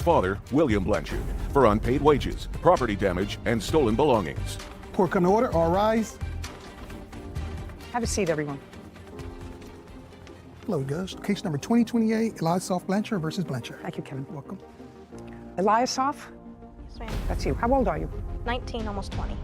father, William Blanchard, for unpaid wages, property damage, and stolen belongings. Court come to order. All rise. Have a seat, everyone. Hello, Judge. Case number 2028, Eliasoff Blanchard versus Blanchard. Thank you, Kevin. Welcome. Eliasoff, Yes, ma'am. that's you. How old are you? 19, almost 20.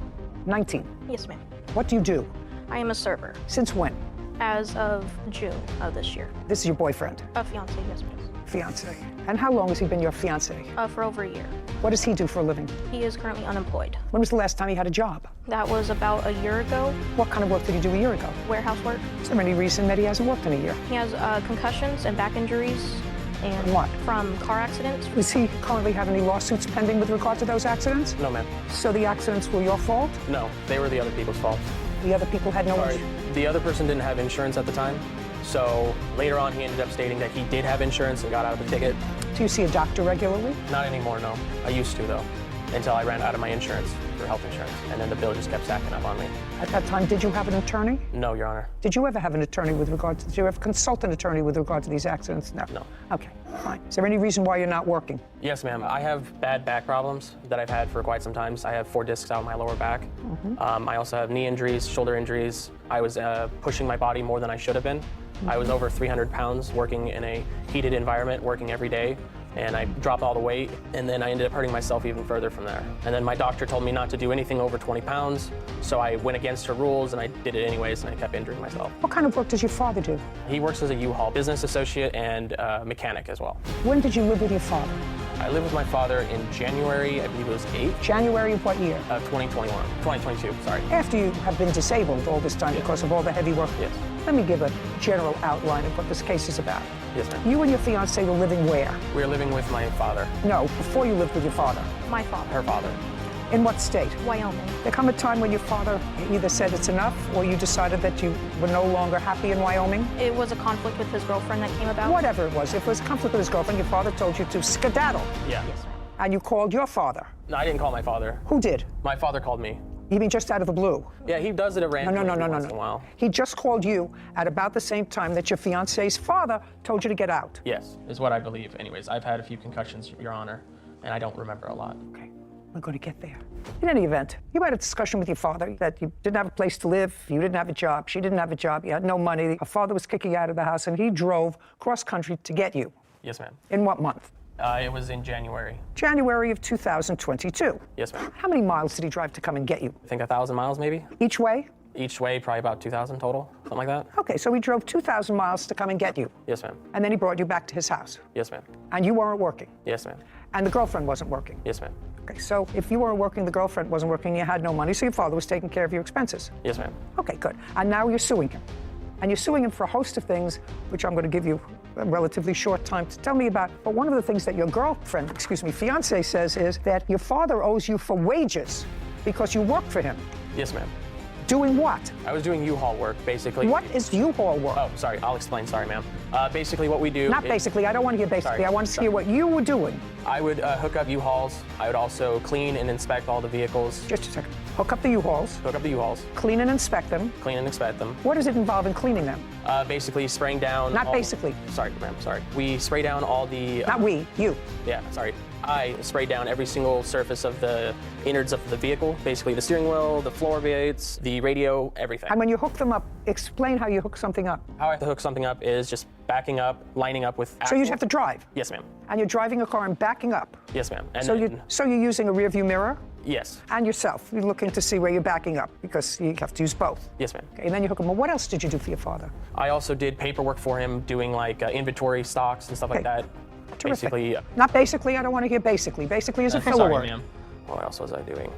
19. Yes, ma'am. What do you do? I am a server Since when? as of June of this year. This is your boyfriend, A fiance, yes, please. fiance. And how long has he been your fiance? For over a year. What does he do for a living? He is currently unemployed. When was the last time he had a job? That was about a year ago. What kind of work did he do a year ago? Warehouse work. Is there any reason that he hasn't worked in a year? He has concussions and back injuries. And From what? From car accidents. Does he currently have any lawsuits pending with regard to those accidents? No, ma'am. So the accidents were your fault? No, they were the other people's fault. The other people had no Sorry, ins- the other person didn't have insurance at the time. So later on, he ended up stating that he did have insurance and got out of the ticket. Do you see a doctor regularly? Not anymore, no. I used to, though, until I ran out of my insurance for health insurance. And then the bill just kept stacking up on me. At that time, did you have an attorney? No, Your Honor. Did you ever have an attorney with regard to, did you ever consult an attorney with regard to these accidents? No. No. Okay, fine. Is there any reason why you're not working? Yes, ma'am. I have bad back problems that I've had for quite some time. I have 4 discs out my lower back. I also have knee injuries, shoulder injuries. I was pushing my body more than I should have been. I was over 300 pounds working in a heated environment, working every day. And I dropped all the weight, and then I ended up hurting myself even further from there. And then my doctor told me not to do anything over 20 pounds, so I went against her rules, and I did it anyways, and I kept injuring myself. What kind of work does your father do? He works as a U-Haul business associate and mechanic as well. When did you live with your father? I lived with my father in January, I believe it was 8th January of what year? of 2022, sorry. After you have been disabled all this time because of all the heavy work. Yes. Let me give a general outline of what this case is about. Yes, ma'am. You and your fiance were living where? We were living with my father, No, before you lived with your father. My father. her father. In what state? Wyoming. There come a time when your father either said it's enough or you decided that you were no longer happy in Wyoming? It was a conflict with his girlfriend that came about. Whatever it was, if it was a conflict with his girlfriend, your father told you to skedaddle. Yeah. And you called your father. No, I didn't call my father. Who did? My father called me. You mean just out of the blue? Yeah, he does it at random once in a while. He just called you at about the same time that your fiance's father told you to get out. Yes, is what I believe. Anyways, I've had a few concussions, Your Honor, and I don't remember a lot. Okay, we're going to get there. In any event, you had a discussion with your father that you didn't have a place to live, you didn't have a job, she didn't have a job, you had no money. Her father was kicking you out of the house, and he drove cross country to get you. Yes, ma'am. In what month? It was in January. January of 2022. Yes, ma'am. How many miles did he drive to come and get you? I think 1,000 miles maybe. Each way? Each way, probably about 2,000 total, something like that. Okay, so he drove 2,000 miles to come and get you. Yes, ma'am. And then he brought you back to his house. Yes, ma'am. And you weren't working. Yes, ma'am. And the girlfriend wasn't working. Yes, ma'am. Okay, so if you weren't working, the girlfriend wasn't working, you had no money, so your father was taking care of your expenses. Yes, ma'am. Okay, good. And now you're suing him. And you're suing him for a host of things, which I'm going to give you a relatively short time to tell me about. But one of the things that your girlfriend, fiance says is that your father owes you for wages because you work for him. Yes, ma'am. Doing what? I was doing U-Haul work, basically. What is U-Haul work? Oh, sorry. I'll explain. Sorry, ma'am. Basically, what we do. Not basically. I don't want to hear basically. Sorry, I want to hear what you were doing. I would hook up U-Hauls. I would also clean and inspect all the vehicles. Just a second. Hook up the U-Hauls, Hook up the U-Hauls, clean and inspect them. clean and inspect them. What does it involve in cleaning them? Basically, spraying down. Not all- basically. Sorry, ma'am. Sorry. We spray down all the. Not we, you. Yeah, sorry. I spray down every single surface of the innards of the vehicle, basically the steering wheel, the floor plates, the radio, everything. And when you hook them up, explain how you hook something up. How I have to hook something up is just backing up, lining up with So axle. you have to drive. Yes, ma'am. And you're driving a car and backing up. Yes, ma'am. And So then- you're using a rear view mirror Yes. and yourself. You're looking to see where you're backing up because you have to use both. Yes, ma'am. Okay, and then you hook them up. What else did you do for your father? I also did paperwork for him, doing like inventory stocks and stuff like Okay. that. Terrific. Basically. Not basically, I don't want to hear basically. Basically is a filler Sorry, word. ma'am. What else was I doing?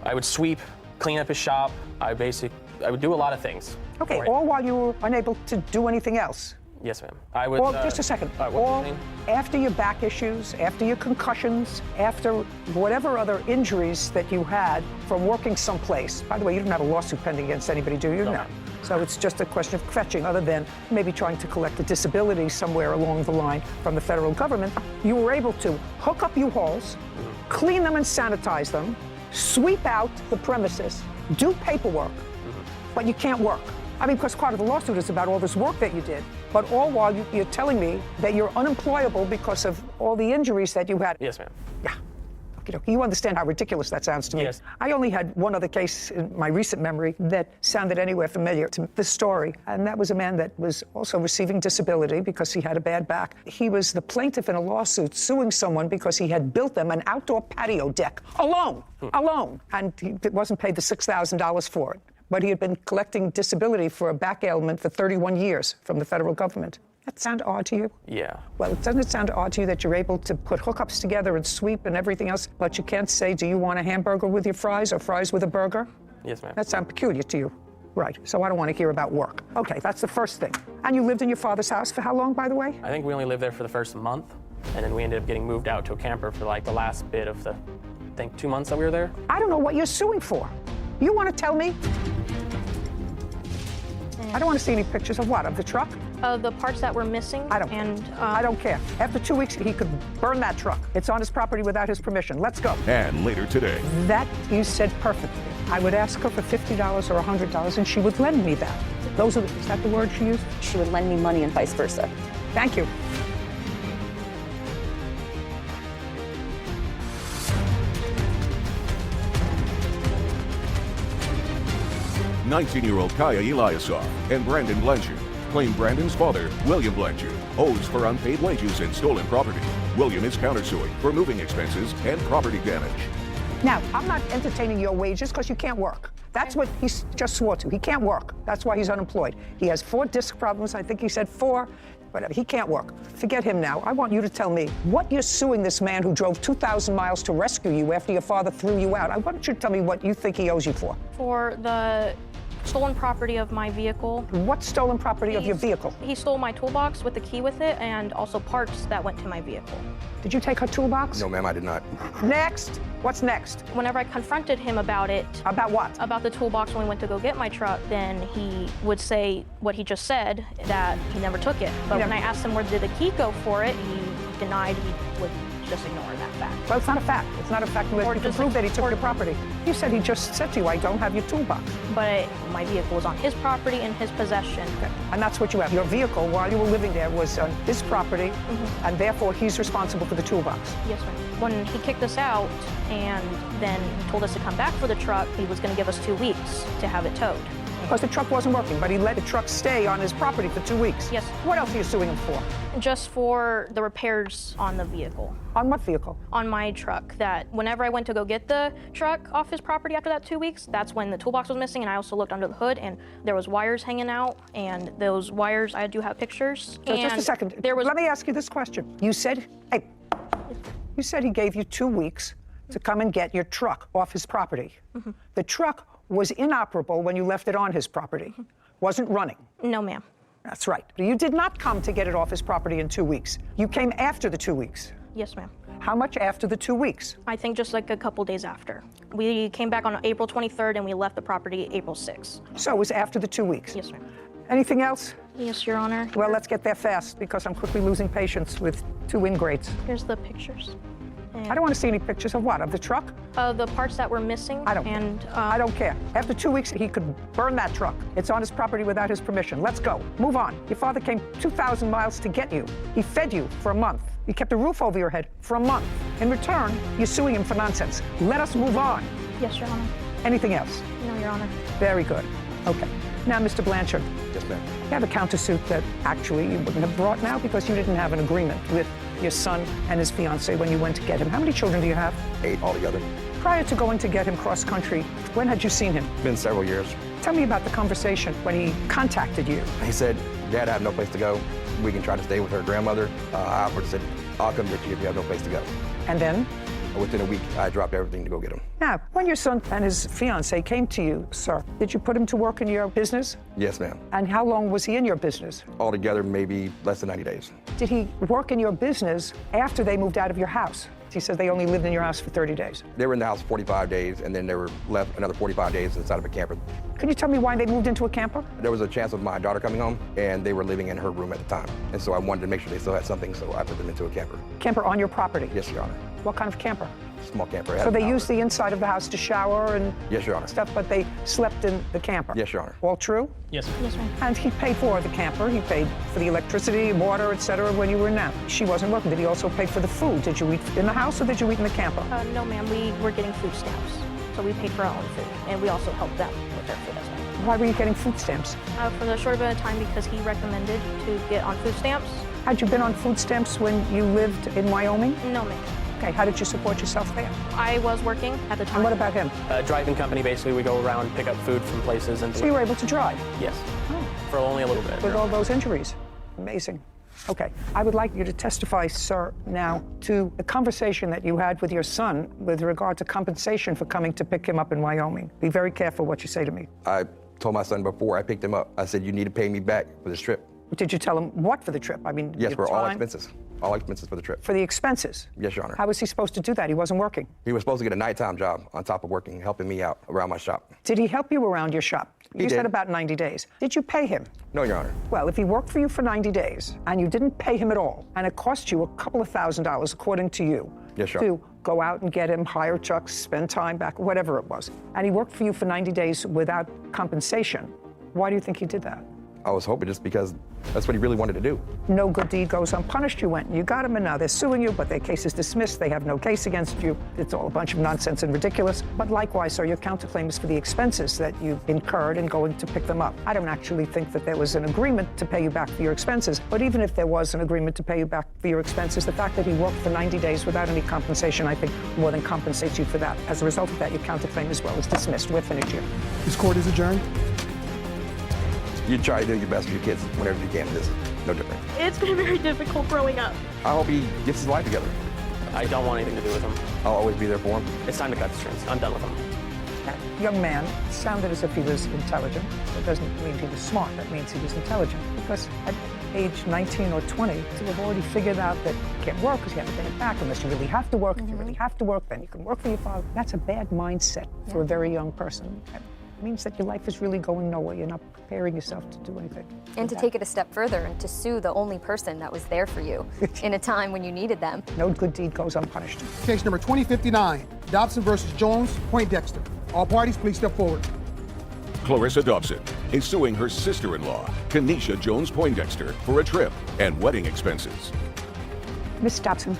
I would sweep, clean up his shop. I would do a lot of things. Okay, for him. all while you were unable to do anything else. Yes, ma'am. I would. Or just a second. What All do you mean? after your back issues, after your concussions, after whatever other injuries that you had from working someplace. By the way, you didn't have a lawsuit pending against anybody, do you? No, No. ma'am. So it's just a question of fetching, other than maybe trying to collect a disability somewhere along the line from the federal government. You were able to hook up U-Hauls, clean them and sanitize them, sweep out the premises, do paperwork, but you can't work. I mean, because part of the lawsuit is about all this work that you did, but all while you're telling me that you're unemployable because of all the injuries that you had. Yes, ma'am. Yeah. Okay, you understand how ridiculous that sounds to me. Yes. I only had one other case in my recent memory that sounded anywhere familiar to this story, and that was a man that was also receiving disability because he had a bad back. He was the plaintiff in a lawsuit suing someone because he had built them an outdoor patio deck alone, and he wasn't paid the $6,000 for it. But he had been collecting disability for a back ailment for 31 years from the federal government. That sound odd to you? Yeah. Well, doesn't it sound odd to you that you're able to put hookups together and sweep and everything else, but you can't say, do you want a hamburger with your fries or fries with a burger? Yes, ma'am. That sounds peculiar to you. Right, so I don't want to hear about work. Okay, that's the first thing. And you lived in your father's house for how long, by the way? I think we only lived there for the first month, and then we ended up getting moved out to a camper for like the last bit of the, I think, 2 months that we were there. I don't know what you're suing for. You want to tell me? I don't want to see any pictures of what? Of the truck? The parts that were missing. I don't care. I don't care. After 2 weeks, he could burn that truck. It's on his property without his permission. Let's go. And later today, That you said perfectly. I would ask her for $50 or $100, and she would lend me that. Is that the word she used? She would lend me money and vice versa. Thank you. '19-year-old Kaya Eliasov and Brandon Blanchard claim Brandon's father, William Blanchard, owes for unpaid wages and stolen property. William is countersuing for moving expenses and property damage. Now, I'm not entertaining your wages because you can't work. That's what he just swore to. He can't work. That's why he's unemployed. He has 4 disc problems. I think he said 4. Whatever. He can't work. Forget him now. I want you to tell me what you're suing this man who drove 2,000 miles to rescue you after your father threw you out. I want you to tell me what you think he owes you for. For the stolen property of my vehicle. What stolen property of your vehicle? He stole my toolbox with the key with it and also parts that went to my vehicle. Did you take her toolbox? No, ma'am, I did not. Next. What's next? Whenever I confronted him about it, About what? about the toolbox when we went to go get my truck, then he would say what he just said, that he never took it. But when I asked him where did the key go for it, he denied he would just ignore that fact. Well, it's not a fact. It's not a fact. You can just prove that he took your property. You said he just said to you, I don't have your toolbox. But my vehicle was on his property in his possession. Okay. And that's what you have. Your vehicle, while you were living there, was on his property, and therefore he's responsible for the toolbox. Yes, sir. When he kicked us out and then told us to come back for the truck, he was going to give us 2 weeks to have it towed. Because the truck wasn't working, but he let the truck stay on his property for 2 weeks. Yes. What else are you suing him for? Just for the repairs on the vehicle. On what vehicle? On my truck, that whenever I went to go get the truck off his property after that 2 weeks, that's when the toolbox was missing, and I also looked under the hood and there was wires hanging out, and those wires, I do have pictures. So just a second. Let me ask you this question. You said he gave you 2 weeks to come and get your truck off his property. The truck was inoperable when you left it on his property. Wasn't running. No, ma'am. That's right. You did not come to get it off his property in 2 weeks. You came after the 2 weeks. Yes, ma'am. How much after the 2 weeks? I think just like a couple days after. We came back on April 23rd and we left the property April 6th. So it was after the 2 weeks. Yes, ma'am. Anything else? Yes, Your Honor. Well, let's get there fast because I'm quickly losing patience with 2 ingrates. Here's the pictures. I don't want to see any pictures of what? Of the truck? The parts that were missing. I don't care. I don't care. After 2 weeks, he could burn that truck. It's on his property without his permission. Let's go. Move on. Your father came 2,000 miles to get you. He fed you for a month. He kept a roof over your head for a month. In return, you're suing him for nonsense. Let us move on. Yes, Your Honor. Anything else? No, Your Honor. Very good. Okay. Now, Mr. Blanchard, Yes, ma'am. you have a countersuit that actually you wouldn't have brought now because you didn't have an agreement with your son and his fiancée when you went to get him. How many children do you have? 8 altogether. Prior to going to get him cross country, when had you seen him? Been several years. Tell me about the conversation when he contacted you. He said, Dad, I have no place to go. We can try to stay with her grandmother. I offered, said, I'll come get you if you have no place to go. And then? Within a week, I dropped everything to go get him. Now, when your son and his fiancée came to you, sir, did you put him to work in your business? Yes, ma'am. And how long was he in your business? Altogether, maybe less than 90 days. Did he work in your business after they moved out of your house? He says they only lived in your house for 30 days. They were in the house 45 days, and then they were left another 45 days inside of a camper. Can you tell me why they moved into a camper? There was a chance of my daughter coming home, and they were living in her room at the time. And so I wanted to make sure they still had something, so I put them into a camper. Camper on your property? Yes, Your Honor. What kind of camper? small camper. It So has they an used outlet. the inside of the house to shower and Yes, Your Honor. stuff, but they slept in the camper? Yes, Your Honor. All true? Yes, sir. Yes, ma'am. And he paid for the camper, he paid for the electricity, water, etc. when you were in that. She wasn't working. Did he also pay for the food? Did you eat in the house or did you eat in the camper? No, ma'am. We were getting food stamps, so we paid for our own food, and we also helped them with their food as well. Why were you getting food stamps? For the short amount of time, because he recommended to get on food stamps. Had you been on food stamps when you lived in Wyoming? No, ma'am. Okay, how did you support yourself there? I was working at the time. And what about him? Driving company, basically, we go around, pick up food from places and. So you were able to drive Yes. For only a little bit. with all those injuries. Amazing. Okay, I would like you to testify, sir, now to the conversation that you had with your son with regard to compensation for coming to pick him up in Wyoming. Be very careful what you say to me. I told my son before I picked him up, I said, you need to pay me back for this trip. Did you tell him what for the trip? I mean, Yes, your for all time? expenses. All expenses for the trip. For the expenses? Yes, Your Honor. How was he supposed to do that? He wasn't working. He was supposed to get a nighttime job on top of working, helping me out around my shop. Did he help you around your shop? You did. said about 90 days. Did you pay him? No, Your Honor. Well, if he worked for you for 90 days and you didn't pay him at all, and it cost you a couple of $1,000s, according to you, Yes, sure. to go out and get him, hire trucks, spend time back, whatever it was, and he worked for you for 90 days without compensation, why do you think he did that? I was hoping just because that's what he really wanted to do. No good deed goes unpunished. You went and you got him, and now they're suing you, but their case is dismissed. They have no case against you. It's all a bunch of nonsense and ridiculous. But likewise, sir, your counterclaim is for the expenses that you incurred in going to pick them up. I don't actually think that there was an agreement to pay you back for your expenses, but even if there was an agreement to pay you back for your expenses, the fact that he worked for 90 days without any compensation, I think, more than compensates you for that. As a result of that, your counterclaim as well is dismissed. We're finished here. This court is adjourned. You try to do your best for your kids whenever you can. This is no different. It's been very difficult growing up. I hope he gets his life together. I don't want anything to do with him. I'll always be there for him. It's time to cut the strings. I'm done with him. That young man sounded as if he was intelligent. That doesn't mean he was smart. That means he was intelligent. Because at age 19 or 20, to have already figured out that you can't work because you haven't paid it back unless you really have to work. If you really have to work, then you can work for your father. That's a bad mindset for a very young person. That means that your life is really going nowhere. You're not preparing yourself to do anything. And to take it a step further and to sue the only person that was there for you in a time when you needed them. No good deed goes unpunished. Case number 2059, Dobson versus Jones, Poindexter. All parties, please step forward. Clarissa Dobson is suing her sister-in-law, Kenesha Jones Poindexter, for a trip and wedding expenses. Miss Dobson,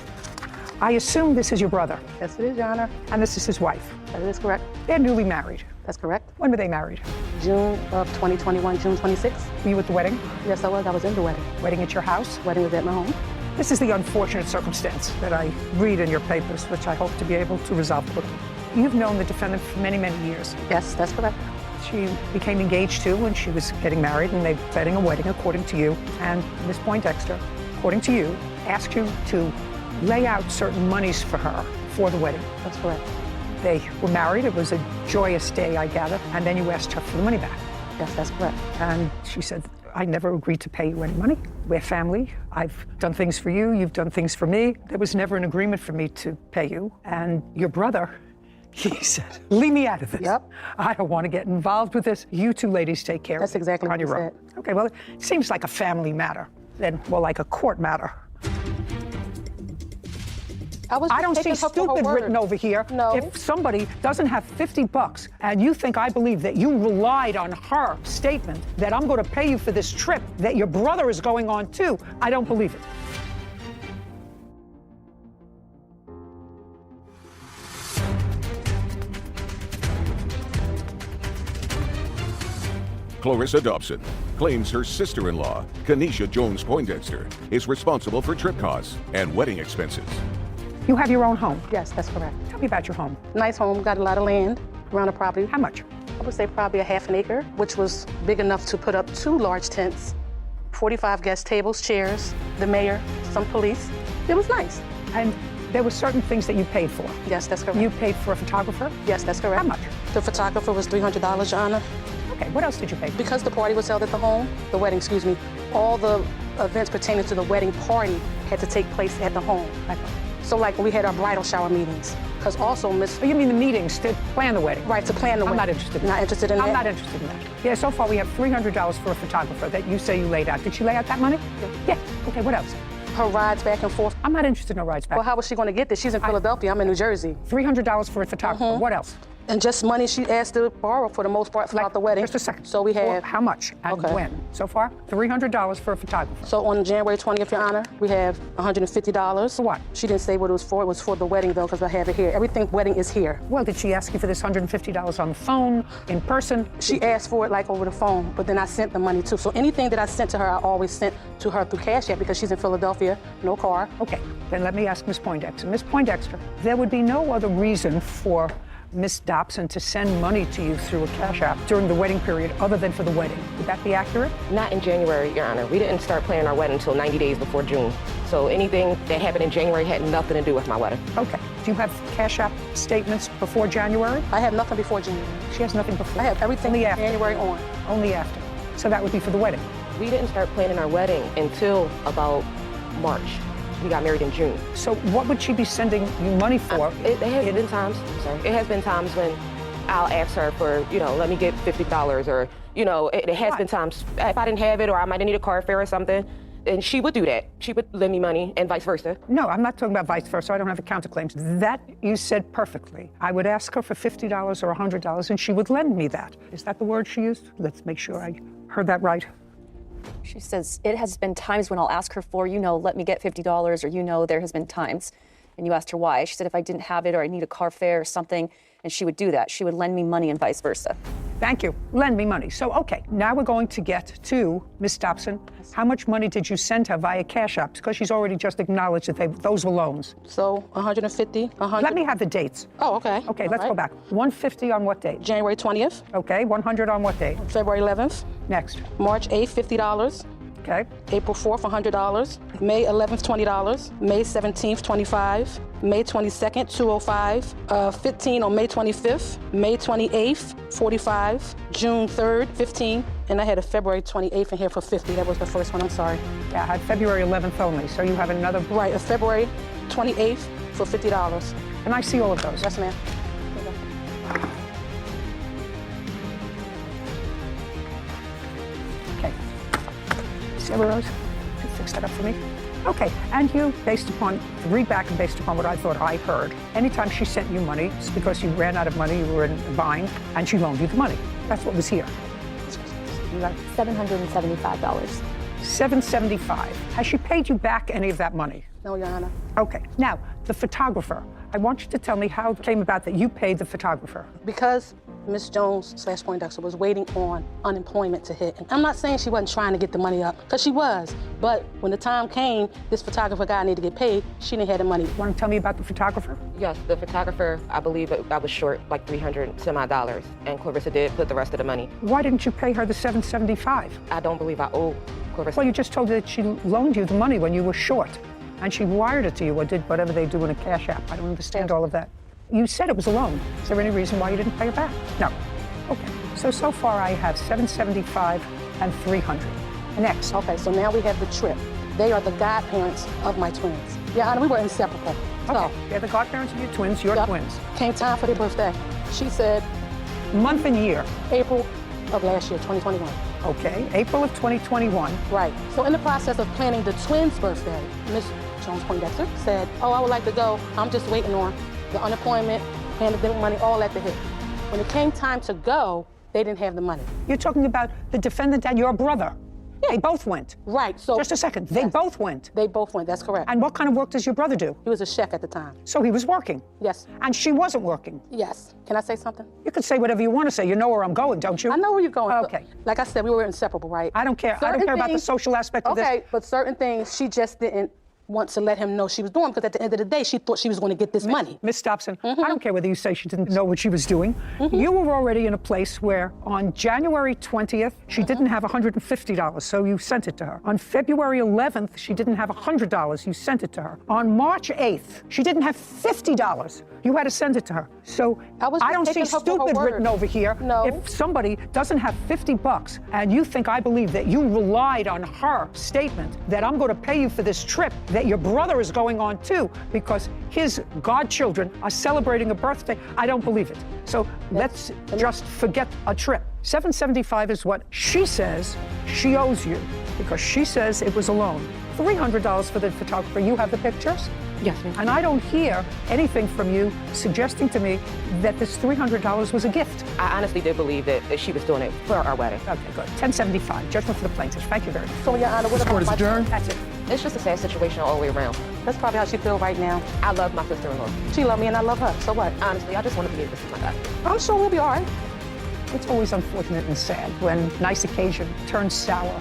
I assume this is your brother, Yes, it is, Your Honor. and this is his wife. That is correct. They're newly married. That's correct. When were they married? June of 2021, June 26th. Were you at the wedding? Yes, I was. I was in the wedding. Wedding at your house? Wedding was at my home. This is the unfortunate circumstance that I read in your papers, which I hope to be able to resolve quickly. You've known the defendant for many, many years. Yes, that's correct. She became engaged to when she was getting married, and they're planning a wedding, according to you. And Miss Poindexter, according to you, asked you to lay out certain monies for her for the wedding. That's correct. They were married. It was a joyous day, I gather. And then you asked her for the money back. Yes, that's correct. And she said, I never agreed to pay you any money. We're family. I've done things for you. You've done things for me. There was never an agreement for me to pay you. And your brother, he said, leave me out of this. Yep. I don't want to get involved with this. You two ladies take care That's of it exactly on what he your own. Okay, well, it seems like a family matter, then more like a court matter. I don't see stupid written over here. No. If somebody doesn't have $50 and you think I believe that you relied on her statement that I'm going to pay you for this trip that your brother is going on too, I don't believe it. Clarissa Dobson claims her sister-in-law, Kenesha Jones Poindexter, is responsible for trip costs and wedding expenses. You have your own home. Yes, that's correct. Tell me about your home. Nice home, got a lot of land around the property. How much? I would say probably a half an acre, which was big enough to put up 2 large tents, 45 guest tables, chairs, the mayor, some police. It was nice. And there were certain things that you paid for. Yes, that's correct. You paid for a photographer? Yes, that's correct. How much? The photographer was $300, Your Honor. Okay, what else did you pay for? Because the party was held at the home, the wedding, excuse me, all the events pertaining to the wedding party had to take place at the home. So like we had our bridal shower meetings, because also Miss... Oh, you mean the meetings to plan the wedding? Right, to plan the wedding. I'm not interested in Not that. interested in that? I'm not interested in that. Yeah, so far we have $300 for a photographer that you say you laid out. Did she lay out that money? Yeah. Okay, what else? Her rides back and forth. I'm not interested in her rides back. Well, how was she going to get this? She's in Philadelphia. I'm in New Jersey. $300 for a photographer. What else? And just money she asked to borrow for the most part throughout the wedding. Just a second. So we have... How much and when? So far, $300 for a photographer. So on January 20th, Your Honor, we have $150. For what? She didn't say what it was for. It was for the wedding, though, because I have it here. Everything wedding is here. Well, did she ask you for this $150 on the phone, in person? She asked for it like over the phone, but then I sent the money too. So anything that I sent to her, I always sent to her through Cash App because she's in Philadelphia, no car. Okay, then let me ask Ms. Poindexter. Ms. Poindexter, there would be no other reason for Miss Dobson to send money to you through a Cash App during the wedding period other than for the wedding. Would that be accurate? Not in January, Your Honor. We didn't start planning our wedding until 90 days before June. So anything that happened in January had nothing to do with my wedding. Okay. Do you have Cash App statements before January? I have nothing before January. She has nothing before. I have everything Only from after. January on. Only after. So that would be for the wedding. We didn't start planning our wedding until about March. We got married in June. So what would she be sending you money for? It has been times, it has been times when I'll ask her for, let me get $50 or, it has been times if I didn't have it or I might need a car fare or something, and she would do that. She would lend me money and vice versa. No, I'm not talking about vice versa. I don't have the counterclaims. That you said perfectly. I would ask her for $50 or $100 and she would lend me that. Is that the word she used? Let's make sure I heard that right. She says, it has been times when I'll ask her for, let me get $50, or there has been times. And you asked her why. She said if I didn't have it or I need a car fare or something, and she would do that. She would lend me money and vice versa. Thank you. Lend me money. So, okay, now we're going to get to Miss Dobson. How much money did you send her via Cash App? Because she's already just acknowledged that those were loans. So 150, 100. Let me have the dates. Oh, okay. Okay, let's go back. 150 on what date? January 20th. Okay, 100 on what date? February 11th. Next. March 8th, $50. Okay. April 4th, $100. May 11th, $20. May 17th, $25. May 22nd, $205. 15 on May 25th. May 28th, $45. June 3rd, $15. And I had a February 28th in here for $50. That was the first one, I'm sorry. Yeah, I had February 11th only, so you have another. Right, a February 28th for $50. And I see all of those. Yes, ma'am. Okay. Sarah Rose, you fix that up for me? Okay, and you, read back and based upon what I thought I heard, anytime she sent you money, it's because you ran out of money, you were in a bind, and she loaned you the money. That's what was here. $775. $775. Has she paid you back any of that money? No, Your Honor. Okay, now, the photographer. I want you to tell me how it came about that you paid the photographer. Because Ms. Jones / Poindexter was waiting on unemployment to hit. And I'm not saying she wasn't trying to get the money up, because she was. But when the time came, this photographer guy needed to get paid, she didn't have the money. Want to tell me about the photographer? Yes, the photographer, I believe I was short like $300 and Clarissa did put the rest of the money. Why didn't you pay her the $775? I don't believe I owe Clarissa. Well, you just told her that she loaned you the money when you were short. And she wired it to you or did whatever they do in a Cash App. I don't understand all of that. You said it was a loan. Is there any reason why you didn't pay her back? No. Okay. So far I have $775 and $300. Next. Okay, so now we have the trip. They are the godparents of my twins. Yeah, Honor, we were inseparable. Okay. They're the godparents of your twins, your twins. Came time for their birthday. She said... Month and year? April of last year, 2021. Okay, April of 2021. Right. So in the process of planning the twins' birthday, Ms. Jones Poindexter said, I would like to go. I'm just waiting on the unemployment, pandemic money, all that to hit. When it came time to go, they didn't have the money. You're talking about the defendant and your brother. Yeah. They both went. Right. So just a second. They both went. They both went. That's correct. And what kind of work does your brother do? He was a chef at the time. So he was working? Yes. And she wasn't working? Yes. Can I say something? You can say whatever you want to say. You know where I'm going, don't you? I know where you're going. Okay. Like I said, we were inseparable, right? I don't care. I don't care about the social aspect of this. Okay, but certain things she just didn't want to let him know she was doing, because at the end of the day, she thought she was going to get this money. Miss Dobson, I don't care whether you say she didn't know what she was doing. You were already in a place where on January 20th, she didn't have $150, so you sent it to her. On February 11th, she didn't have $100, you sent it to her. On March 8th, she didn't have $50. You had to send it to her. So I don't see stupid written over here. No. If somebody doesn't have $50 and you think I believe that you relied on her statement that I'm going to pay you for this trip that your brother is going on too because his godchildren are celebrating a birthday, I don't believe it. So let's just forget a trip. $775 is what she says she owes you because she says it was a loan. $300 for the photographer. You have the pictures? Yes, ma'am. And I don't hear anything from you suggesting to me that this $300 was a gift. I honestly did believe that she was doing it for our wedding. Okay, good. 1075, judgment for the plaintiff. Thank you very much. So, Your Honor, what Court is about adjourned. That's it. It's just a sad situation all the way around. That's probably how she feels right now. I love my sister-in-law. She loves me and I love her. So what? Honestly, I just want to be able to see my dad. I'm sure we'll be all right. It's always unfortunate and sad when nice occasion turns sour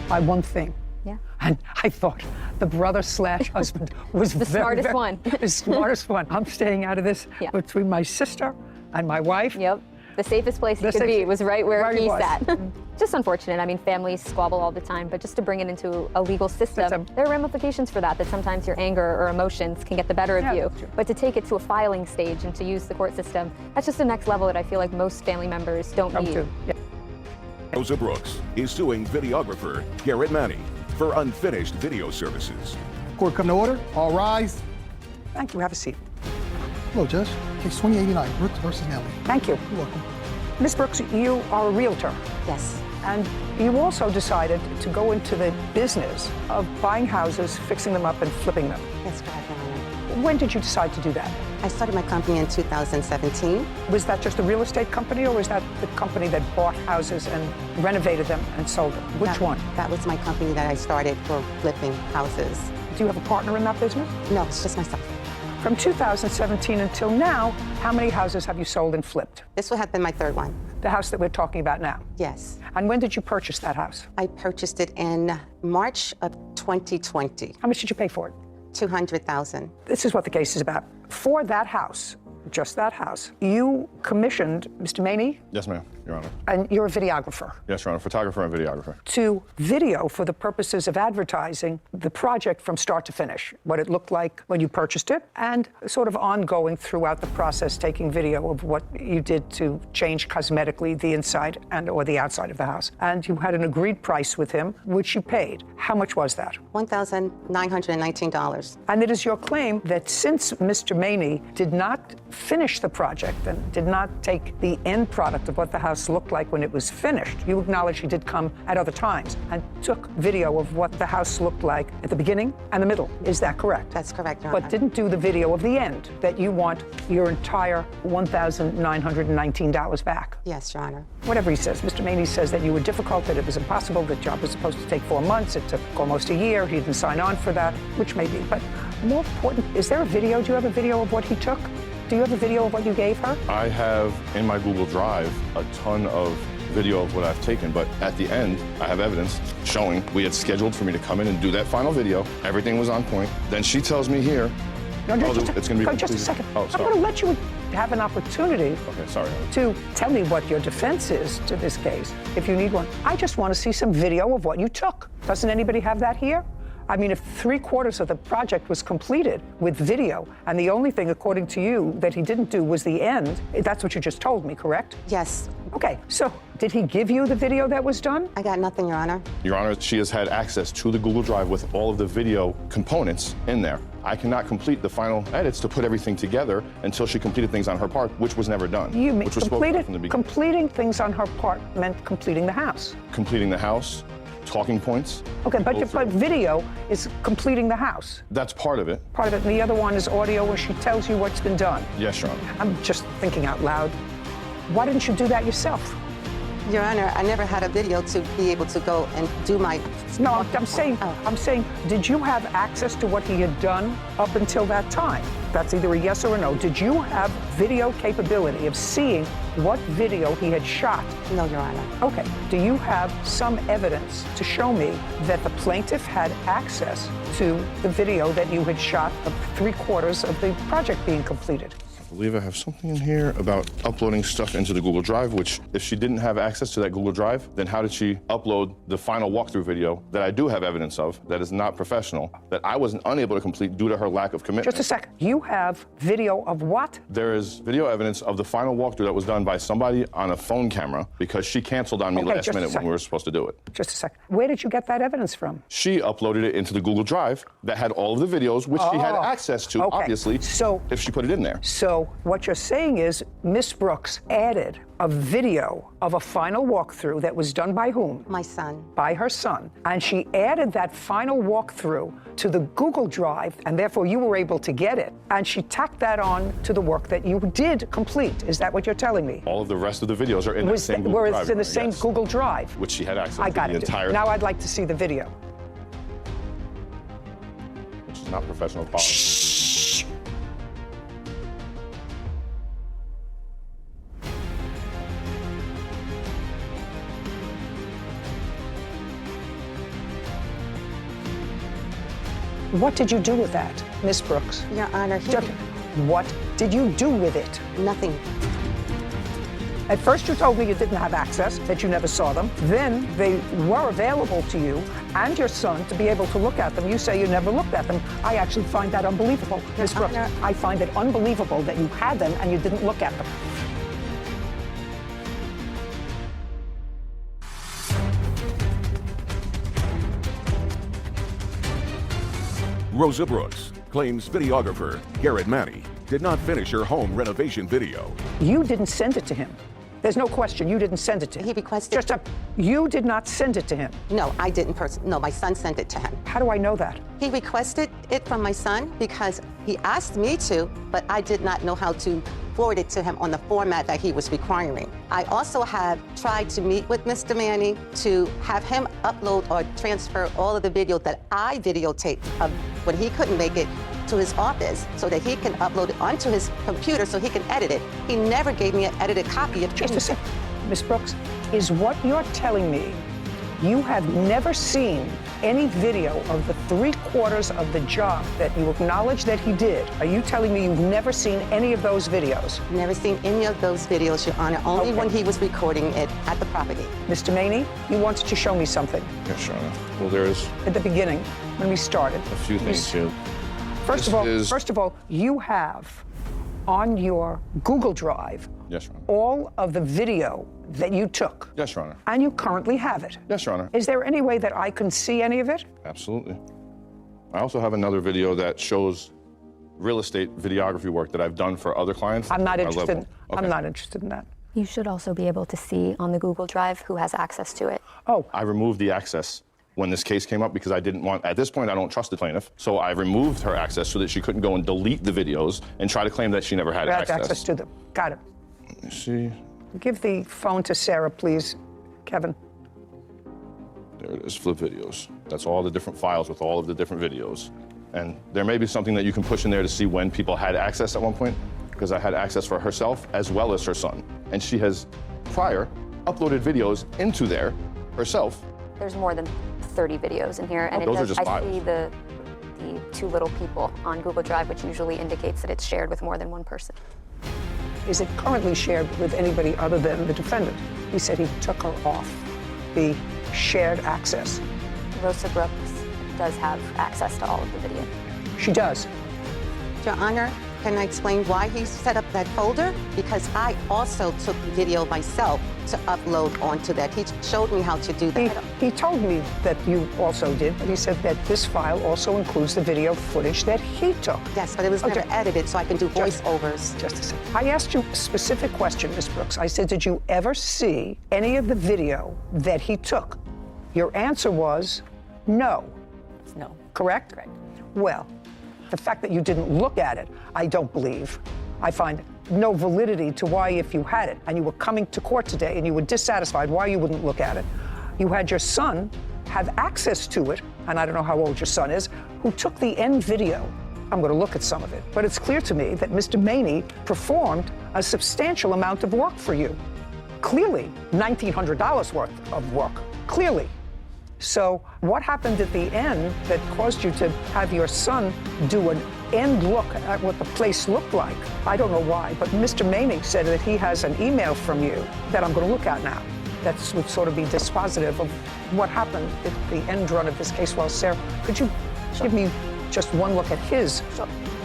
by one thing. Yeah. And I thought the brother/husband was The smartest one. The smartest one. I'm staying out of this Yeah. between my sister and my wife. Yep. The safest place he The could be safest- was right where where he he was. sat. Just unfortunate. I mean, families squabble all the time, but just to bring it into a legal system, there are ramifications for that sometimes your anger or emotions can get the better of Yeah, you. that's true. But to take it to a filing stage and to use the court system, that's just the next level that I feel like most family members don't Come need. to. Yeah. Rosa Brooks is suing videographer Garrett Manny for unfinished video services. Court come to order. All rise. Thank you. Have a seat. Hello, Judge. Case 2089, Brooks versus Nelly. Thank you. You're welcome. Ms. Brooks, you are a realtor. Yes. And you also decided to go into the business of buying houses, fixing them up, and flipping them. That's correct, Your Honor. When did you decide to do that? I started my company in 2017. Was that just a real estate company, or was that the company that bought houses and renovated them and sold them? Which one? That was my company that I started for flipping houses. Do you have a partner in that business? No, it's just myself. From 2017 until now, how many houses have you sold and flipped? This will have been my third one. The house that we're talking about now. Yes. And when did you purchase that house? I purchased it in March of 2020. How much did you pay for it? $200,000. This is what the case is about. For that house, just that house, you commissioned Mr. Maney, Yes, ma'am, Your Honor. and you're a videographer, Yes, Your Honor, photographer and videographer. to video for the purposes of advertising the project from start to finish, what it looked like when you purchased it, and sort of ongoing throughout the process, taking video of what you did to change cosmetically the inside and or the outside of the house. And you had an agreed price with him, which you paid. How much was that? $1,919. And it is your claim that since Mr. Maney did not finish the project and did not take the end product of what the house looked like when it was finished, you acknowledge he did come at other times and took video of what the house looked like at the beginning and the middle. Is that correct? That's correct, Your Honor. But didn't do the video of the end, that you want your entire $1,919 back. Yes, Your Honor. Whatever he says. Mr. Maney says that you were difficult, that it was impossible, the job was supposed to take 4 months, it took almost a year, he didn't sign on for that, which may be. But more important, is there a video? Do you have a video of what he took? Do you have a video of what you gave her? I have in my Google Drive a ton of video of what I've taken, but at the end, I have evidence showing we had scheduled for me to come in and do that final video. Everything was on point. Then she tells me here, No, it's going to be just a completed. second. Oh, I'm sorry. going to let you have an opportunity Okay, sorry. to tell me what your defense is to this case, if you need one. I just want to see some video of what you took. Doesn't anybody have that here? I mean, if 3/4 of the project was completed with video, and the only thing, according to you, that he didn't do was the end, that's what you just told me, correct? Yes. Okay, so did he give you the video that was done? I got nothing, Your Honor. Your Honor, she has had access to the Google Drive with all of the video components in there. I cannot complete the final edits to put everything together until she completed things on her part, which was never done. You mean which was spoken about from the beginning. completing things on her part meant completing the house. Completing the house, talking points. Okay, Go but through. video is completing the house. That's part of it. Part of it, and the other one is audio where she tells you what's been done. Yes, Your Honor. I'm just thinking out loud. Why didn't you do that yourself? Your Honor, I never had a video to be able to go and do my... No, I'm saying, did you have access to what he had done up until that time? That's either a yes or a no. Did you have video capability of seeing what video he had shot? No, Your Honor. Okay. Do you have some evidence to show me that the plaintiff had access to the video that you had shot of 3/4 of the project being completed? I believe I have something in here about uploading stuff into the Google Drive, which if she didn't have access to that Google Drive, then how did she upload the final walkthrough video that I do have evidence of that is not professional, that I wasn't unable to complete due to her lack of commitment? Just a second. You have video of what? There is video evidence of the final walkthrough that was done by somebody on a phone camera because she canceled on me Okay, last just a minute when second. we were supposed to do it. Just a second. Where did you get that evidence from? She uploaded it into the Google Drive that had all of the videos, which she had access to, okay. obviously, So- if she put it in there. So So what you're saying is Miss Brooks added a video of a final walkthrough that was done by whom? My son. By her son. And she added that final walkthrough to the Google Drive, and therefore you were able to get it. And she tacked that on to the work that you did complete. Is that what you're telling me? All of the rest of the videos are in the same Google Where Drive. it's in the same Yes. Google Drive. Which she had access I to got the it. entire. Now I'd like to see the video. Which is not professional quality. What did you do with that, Miss Brooks? Your Honor, What did you do with it? nothing. At first you told me you didn't have access, that you never saw them. Then they were available to you and your son to be able to look at them. You say you never looked at them. I actually find that unbelievable. Ms. Brooks, I find it unbelievable that you had them and you didn't look at them. Rosa Brooks claims videographer Garrett Manny did not finish her home renovation video. You didn't send it to him. There's no question you didn't send it to him. He requested. You did not send it to him. No, I didn't. No, my son sent it to him. How do I know that? He requested it from my son because he asked me to, but I did not know how to forward it to him on the format that he was requiring. I also have tried to meet with Mr. Manny to have him upload or transfer all of the video that I videotaped of when he couldn't make it to his office so that he can upload it onto his computer so he can edit it. He never gave me an edited copy of Just a second. Ms. Brooks, is what you're telling me you have never seen any video of the 3/4 of the job that you acknowledge that he did? Are you telling me you've never seen any of those videos? Never seen any of those videos, Your Honor, only when he was recording it at the property. Mr. Maney, you wanted to show me something. Yes, Your Honor. Well, there's At the beginning, when we started. a few things here. First of all, you have on your Google Drive Yes, Your Honor. all of the video that you took. Yes, Your Honor. And you currently have it. Yes, Your Honor. Is there any way that I can see any of it? Absolutely. I also have another video that shows real estate videography work that I've done for other clients. I'm not interested. Okay. I'm not interested in that. You should also be able to see on the Google Drive who has access to it. Oh. I removed the access when this case came up because I didn't want, at this point, I don't trust the plaintiff. So I removed her access so that she couldn't go and delete the videos and try to claim that she never had access. To them. Got it. Let me see. Give the phone to Sarah, please, Kevin. There it is, flip videos. That's all the different files with all of the different videos. And there may be something that you can push in there to see when people had access at one point, because I had access for herself as well as her son. And she has prior uploaded videos into there herself. There's more than 30 videos in here, and those are just I files. see the two little people on Google Drive, which usually indicates that it's shared with more than one person. Is it currently shared with anybody other than the defendant? He said he took her off the shared access. Rosa Brooks does have access to all of the video. She does. Your Honor, can I explain why he set up that folder? Because I also took video myself to upload onto that. He showed me how to do that. He told me that you also did, but he said that this file also includes the video footage that he took. Yes, but it was never edited, so I can do voiceovers. Just a second. I asked you a specific question, Ms. Brooks. I said, did you ever see any of the video that he took? Your answer was no. No. Correct? Correct. Well, the fact that you didn't look at it, I don't believe. I find no validity to why, if you had it and you were coming to court today and you were dissatisfied, why you wouldn't look at it. You had your son have access to it, and I don't know how old your son is, who took the end video. I'm going to look at some of it. But it's clear to me that Mr. Maney performed a substantial amount of work for you. Clearly, $1,900 worth of work. Clearly. So what happened at the end that caused you to have your son do an end look at what the place looked like? I don't know why, but Mr. Maney said that he has an email from you that I'm going to look at now. That would sort of be dispositive of what happened at the end run of this case. Well, Sarah, could you give me just one look at his?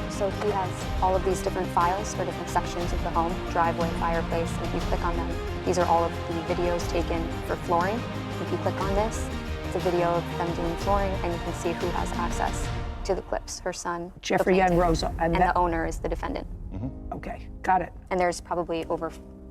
So he has all of these different files for different sections of the home, driveway, fireplace, and if you click on them, these are all of the videos taken for flooring. If you click on this, it's a video of them doing flooring, and you can see who has access to the clips, her son, Jeffrey and Rosa. And the owner is the defendant. Okay. Okay, got it. And there's probably over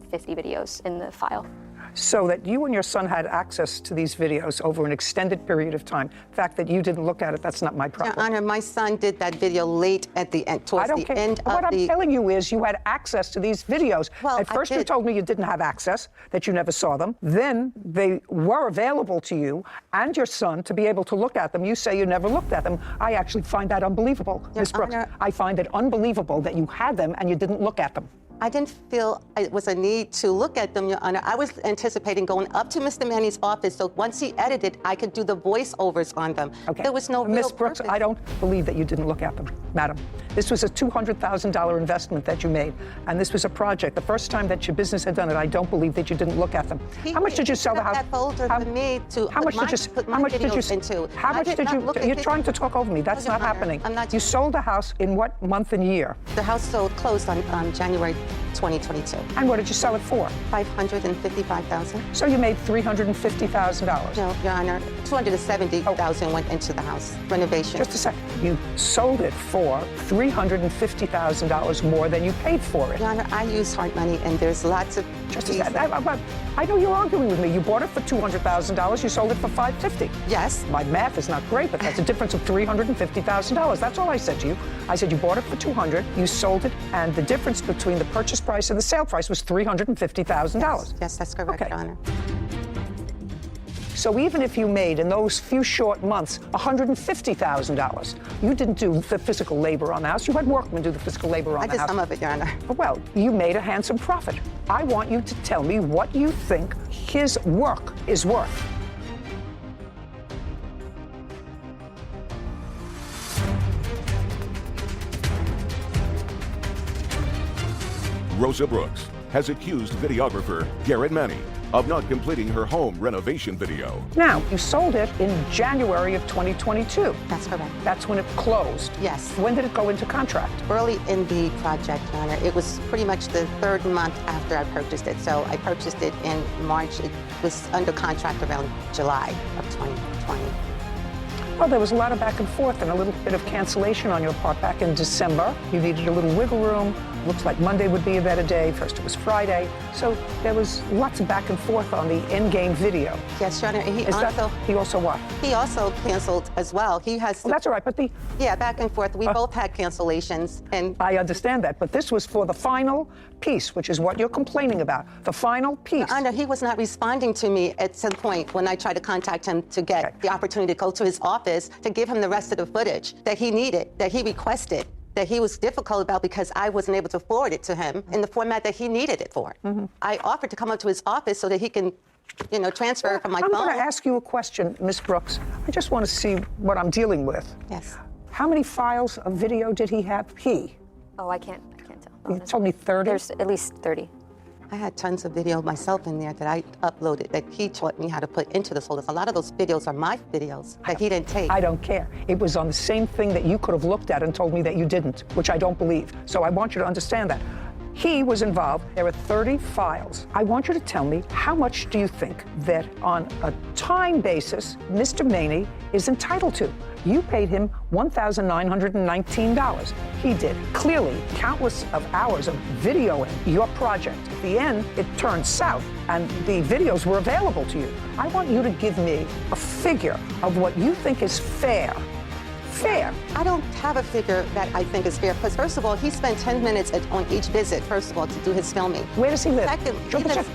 50 videos in the file. So that you and your son had access to these videos over an extended period of time. The fact that you didn't look at it, that's not my problem. Your Honor, my son did that video late at the end, towards the end of What I'm telling you is you had access to these videos. Well, at first you told me you didn't have access, that you never saw them. Then they were available to you and your son to be able to look at them. You say you never looked at them. I actually find that unbelievable, Ms. Brooks. Honor, I find it unbelievable that you had them and you didn't look at them. I didn't feel it was a need to look at them, Your Honor. I was anticipating going up to Mr. Manny's office, so once he edited, I could do the voiceovers on them. Okay. There was no real Ms. Brooks, purpose. I don't believe that you didn't look at them, madam. This was a $200,000 investment that you made, and this was a project. The first time that your business had done it, I don't believe that you didn't look at them. How much did you sell the house? That folder for me to How much did you put my videos into. How much did you? You're trying to talk over me. That's Your not Honor, happening. I'm not. You sold the house in what month and year? The house sold closed on January 2022. And what did you sell it for? $555,000. So you made $350,000. No, Your Honor, $270,000 went into the house renovation. Just a second. You sold it for $350,000 more than you paid for it. Your Honor, I use hard money, and there's lots of. Just a second. I know you're arguing with me. You bought it for $200,000. You sold it for $550,000. Yes. My math is not great, but that's a difference of $350,000. That's all I said to you. I said you bought it for $200,000. You sold it, and the difference between the purchase price and the sale price was $350,000. Yes, that's correct, Okay. Your Honor. So even if you made in those few short months $150,000, you didn't do the physical labor on the house. You had workmen do the physical labor on I the did house. some of it, Your Honor. Well, you made a handsome profit. I want you to tell me what you think his work is worth. Rosa Brooks has accused videographer Garrett Manny of not completing her home renovation video. Now, you sold it in January of 2022. That's correct. That's when it closed. Yes. When did it go into contract? Early in the project, Your Honor. It was pretty much the third month after I purchased it. So I purchased it in March. It was under contract around July of 2020. Well, there was a lot of back and forth and a little bit of cancellation on your part back in December. You needed a little wiggle room. Looks like Monday would be a better day. First it was Friday. So there was lots of back and forth on the in-game video. Yes, Your Honor. And He also what? He also canceled as well. He has. Well, that's all right, but Yeah, back and forth. We both had cancellations, and I understand that, but this was for the final piece, which is what you're complaining about. The final piece. Your Honor, he was not responding to me at some point when I tried to contact him to get the opportunity to go to his office to give him the rest of the footage that he needed, that he requested, that he was difficult about because I wasn't able to forward it to him in the format that he needed it for. I offered to come up to his office so that he can, transfer it from my phone. I'm going to ask you a question, Ms. Brooks. I just want to see what I'm dealing with. Yes. How many files of video did he have? Oh, I can't tell. You told me 30? There's at least 30. I had tons of video myself in there that I uploaded that he taught me how to put into the folders. A lot of those videos are my videos that he didn't take. I don't care. It was on the same thing that you could have looked at and told me that you didn't, which I don't believe. So I want you to understand that. He was involved. There are 30 files. I want you to tell me, how much do you think that on a time basis, Mr. Maney is entitled to? You paid him $1,919. He did. Clearly, countless of hours of videoing your project. At the end, it turned south, and the videos were available to you. I want you to give me a figure of what you think is fair. Fair. I don't have a figure that I think is fair because, first of all, he spent 10 minutes on each visit, first of all, to do his filming. Where does he live? Second,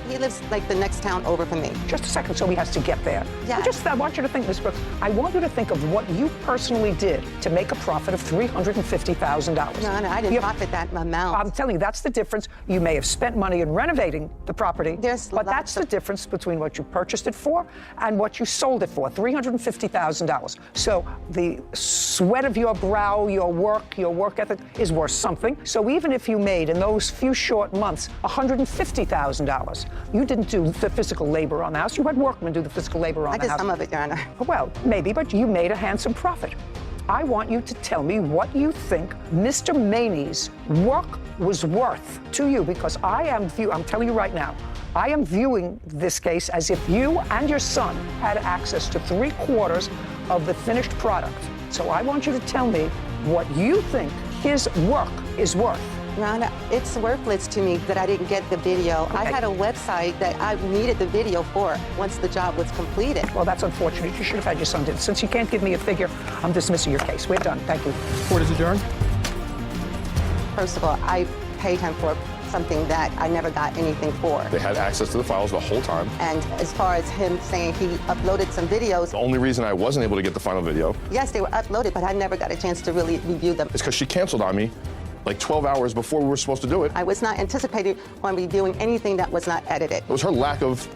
he lives like the next town over from me. Just a second, so he has to get there. Yeah. I want you to think, Ms. Brooks, I want you to think of what you personally did to make a profit of $350,000. No, I didn't profit that amount. I'm telling you, that's the difference. You may have spent money in renovating the property, but that's the difference between what you purchased it for and what you sold it for, $350,000. So the sweat of your brow, your work ethic is worth something. So even if you made in those few short months $150,000, you didn't do the physical labor on the house. You had workmen do the physical labor on the house. I did some of it, Your Honor. Well, maybe, but you made a handsome profit. I want you to tell me what you think Mr. Maney's work was worth to you, because I'm telling you right now, I am viewing this case as if you and your son had access to 3/4 of the finished product. So I want you to tell me what you think his work is worth. Rhonda, it's worthless to me that I didn't get the video. Okay. I had a website that I needed the video for once the job was completed. Well, that's unfortunate. You should have had your son do it. Since you can't give me a figure, I'm dismissing your case. We're done. Thank you. Court is adjourned. First of all, I paid him for something that I never got anything for. They had access to the files the whole time. And as far as him saying he uploaded some videos, The only reason I wasn't able to get the final video yes, they were uploaded, but I never got a chance to really review them. is because she canceled on me like 12 hours before we were supposed to do it. I was not anticipating on reviewing anything that was not edited. It was her lack of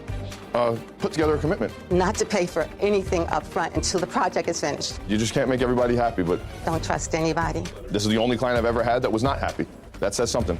put together a commitment. Not to pay for anything up front until the project is finished. You just can't make everybody happy, but Don't trust anybody. this is the only client I've ever had that was not happy. That says something.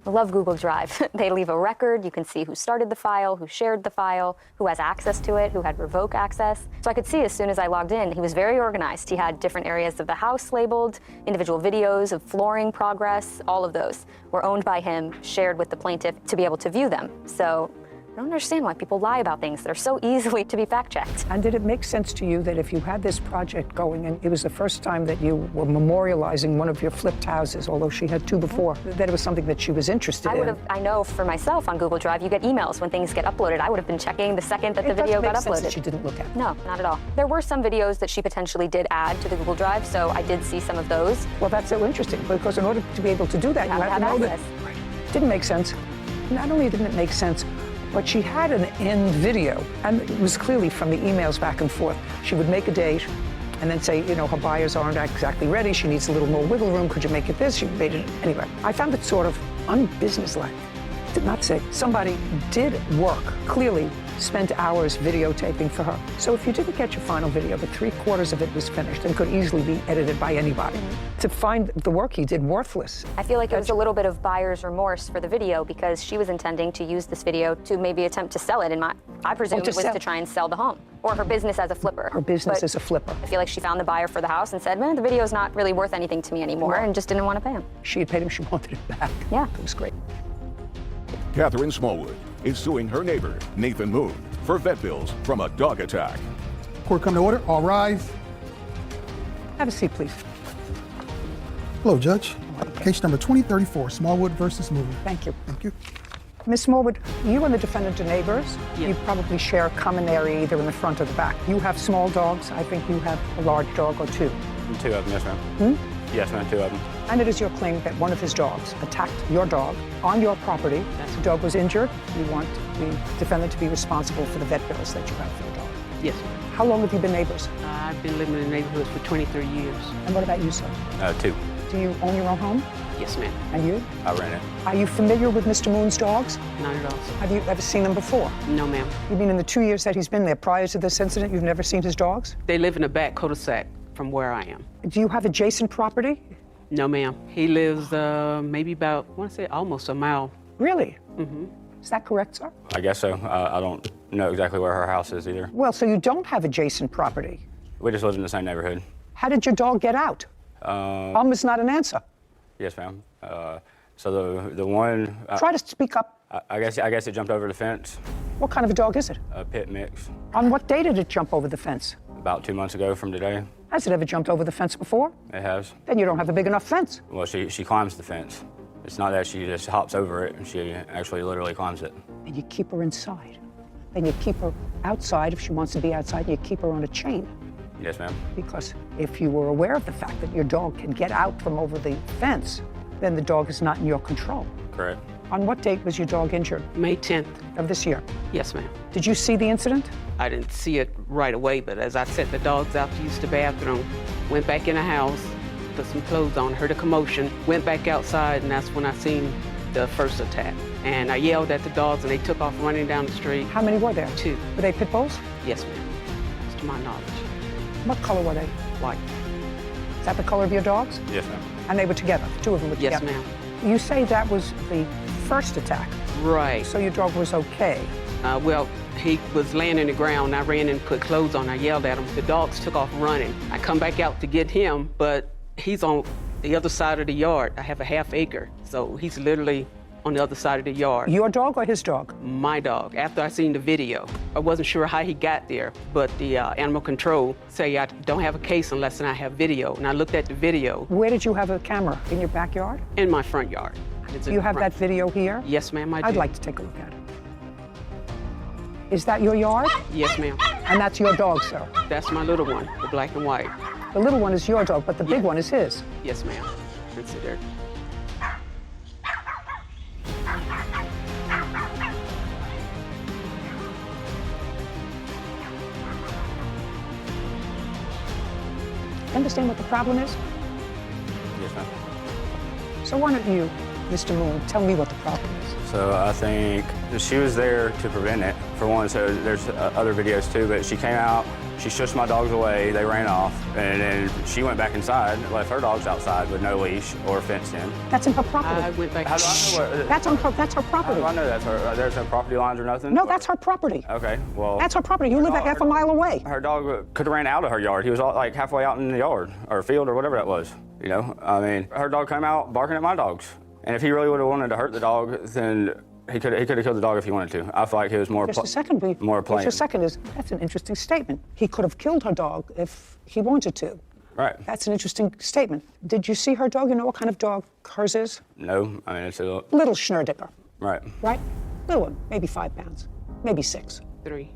I love Google Drive. They leave a record. You can see who started the file, who shared the file, who has access to it, who had revoke access. So I could see as soon as I logged in, he was very organized. He had different areas of the house labeled, individual videos of flooring progress, all of those were owned by him, shared with the plaintiff to be able to view them. So I don't understand why people lie about things that are so easily to be fact-checked. And did it make sense to you that if you had this project going and it was the first time that you were memorializing one of your flipped houses, although she had two before, that it was something that she was interested in? I know for myself on Google Drive, you get emails when things get uploaded. I would have been checking the second that the video got It doesn't make sense uploaded. that she didn't look at it. No, not at all. There were some videos that she potentially did add to the Google Drive, so I did see some of those. Well, that's so interesting, because in order to be able to do that, you have have to to have know access. that. Right. Didn't make sense. Not only didn't it make sense, but she had an end video, and it was clearly from the emails back and forth. She would make a date and then say, you know, her buyers aren't exactly ready. She needs a little more wiggle room. Could you make it this? She made it. Anyway, I found it sort of unbusinesslike. Did not say somebody did work, clearly spent hours videotaping for her. So if you didn't get your final video, but 3/4 of it was finished and could easily be edited by anybody, to find the work he did worthless. I feel like it was a little bit of buyer's remorse for the video because she was intending to use this video to maybe attempt to sell it. And I presume it was to try and sell the home or her business as a flipper. Her business But as a flipper. I feel like she found the buyer for the house and said, man, the video's not really worth anything to me anymore, and just didn't want to pay him. She had paid him, she wanted it back. Yeah. It was great. Catherine Smallwood is suing her neighbor, Nathan Moon, for vet bills from a dog attack. Court come to order. All rise. Have a seat, please. Hello, Judge. Case number 2034, Smallwood versus Moon. Thank you. Thank you. Ms. Smallwood, you and the defendant are neighbors. Yes. You probably share a common area either in the front or the back. You have small dogs. I think you have a large dog or two. Two of them, yes, ma'am. Yes, ma'am, two of them. And it is your claim that one of his dogs attacked your dog on your property. The dog was injured. You want the defendant to be responsible for the vet bills that you have for the dog. Yes, ma'am. How long have you been neighbors? I've been living in the neighborhood for 23 years. And what about you, sir? Two. Do you own your own home? Yes, ma'am. And you? I rent it. Are you familiar with Mr. Moon's dogs? Not at all, sir. Have you ever seen them before? No, ma'am. You mean in the 2 years that he's been there, prior to this incident, you've never seen his dogs? They live in a back cul-de-sac from where I am. Do you have adjacent property? No, ma'am. He lives maybe about, I want to say almost a mile. Really? Is that correct, sir? I guess so. I don't know exactly where her house is either. Well, so you don't have adjacent property. We just live in the same neighborhood. How did your dog get out? Is not an answer. Yes, ma'am. So the one. Try to speak up. I guess it jumped over the fence. What kind of a dog is it? A pit mix. On what day did it jump over the fence? About 2 months ago from today. Has it ever jumped over the fence before? It has. Then you don't have a big enough fence. Well, she climbs the fence. It's not that she just hops over it. She actually literally climbs it. And you keep her inside. Then you keep her outside if she wants to be outside, and you keep her on a chain. Yes, ma'am. Because if you were aware of the fact that your dog can get out from over the fence, then the dog is not in your control. Correct. On what date was your dog injured? May 10th. Of this year? Yes, ma'am. Did you see the incident? I didn't see it right away, but as I set the dogs out to use the bathroom, went back in the house, put some clothes on, heard a commotion, went back outside, and that's when I seen the first attack. And I yelled at the dogs, and they took off running down the street. How many were there? 2. Were they pit bulls? Yes, ma'am. That's to my knowledge. What color were they? White. Is that the color of your dogs? Yes, ma'am. And they were together? The two of them were Yes, together? ma'am. You say that was the first attack. Right. So your dog was okay. Well, he was laying in the ground. I ran and put clothes on. I yelled at him. The dogs took off running. I come back out to get him, but he's on the other side of the yard. I have a half acre. So he's literally on the other side of the yard. Your dog or his dog? My dog. After I seen the video, I wasn't sure how he got there, but the animal control say I don't have a case unless I have video. And I looked at the video. Where did you have a camera? In your backyard? In my front yard. You have that video here? Yes, ma'am, I do. I'd like to take a look at it. Is that your yard? Yes, ma'am. And that's your dog, sir? That's my little one, the black and white. The little one is your dog, but the big one is his? Yes, ma'am. Consider. Understand what the problem is? Yes, ma'am. So why don't you, Mr. Moon, tell me what the problem is? So I think she was there to prevent it, for one. So there's other videos too, but she came out, she shushed my dogs away, they ran off, and then she went back inside, left her dogs outside with no leash or fenced in. That's in her property. I went back. How do I know That's her property. How do I know that's her? There's no property lines or nothing? No, that's her property. Okay, well. That's her property. You live half a mile away. Her dog could have ran out of her yard. He was like halfway out in the yard or field or whatever that was. You know, I mean, her dog came out barking at my dogs. And if he really would have wanted to hurt the dog, then he could have killed the dog if he wanted to. I feel like he was more Just a second, more playing. Just a second, that's an interesting statement. He could have killed her dog if he wanted to. Right. That's an interesting statement. Did you see her dog? You know what kind of dog hers is? No, I mean, it's a little Schnurdicker. Right. Right? Little one, maybe 5 pounds, maybe 6. 3.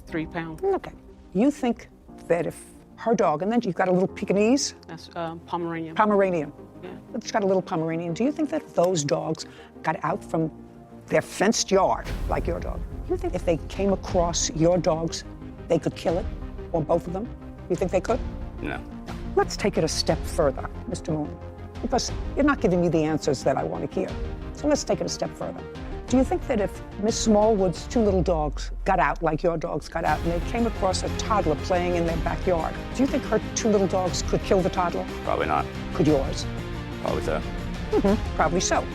3 pounds. Okay. You think that if her dog, and then you've got a little Pekingese? That's Pomeranian. Pomeranian. Yeah. She's got a little Pomeranian. Do you think that if those dogs got out from their fenced yard, like your dog, you think if they came across your dogs, they could kill it, or both of them? You think they could? No. Let's take it a step further, Mr. Moon, because you're not giving me the answers that I want to hear. So let's take it a step further. Do you think that if Miss Smallwood's 2 little dogs got out, like your dogs got out, and they came across a toddler playing in their backyard, do you think her 2 little dogs could kill the toddler? Probably not. Could yours? Probably so. Probably so.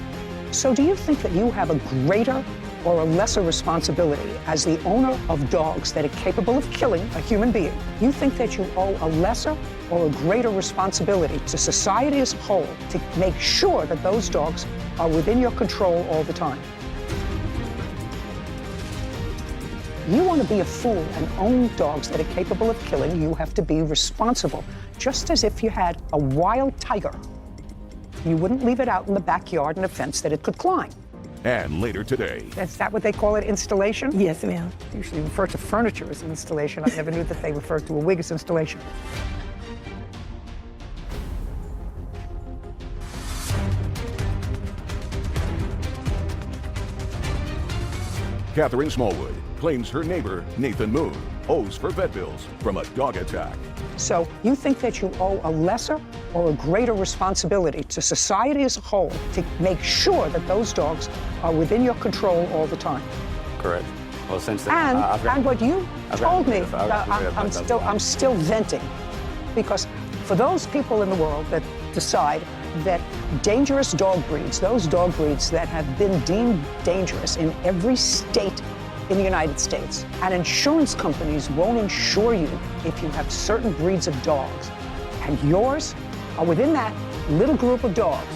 So do you think that you have a greater or a lesser responsibility as the owner of dogs that are capable of killing a human being? You think that you owe a lesser or a greater responsibility to society as a whole to make sure that those dogs are within your control all the time? You want to be a fool and own dogs that are capable of killing, you have to be responsible. Just as if you had a wild tiger, you wouldn't leave it out in the backyard in a fence that it could climb. And later today. Is that what they call it, installation? Yes, ma'am. They usually refer to furniture as installation. I never knew that they referred to a wig as installation. Catherine Smallwood claims her neighbor, Nathan Moon, owes for vet bills from a dog attack. So you think that you owe a lesser or a greater responsibility to society as a whole to make sure that those dogs are within your control all the time? Correct. Well, since then, And what you told me, I'm still venting, because for those people in the world that decide that dangerous dog breeds, those dog breeds that have been deemed dangerous in every state in the United States, and insurance companies won't insure you if you have certain breeds of dogs, and yours are within that little group of dogs.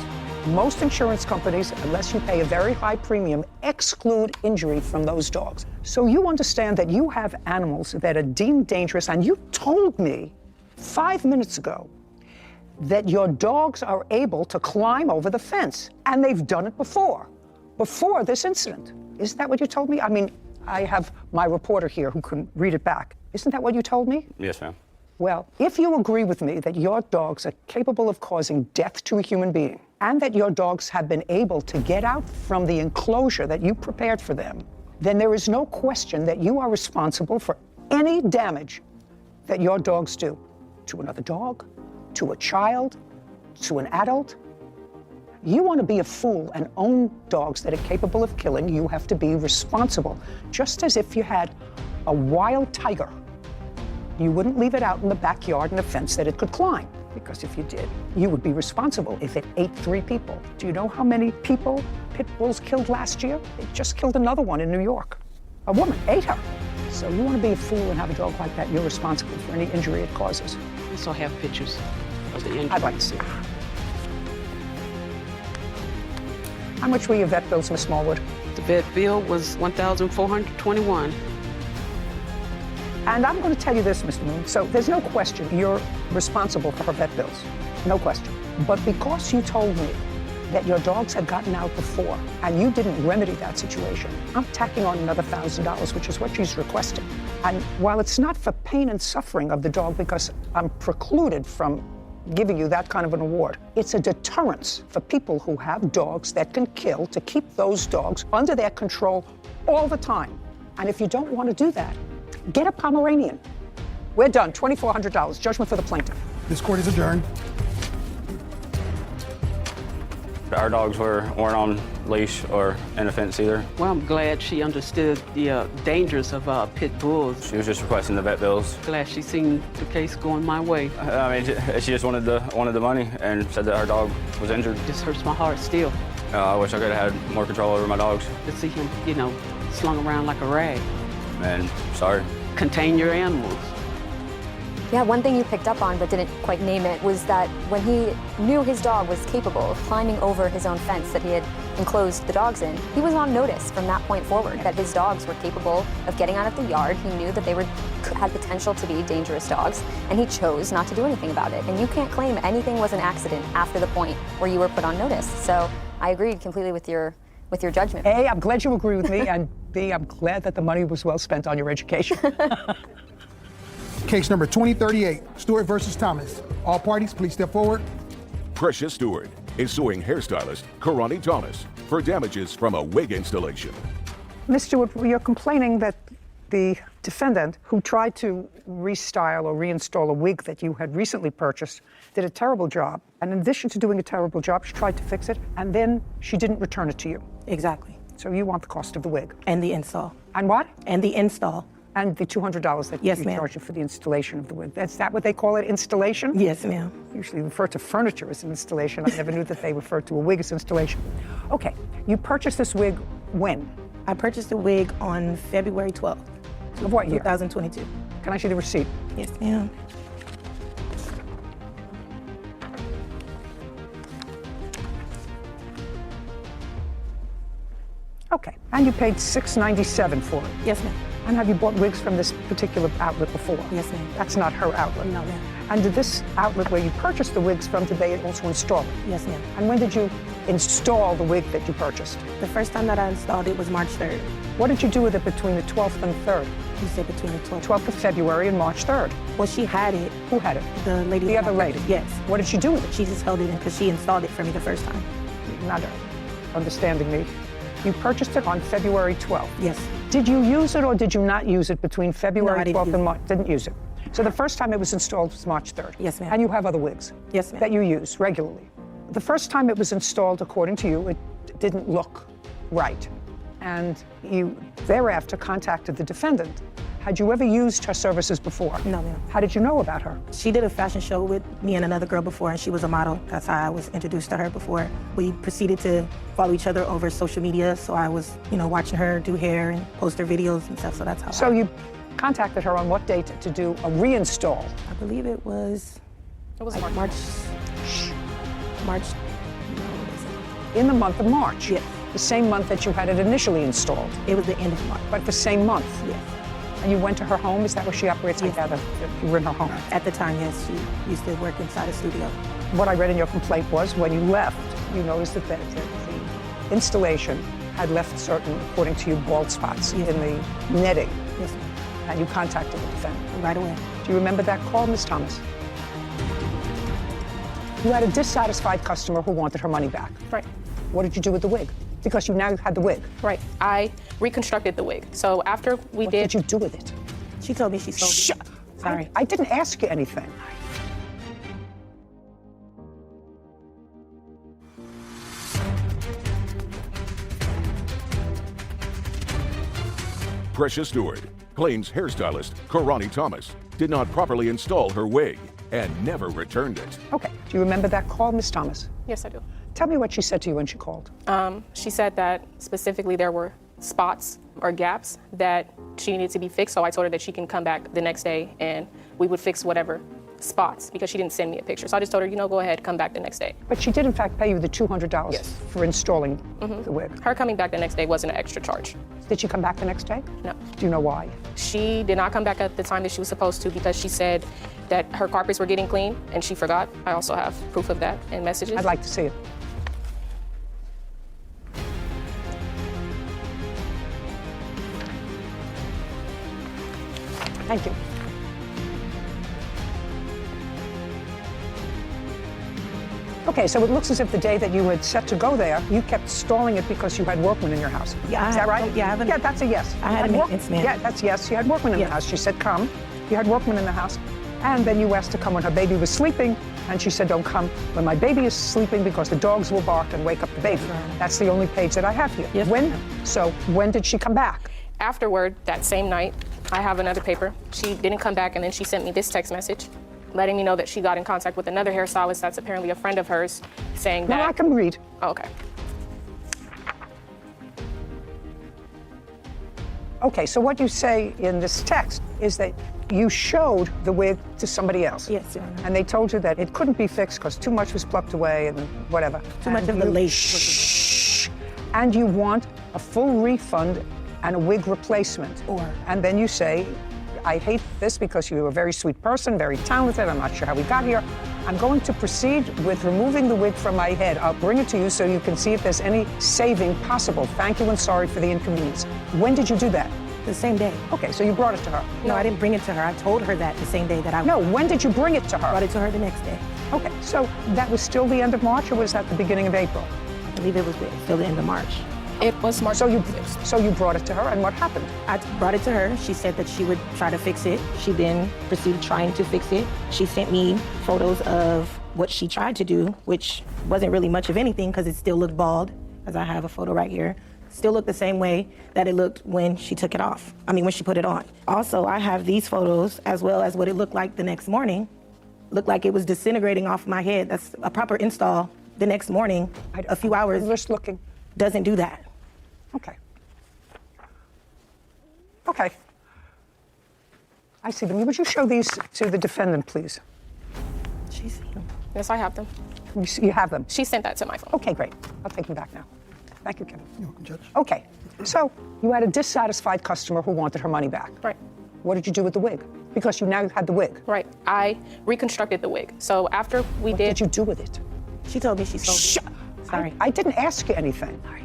Most insurance companies, unless you pay a very high premium, exclude injury from those dogs. So you understand that you have animals that are deemed dangerous, and you told me 5 minutes ago that your dogs are able to climb over the fence, and they've done it before this incident. Isn't that what you told me? I mean, I have my reporter here who can read it back. Isn't that what you told me? Yes, ma'am. Well, if you agree with me that your dogs are capable of causing death to a human being, and that your dogs have been able to get out from the enclosure that you prepared for them, then there is no question that you are responsible for any damage that your dogs do to another dog, to a child, to an adult. You want to be a fool and own dogs that are capable of killing, you have to be responsible. Just as if you had a wild tiger, you wouldn't leave it out in the backyard in a fence that it could climb, because if you did, you would be responsible if it ate 3 people. Do you know how many people pit bulls killed last year? They just killed another one in New York. A woman ate her. So you want to be a fool and have a dog like that, you're responsible for any injury it causes. I also have pictures of the injury. I'd like to see it. How much were your vet bills, Miss Smallwood? The vet bill was $1,421. And I'm going to tell you this, Mr. Moon. So there's no question you're responsible for her vet bills. No question. But because you told me that your dogs had gotten out before and you didn't remedy that situation, I'm tacking on another $1,000, which is what she's requesting. And while it's not for pain and suffering of the dog, because I'm precluded from giving you that kind of an award, it's a deterrence for people who have dogs that can kill, to keep those dogs under their control all the time. And if you don't want to do that, get a Pomeranian. We're done. $2,400. Judgment for the plaintiff. This court is adjourned. Our dogs weren't on leash or in a fence either. Well, I'm glad she understood the dangers of pit bulls. She was just requesting the vet bills. Glad she seen the case going my way. I mean, she just wanted the money and said that her dog was injured. This hurts my heart still. I wish I could have had more control over my dogs. To see him, slung around like a rag. Man, sorry. Contain your animals. Yeah, one thing you picked up on but didn't quite name it was that when he knew his dog was capable of climbing over his own fence that he had enclosed the dogs in, he was on notice from that point forward that his dogs were capable of getting out of the yard. He knew that they had potential to be dangerous dogs, and he chose not to do anything about it. And you can't claim anything was an accident after the point where you were put on notice. So I agreed completely with your judgment. A, I'm glad you agree with me, and B, I'm glad that the money was well spent on your education. Case number 2038, Stewart versus Thomas. All parties, please step forward. Precious Stewart is suing hairstylist Karani Thomas for damages from a wig installation. Ms. Stewart, you're complaining that the defendant who tried to restyle or reinstall a wig that you had recently purchased did a terrible job. And in addition to doing a terrible job, she tried to fix it, and then she didn't return it to you. Exactly. So you want the cost of the wig. And the install. And what? And the install. And the $200 that yes, you ma'am. charge you for the installation of the wig. Is that what they call it, installation? Yes, ma'am. Usually refer to furniture as an installation. I never knew that they referred to a wig as installation. Okay, you purchased this wig when? I purchased the wig on February 12th. Of what year? 2022. Can I see the receipt? Yes, ma'am. Okay, and you paid $697 for it? Yes, ma'am. And have you bought wigs from this particular outlet before? Yes, ma'am. That's not her outlet? No, ma'am. And did this outlet where you purchased the wigs from, did they also install it? Yes, ma'am. And when did you install the wig that you purchased? The first time that I installed it was March 3rd. What did you do with it between the 12th and 3rd? You said between the 12th. 12th of February and March 3rd. Well, she had it. Who had it? The lady. The other lady? Yes. What did she do with it? She just held it in because she installed it for me the first time. You're not understanding me. You purchased it on February 12th. Yes. Did you use it or did you not use it between February No, I didn't 12th use and March? Didn't use it. So the first time it was installed was March 3rd. Yes, ma'am. And you have other wigs? Yes, ma'am. That you use regularly. The first time it was installed, according to you, it didn't look right. And you thereafter contacted the defendant. Had you ever used her services before? No, ma'am. How did you know about her? She did a fashion show with me and another girl before, and she was a model. That's how I was introduced to her before. We proceeded to follow each other over social media, so I was, watching her do hair and post her videos and stuff, so that's how. So you contacted her on what date to do a reinstall? I believe it was like March. In the month of March? Yes. The same month that you had it initially installed? It was the end of March. But the same month? Yes. And you went to her home? Is that where she operates? Yes. I gather you were in her home. At the time, yes. She used to work inside a studio. What I read in your complaint was when you left, you noticed that the installation had left certain, according to you, bald spots in the netting. Yes, ma'am. And you contacted the defendant. Right away. Do you remember that call, Ms. Thomas? You had a dissatisfied customer who wanted her money back. Right. What did you do with the wig? Because you now had the wig. Right. I reconstructed the wig. So after we What did you do with it? She told me she sold it. Sorry. I didn't ask you anything. Precious Stewart claims hairstylist Karani Thomas did not properly install her wig and never returned it. Okay. Do you remember that call, Ms. Thomas? Yes, I do. Tell me what she said to you when she called. She said that specifically there were spots or gaps that she needed to be fixed. So I told her that she can come back the next day and we would fix whatever spots because she didn't send me a picture. So I just told her, go ahead, come back the next day. But she did, in fact, pay you the $200 for installing the wig. Her coming back the next day wasn't an extra charge. Did she come back the next day? No. Do you know why? She did not come back at the time that she was supposed to because she said that her carpets were getting clean and she forgot. I also have proof of that and messages. I'd like to see it. Thank you. Okay, so it looks as if the day that you had set to go there, you kept stalling it because you had workmen in your house. Yeah, Is that right? Yeah, that's a yes. I had a maintenance man. Yeah, that's yes. You had workmen in the house. She said, come. You had workmen in the house. And then you asked to come when her baby was sleeping, and she said, don't come when my baby is sleeping because the dogs will bark and wake up the baby. That's the only page that I have here. Yes, when did she come back? Afterward, that same night, I have another paper. She didn't come back, and then she sent me this text message letting me know that she got in contact with another hairstylist that's apparently a friend of hers, saying that... No, I can read. Oh, okay. Okay, so what you say in this text is that you showed the wig to somebody else. Yes, Your Honor. And they told you that it couldn't be fixed because too much was plucked away and whatever. Too much of the lace. Shh. And you want a full refund and a wig replacement. And then you say, I hate this because you're a very sweet person, very talented. I'm not sure how we got here. I'm going to proceed with removing the wig from my head. I'll bring it to you so you can see if there's any saving possible. Thank you and sorry for the inconvenience. When did you do that? The same day. Okay, so you brought it to her. No, I didn't bring it to her. I told her that the same day that I... No, when did you bring it to her? Brought it to her the next day. Okay, so that was still the end of March, or was that the beginning of April? I believe it was still the end of March. It was March. So you brought it to her, and what happened? I brought it to her. She said that she would try to fix it. She then proceeded trying to fix it. She sent me photos of what she tried to do, which wasn't really much of anything because it still looked bald, as I have a photo right here. Still looked the same way that it looked when she took it off. When she put it on. Also, I have these photos as well as what it looked like the next morning. Looked like it was disintegrating off my head. That's a proper install the next morning. A few hours. Just looking. Doesn't do that. Okay. Okay. I see them. Would you show these to the defendant, please? She's seen them. Yes, I have them. You have them? She sent that to my phone. Okay, great. I'll take them back now. Thank you, Kevin. You're welcome, Judge. Okay, so you had a dissatisfied customer who wanted her money back. Right. What did you do with the wig? Because you now had the wig. Right. I reconstructed the wig. So after we What did you do with it? She told me she sold it. Sorry. I didn't ask you anything. Sorry.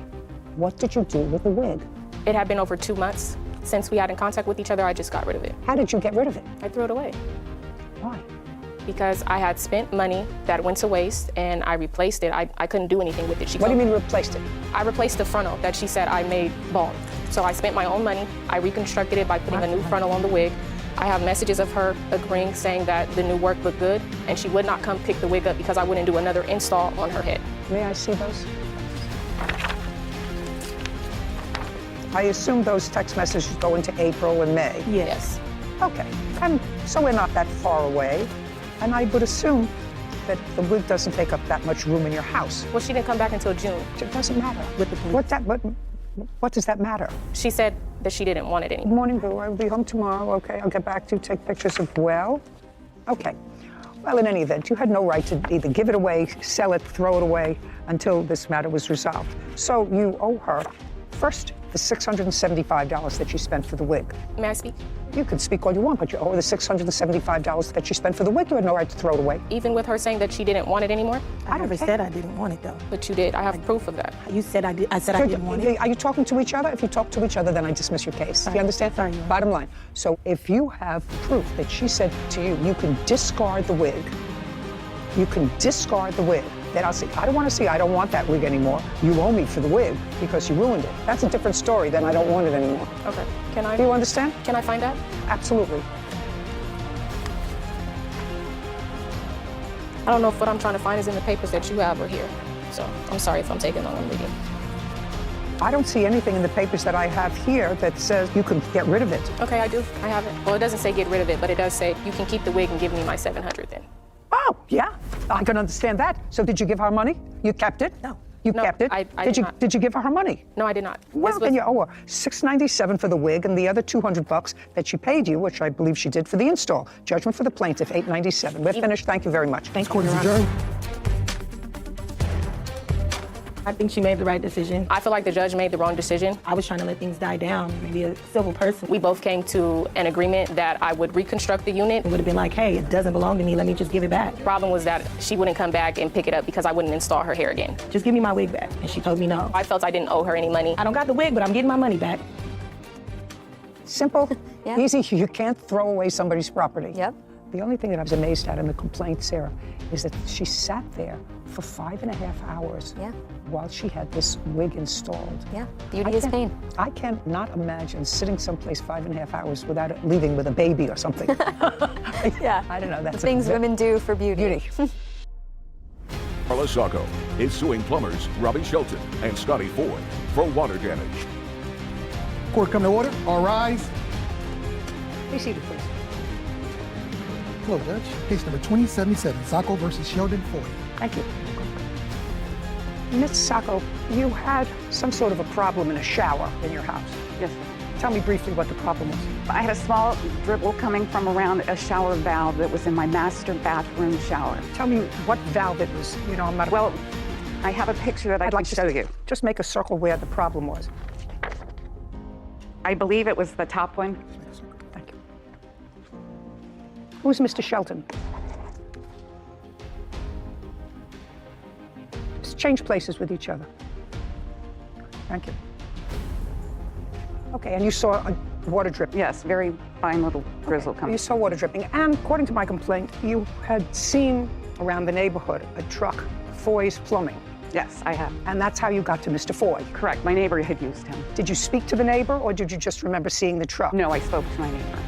What did you do with the wig? It had been over 2 months since we had in contact with each other. I just got rid of it. How did you get rid of it? I threw it away. Why? Because I had spent money that went to waste and I replaced it. I couldn't do anything with it. What do you mean replaced it? I replaced the frontal that she said I made bald. So I spent my own money. I reconstructed it by putting a new frontal on the wig. I have messages of her agreeing, saying that the new work looked good and she would not come pick the wig up because I wouldn't do another install on her head. May I see those? I assume those text messages go into April and May. Yes. Okay, and so we're not that far away. And I would assume that the wig doesn't take up that much room in your house. Well, she didn't come back until June. It doesn't matter. With the police. What does that matter? She said that she didn't want it anymore. Good morning, Boo. I'll be home tomorrow. Okay, I'll get back to you, take pictures of well. Okay. Well, in any event, you had no right to either give it away, sell it, throw it away until this matter was resolved. So you owe her, first, the $675 that you spent for the wig. May I speak? You can speak all you want, but you owe her the $675 that you spent for the wig. You had no right to throw it away. Even with her saying that she didn't want it anymore? I never said I didn't want it, though. But you did. I have proof of that. You said I did. I said I didn't want it. Are you talking to each other? If you talk to each other, then I dismiss your case. Sorry. You understand? Sorry. Bottom line. So if you have proof that she said to you, you can discard the wig. You can discard the wig. Then I'll say, I don't want to see, I don't want that wig anymore. You owe me for the wig because you ruined it. That's a different story than I don't want it anymore. Okay. Can I? Do you understand? Can I find that? Absolutely. I don't know if what I'm trying to find is in the papers that you have or here. So I'm sorry if I'm taking long on reading. I don't see anything in the papers that I have here that says you can get rid of it. Okay, I do. I have it. Well, it doesn't say get rid of it, but it does say you can keep the wig and give me my $700 then. Oh, yeah. I can understand that. So did you give her money? You kept it? No. You No, kept it? I did you not. Did you give her her money? No, I did not. Well, then you owe her $697 for the wig and the other $200 that she paid you, which I believe she did for the install. Judgment for the plaintiff, $897. We're finished. Thank you very much. Thank you, Court is Your Honor. adjourned. I think she made the right decision. I feel like the judge made the wrong decision. I was trying to let things die down, maybe a civil person. We both came to an agreement that I would reconstruct the unit. It would have been like, hey, it doesn't belong to me, let me just give it back. The problem was that she wouldn't come back and pick it up because I wouldn't install her hair again. Just give me my wig back. And she told me no. I felt I didn't owe her any money. I don't got the wig, but I'm getting my money back. Simple, Yeah. easy. You can't throw away somebody's property. Yep. The only thing that I was amazed at in the complaint, Sarah, is that she sat there for 5.5 hours Yeah. while she had this wig installed. Yeah. Beauty is pain. I can't not imagine sitting someplace 5.5 hours without it, leaving with a baby or something. Yeah. I don't know. That's The things women do for beauty. Carla Sacco is suing plumbers Robbie Shelton and Scotty Ford for water damage. Court come to order. All rise. Be seated, please. Hello, Judge. Case number 2077, Sacco versus Sheldon Ford. Thank you. Ms. Sacco, you had some sort of a problem in a shower in your house. Yes. Tell me briefly what the problem was. I had a small dribble coming from around a shower valve that was in my master bathroom shower. Tell me what valve it was. You know, I'm not. Well, I have a picture that I'd like to show you. Just make a circle where the problem was. I believe it was the top one. Thank you. Who's Mr. Shelton? Just change places with each other. Thank you. Okay, and you saw a water drip? Yes, very fine little drizzle coming. You saw water dripping, and according to my complaint, you had seen around the neighborhood a truck, Foy's Plumbing. Yes, I have. And that's how you got to Mr. Foy? Correct. My neighbor had used him. Did you speak to the neighbor, or did you just remember seeing the truck? No, I spoke to my neighbor.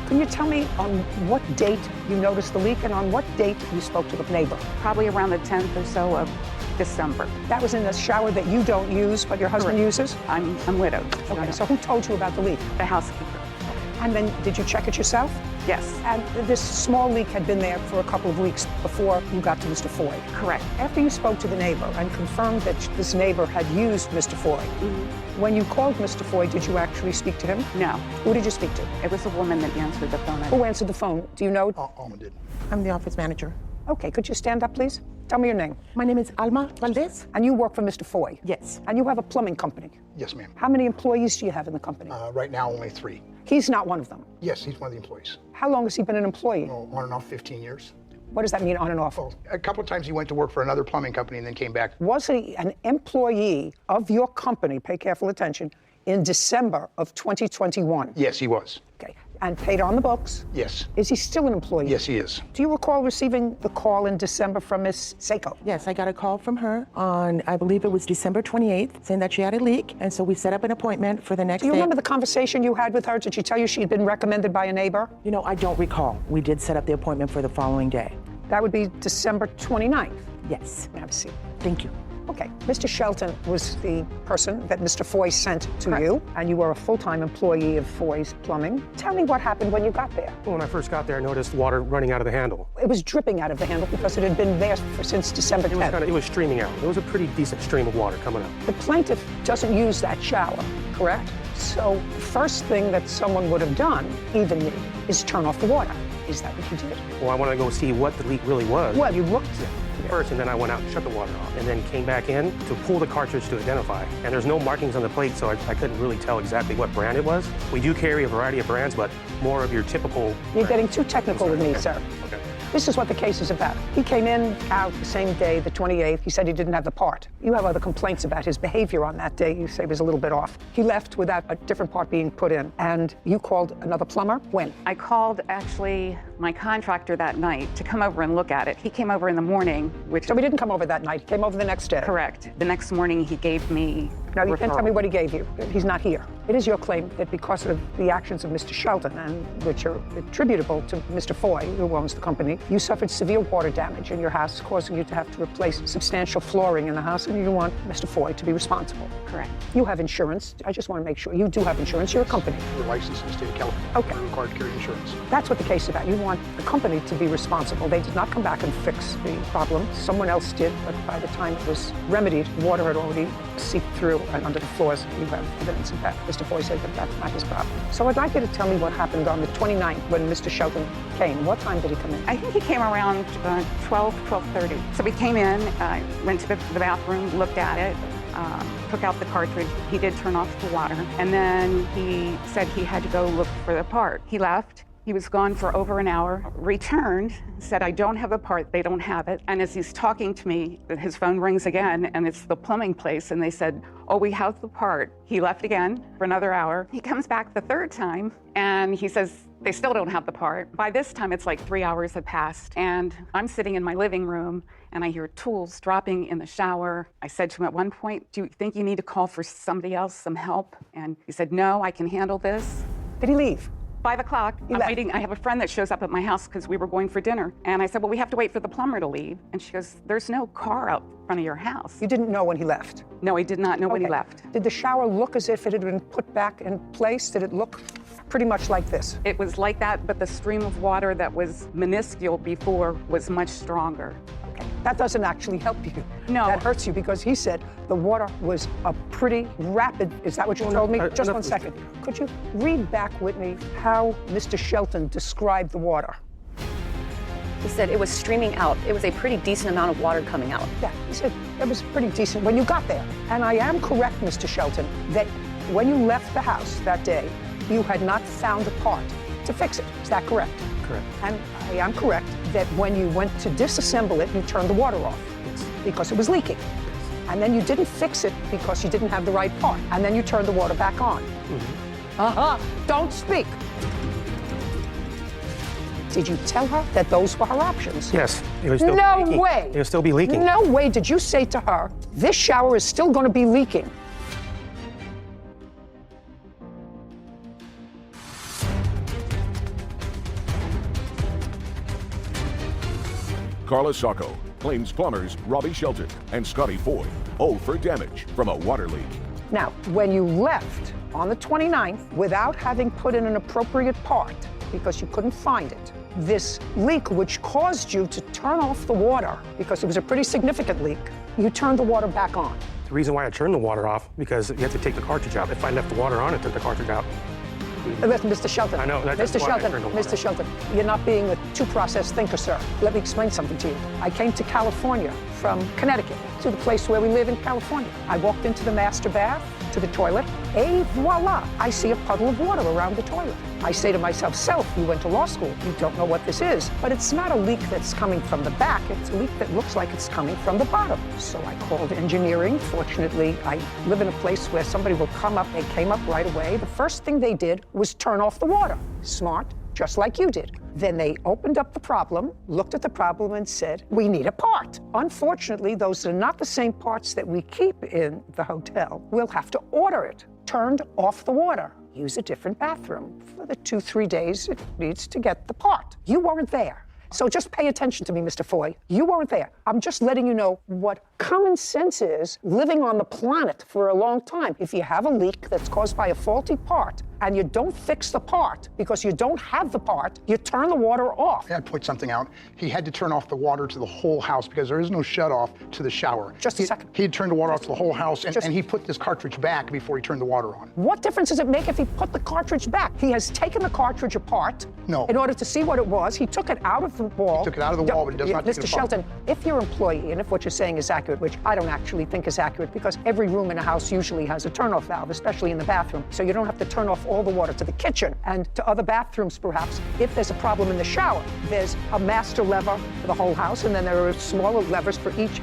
Can you tell me on what date you noticed the leak and on what date you spoke to the neighbor? Probably around the 10th or so of December. That was in the shower that you don't use, but your husband uses? I'm widowed. Okay, so who told you about the leak? The housekeeper. And then did you check it yourself? Yes. And this small leak had been there for a couple of weeks before you got to Mr. Foy? Correct. After you spoke to the neighbor and confirmed that this neighbor had used Mr. Foy, when you called Mr. Foy, did you actually speak to him? No. Who did you speak to? It was a woman that answered the phone. Who answered the phone? Do you know? Alma did. I'm the office manager. Okay, could you stand up, please? Tell me your name. My name is Alma Valdez. And you work for Mr. Foy? Yes. And you have a plumbing company? Yes, ma'am. How many employees do you have in the company? Right now, only 3. He's not one of them? Yes, he's one of the employees. How long has he been an employee? Oh, on and off 15 years. What does that mean, on and off? Well, a couple of times he went to work for another plumbing company and then came back. Was he an employee of your company, pay careful attention, in December of 2021? Yes, he was. Okay. And paid on the books? Yes. Is he still an employee? Yes, he is. Do you recall receiving the call in December from Ms. Sacco? Yes, I got a call from her on, I believe it was December 28th, saying that she had a leak, and so we set up an appointment for the next Do you day. remember the conversation you had with her? Did she tell you she had been recommended by a neighbor? You know, I don't recall. We did set up the appointment for the following day. That would be December 29th? Yes. Have a seat. Thank you. Okay, Mr. Shelton was the person that Mr. Foy sent to Correct. you, and you were a full-time employee of Foy's Plumbing. Tell me what happened when you got there. When I first got there, I noticed water running out of the handle. It was dripping out of the handle because it had been there since December 10th. It was streaming out. It was a pretty decent stream of water coming up. The plaintiff doesn't use that shower, correct? So the first thing that someone would have done, even me, is turn off the water. Is that what you did? Well, I wanted to go see what the leak really was. Well, you looked first, and then I went out and shut the water off, and then came back in to pull the cartridge to identify. And there's no markings on the plate, so I couldn't really tell exactly what brand it was. We do carry a variety of brands, but more of your typical... You're getting too technical with me, sir. Okay. This is what the case is about. He came in, out the same day, the 28th. He said he didn't have the part. You have other complaints about his behavior on that day. You say was a little bit off. He left without a different part being put in. And you called another plumber? When? I called, actually, my contractor that night to come over and look at it. He came over in the morning, which... So he didn't come over that night. He came over the next day? Correct. The next morning, he gave me Now, you can't referral. tell me what he gave you. He's not here. It is your claim that because of the actions of Mr. Shelton, and which are attributable to Mr. Foy, who owns the company, you suffered severe water damage in your house, causing you to have to replace substantial flooring in the house, and you want Mr. Foy to be responsible. Correct. You have insurance. I just want to make sure you do have insurance. You're a company. We're licensed in the state of California. Okay. We're required to carry insurance. That's what the case is about. You want the company to be responsible. They did not come back and fix the problem. Someone else did, but by the time it was remedied, water had already seeped through and under the floors. You have evidence of that. Mr. Foy said that that's not his problem. So I'd like you to tell me what happened on the 29th when Mr. Shelton came. What time did he come in? I think he came around 12:30. So we came in, went to the bathroom, looked at it, took out the cartridge. He did turn off the water. And then he said he had to go look for the part. He left. He was gone for over an hour, returned, said, I don't have the part, they don't have it. And as he's talking to me, his phone rings again, and it's the plumbing place, and they said, oh, we have the part. He left again for another hour. He comes back the third time, and he says, they still don't have the part. By this time, it's like 3 hours had passed, and I'm sitting in my living room, and I hear tools dropping in the shower. I said to him at one point, do you think you need to call for somebody else, some help? And he said, no, I can handle this. Did he leave? 5 o'clock, I'm waiting. I have a friend that shows up at my house because we were going for dinner. And I said, well, we have to wait for the plumber to leave. And she goes, there's no car out front of your house. You didn't know when he left? No, I did not know when he left. Did the shower look as if it had been put back in place? Did it look pretty much like this? It was like that, but the stream of water that was minuscule before was much stronger. That doesn't actually help you. No. That hurts you because he said the water was a pretty rapid, is that what you told me? Just 1 second. Could you read back, Whitney, how Mr. Shelton described the water? He said it was streaming out. It was a pretty decent amount of water coming out. Yeah, he said it was pretty decent when you got there. And I am correct, Mr. Shelton, that when you left the house that day, you had not found a part to fix it. Is that correct? Correct. And I am correct that when you went to disassemble it, you turned the water off because it was leaking. And then you didn't fix it because you didn't have the right part. And then you turned the water back on. Don't speak. Did you tell her that those were her options? Yes. It was still No leaking. way. It will still be leaking. No way did you say to her, this shower is still going to be leaking. Carla Sacco claims plumbers Robbie Shelton and Scotty Foy owe for damage from a water leak. Now, when you left on the 29th without having put in an appropriate part because you couldn't find it, this leak which caused you to turn off the water because it was a pretty significant leak, you turned the water back on. The reason why I turned the water off, because you have to take the cartridge out. If I left the water on, it took the cartridge out. Listen, Mr. Shelton. I know. Mr. Shelton, you're not being a two-process thinker, sir. Let me explain something to you. I came to California from Connecticut to the place where we live in California. I walked into the master bath, to the toilet, et voila, I see a puddle of water around the toilet. I say to myself, self, you went to law school, you don't know what this is. But it's not a leak that's coming from the back, it's a leak that looks like it's coming from the bottom. So I called engineering. Fortunately, I live in a place where somebody will come up. They came up right away. The first thing they did was turn off the water. Smart, just like you did. Then they opened up the problem, looked at the problem and said, we need a part. Unfortunately, those are not the same parts that we keep in the hotel. We'll have to order it. Turned off the water. Use a different bathroom for the 2-3 days it needs to get the part. You weren't there. So just pay attention to me, Mr. Foy. You weren't there. I'm just letting you know what common sense is living on the planet for a long time. If you have a leak that's caused by a faulty part and you don't fix the part because you don't have the part, you turn the water off. I'd point something out. He had to turn off the water to the whole house because there is no shut-off to the shower. Just a second. He had turned the water off to the whole house, and he put this cartridge back before he turned the water on. What difference does it make if he put the cartridge back? He has taken the cartridge apart in order to see what it was. He took it out of the wall. He took it out of the wall, but it does not take it Mr. apart. Shelton, if your employee, and if what you're saying is accurate, which I don't actually think is accurate because every room in a house usually has a turnoff valve, especially in the bathroom, so you don't have to turn off all the water to the kitchen and to other bathrooms perhaps. If there's a problem in the shower, there's a master lever for the whole house, and then there are smaller levers for each.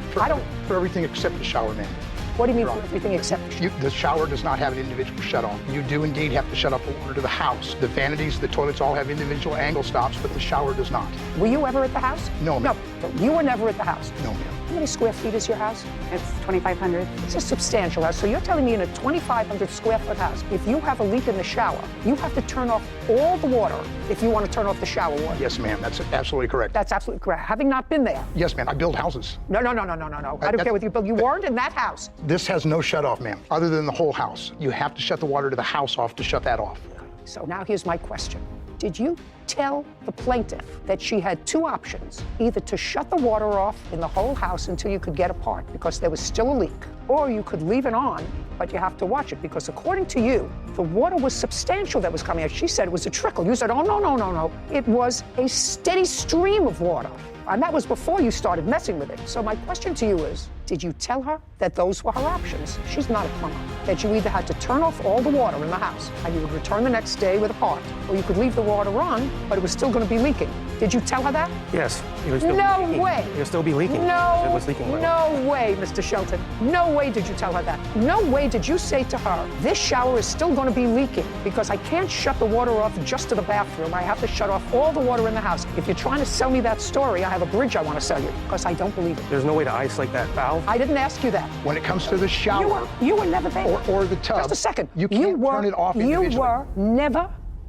For everything except the shower, ma'am. What do you mean for everything except the shower? The shower does not have an individual shut-off. You do indeed have to shut off the water to the house. The vanities, the toilets all have individual angle stops, but the shower does not. Were you ever at the house? No, ma'am. No, you were never at the house? No, ma'am. How many square feet is your house? It's 2,500. It's a substantial house. So you're telling me in a 2,500 square foot house, if you have a leak in the shower, you have to turn off all the water if you want to turn off the shower water? Yes, ma'am. That's absolutely correct. That's absolutely correct. Having not been there. Yes, ma'am. I build houses. No. I don't care what you build. You weren't in that house. This has no shut-off, ma'am, other than the whole house. You have to shut the water to the house off to shut that off. So now here's my question. Did you tell the plaintiff that she had two options, either to shut the water off in the whole house until you could get a part because there was still a leak, or you could leave it on, but you have to watch it because according to you, the water was substantial that was coming out. She said it was a trickle. You said, oh, no. It was a steady stream of water. And that was before you started messing with it. So my question to you is, did you tell her that those were her options? She's not a plumber. That you either had to turn off all the water in the house and you would return the next day with a part, or you could leave the water on, but it was still going to be leaking. Did you tell her that? Yes. It would still No be leaking. way. It would still be leaking. No, It was leaking. no way, Mr. Shelton. No way did you tell her that. No way did you say to her, this shower is still going to be leaking because I can't shut the water off just to the bathroom. I have to shut off all the water in the house. If you're trying to sell me that story, I have a bridge I want to sell you because I don't believe it. There's no way to isolate that valve? I didn't ask you that. When it comes to the shower You were never there. or the tub, Just a second. you can't turn it off individually. You were never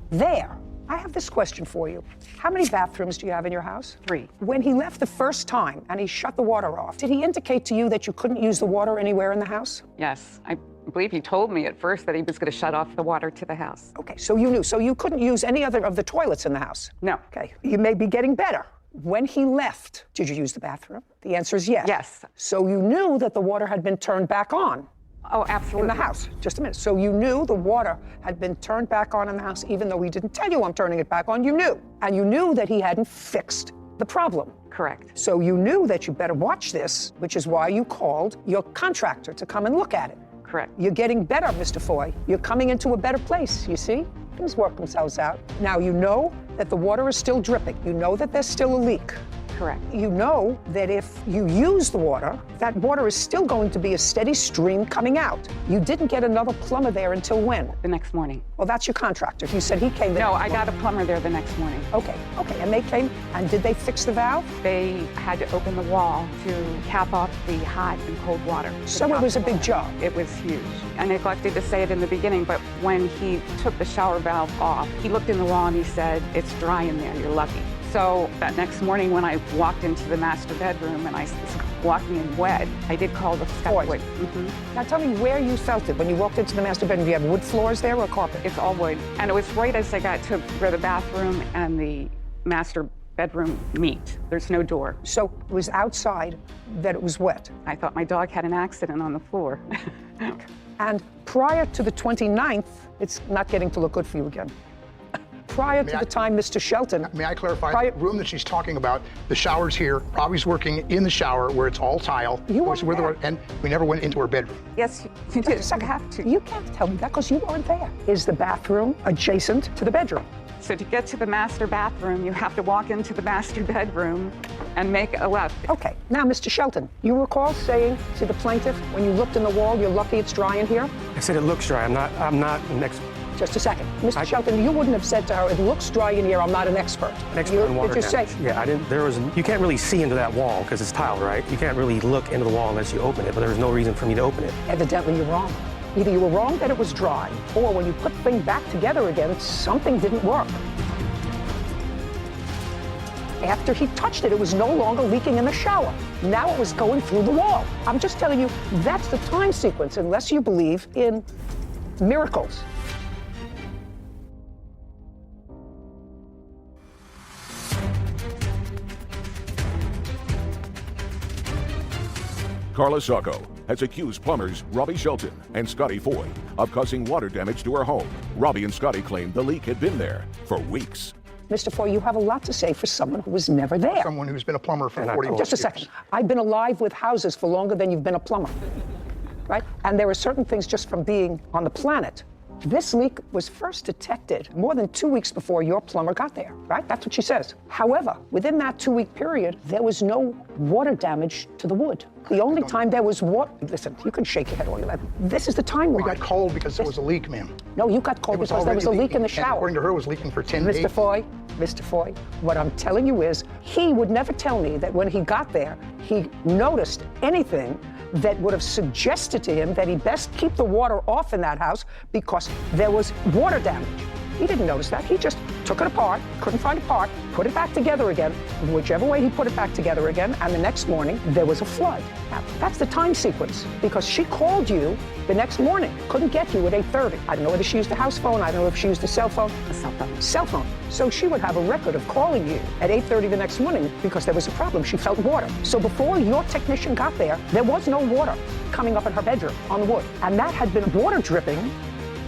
there. I have this question for you. How many bathrooms do you have in your house? 3. When he left the first time and he shut the water off, did he indicate to you that you couldn't use the water anywhere in the house? Yes, I believe he told me at first that he was going to shut off the water to the house. Okay, so you knew. So you couldn't use any other of the toilets in the house? No. Okay, you may be getting better. When he left, did you use the bathroom? The answer is yes. Yes. So you knew that the water had been turned back on? Oh, absolutely. In the house. Just a minute. So you knew the water had been turned back on in the house, even though he didn't tell you I'm turning it back on, you knew. And you knew that he hadn't fixed the problem. Correct. So you knew that you better watch this, which is why you called your contractor to come and look at it. Correct. You're getting better, Mr. Foy. You're coming into a better place, you see? Things work themselves out. Now you know that the water is still dripping. You know that there's still a leak. Correct. You know that if you use the water, that water is still going to be a steady stream coming out. You didn't get another plumber there until when? The next morning. Well, that's your contractor. You said he came there. No, I got a plumber there the next morning. Okay. And they came, and did they fix the valve? They had to open the wall to cap off the hot and cold water. So it was a big job. It was huge. I neglected to say it in the beginning, but when he took the shower valve off, he looked in the wall and he said, it's dry in there, you're lucky. So that next morning when I walked into the master bedroom and I was walking in wet, I did call the skyway. Now tell me where you felt it when you walked into the master bedroom. Do you have wood floors there or carpet? It's all wood. And it was right as I got to where the bathroom and the master bedroom meet. There's no door. So it was outside that it was wet? I thought my dog had an accident on the floor. And prior to the 29th, it's not getting to look good for you again. Prior to the time, Mr. Shelton. May I clarify? The room that she's talking about, the shower's here. Robbie's working in the shower where it's all tile. You weren't there. And we never went into her bedroom. Yes, you did. You have to. You can't tell me that because you weren't there. Is the bathroom adjacent to the bedroom? So to get to the master bathroom, you have to walk into the master bedroom and make a left. Okay. Now, Mr. Shelton, you recall saying to the plaintiff, when you looked in the wall, you're lucky it's dry in here? I said it looks dry. I'm not an expert. Just a second. Mr. Shelton, you wouldn't have said to her, it looks dry in here, I'm not an expert. An expert in water Did you damage. say? Yeah, I didn't. You can't really see into that wall because it's tiled, right? You can't really look into the wall unless you open it, but there was no reason for me to open it. Evidently, you're wrong. Either you were wrong that it was dry, or when you put the thing back together again, something didn't work. After he touched it, it was no longer leaking in the shower. Now it was going through the wall. I'm just telling you, that's the time sequence, unless you believe in miracles. Carla Sacco has accused plumbers Robbie Shelton and Scotty Foy of causing water damage to her home. Robbie and Scotty claimed the leak had been there for weeks. Mr. Foy, you have a lot to say for someone who was never there. Someone who's been a plumber for 40 years. Just a second. I've been alive with houses for longer than you've been a plumber, right? And there are certain things just from being on the planet. This leak was first detected more than 2 weeks before your plumber got there, right? That's what she says. However, within that 2-week period, there was no water damage to the wood. The only time there was water, listen, you can shake your head all you like. This is the timeline. We got cold because there was a leak, ma'am. No, you got cold because there was a leak in the shower. And according to her, it was leaking for 10 days. Mr. Foy, what I'm telling you is he would never tell me that when he got there, he noticed anything that would have suggested to him that he best keep the water off in that house because there was water damage. He didn't notice that. He just took it apart, couldn't find a part, put it back together again, whichever way he put it back together again, and the next morning, there was a flood. Now, that's the time sequence, because she called you the next morning, couldn't get you at 8:30. I don't know whether she used a house phone, I don't know if she used a cell phone. A cell phone. Cell phone. So she would have a record of calling you at 8:30 the next morning because there was a problem. She felt water. So before your technician got there was no water coming up in her bedroom on the wood. And that had been water dripping,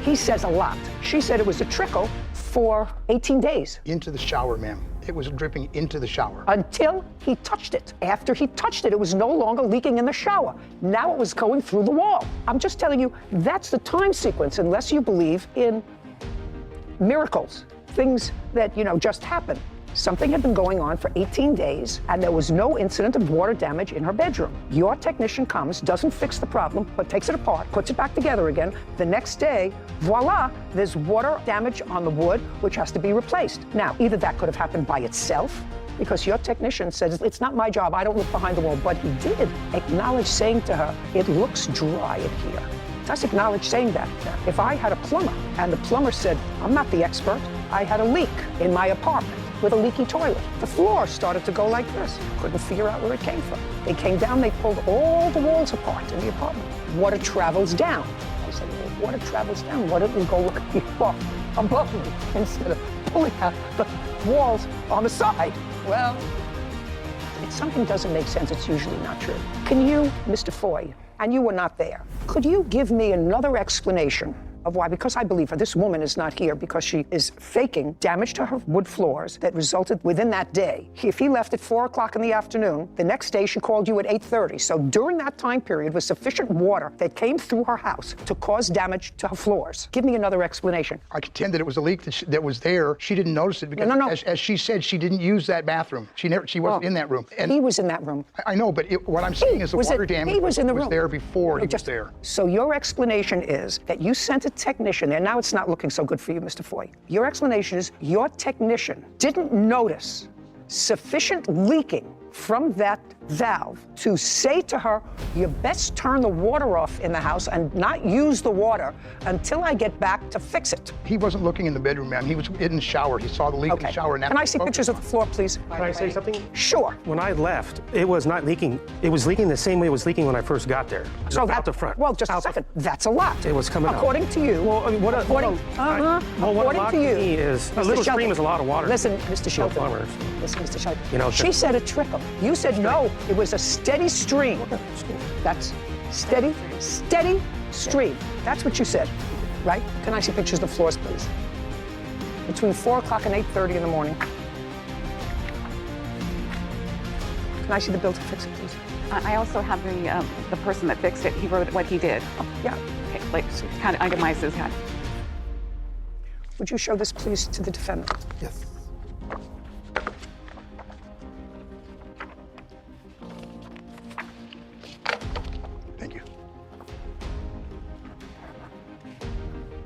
he says, a lot. She said it was a trickle for 18 days. Into the shower, ma'am. It was dripping into the shower. Until he touched it. After he touched it, it was no longer leaking in the shower. Now it was going through the wall. I'm just telling you, that's the time sequence, unless you believe in miracles, things that, just happen. Something had been going on for 18 days, and there was no incident of water damage in her bedroom. Your technician comes, doesn't fix the problem, but takes it apart, puts it back together again. The next day, voila, there's water damage on the wood, which has to be replaced. Now, either that could have happened by itself, because your technician says, it's not my job, I don't look behind the wall, but he did acknowledge saying to her, it looks dry in here. Does acknowledge saying that. If I had a plumber, and the plumber said, I'm not the expert, I had a leak in my apartment with a leaky toilet. The floor started to go like this. Couldn't figure out where it came from. They came down, they pulled all the walls apart in the apartment. Water travels down. I said, well, water travels down, why don't you go look above me instead of pulling out the walls on the side? Well, if something doesn't make sense, it's usually not true. Can you, Mr. Foy, and you were not there, could you give me another explanation of why? Because I believe her. This woman is not here because she is faking damage to her wood floors that resulted within that day. If he left at 4 o'clock in the afternoon, the next day she called you at 8:30. So during that time period was sufficient water that came through her house to cause damage to her floors. Give me another explanation. I contend that it was a leak that was there. She didn't notice it because, no. As she said, she didn't use that bathroom. She wasn't in that room. And he was in that room. I know, but what I'm saying is the water damage was there before he was there. So your explanation is that you sent a technician there. Now it's not looking so good for you, Mr. Foy. Your explanation is your technician didn't notice sufficient leaking from that valve to say to her, you best turn the water off in the house and not use the water until I get back to fix it. He wasn't looking in the bedroom, ma'am. He was in the shower. He saw the leak in the shower. Can I see pictures of the floor, please? Can I say something? Sure. When I left, it was not leaking. It was leaking the same way it was leaking when I first got there. So out the front. Well, just a second. That's a lot. It was coming out. According to you. Well, I mean, what according to you is a little stream is a lot of water. Listen, Mr. Shelton. Listen, Mr. Shelton. She said a trickle. You said no. It was a steady stream. That's steady stream. That's what you said, right? Can I see pictures of the floors, please? Between 4 o'clock and 8:30 in the morning. Can I see the bill to fix it, please? I also have the person that fixed it. He wrote what he did. Oh, yeah. Okay, like kind of itemizes that. Would you show this, please, to the defendant? Yes.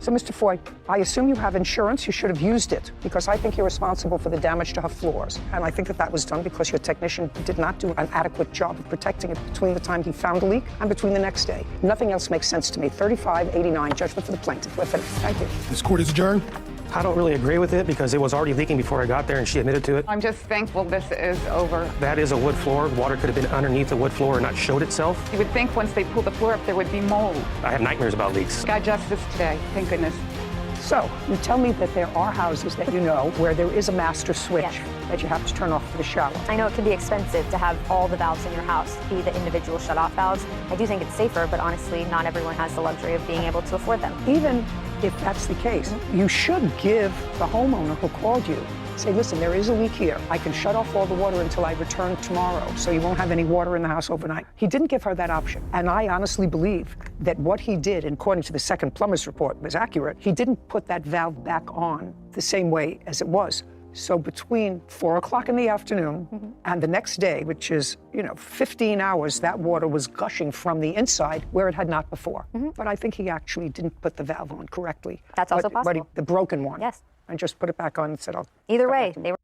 So, Mr. Foy, I assume you have insurance. You should have used it because I think you're responsible for the damage to her floors. And I think that was done because your technician did not do an adequate job of protecting it between the time he found the leak and between the next day. Nothing else makes sense to me. 3589, judgment for the plaintiff. We're finished. Thank you. This court is adjourned. I don't really agree with it because it was already leaking before I got there and she admitted to it. I'm just thankful this is over. That is a wood floor. Water could have been underneath the wood floor and not showed itself. You would think once they pull the floor up there would be mold. I have nightmares about leaks. Got justice today, thank goodness. So, you tell me that there are houses that you know where there is a master switch that you have to turn off for the shower. I know it can be expensive to have all the valves in your house be the individual shut-off valves. I do think it's safer, but honestly, not everyone has the luxury of being able to afford them. Even if that's the case, you should give the homeowner who called you, say, listen, there is a leak here. I can shut off all the water until I return tomorrow, so you won't have any water in the house overnight. He didn't give her that option. And I honestly believe that what he did, according to the second plumber's report, was accurate. He didn't put that valve back on the same way as it was. So between 4 o'clock in the afternoon and the next day, which is, 15 hours, that water was gushing from the inside where it had not before. But I think he actually didn't put the valve on correctly. That's also possible. The broken one. Yes. And just put it back on and said, Either way, they were.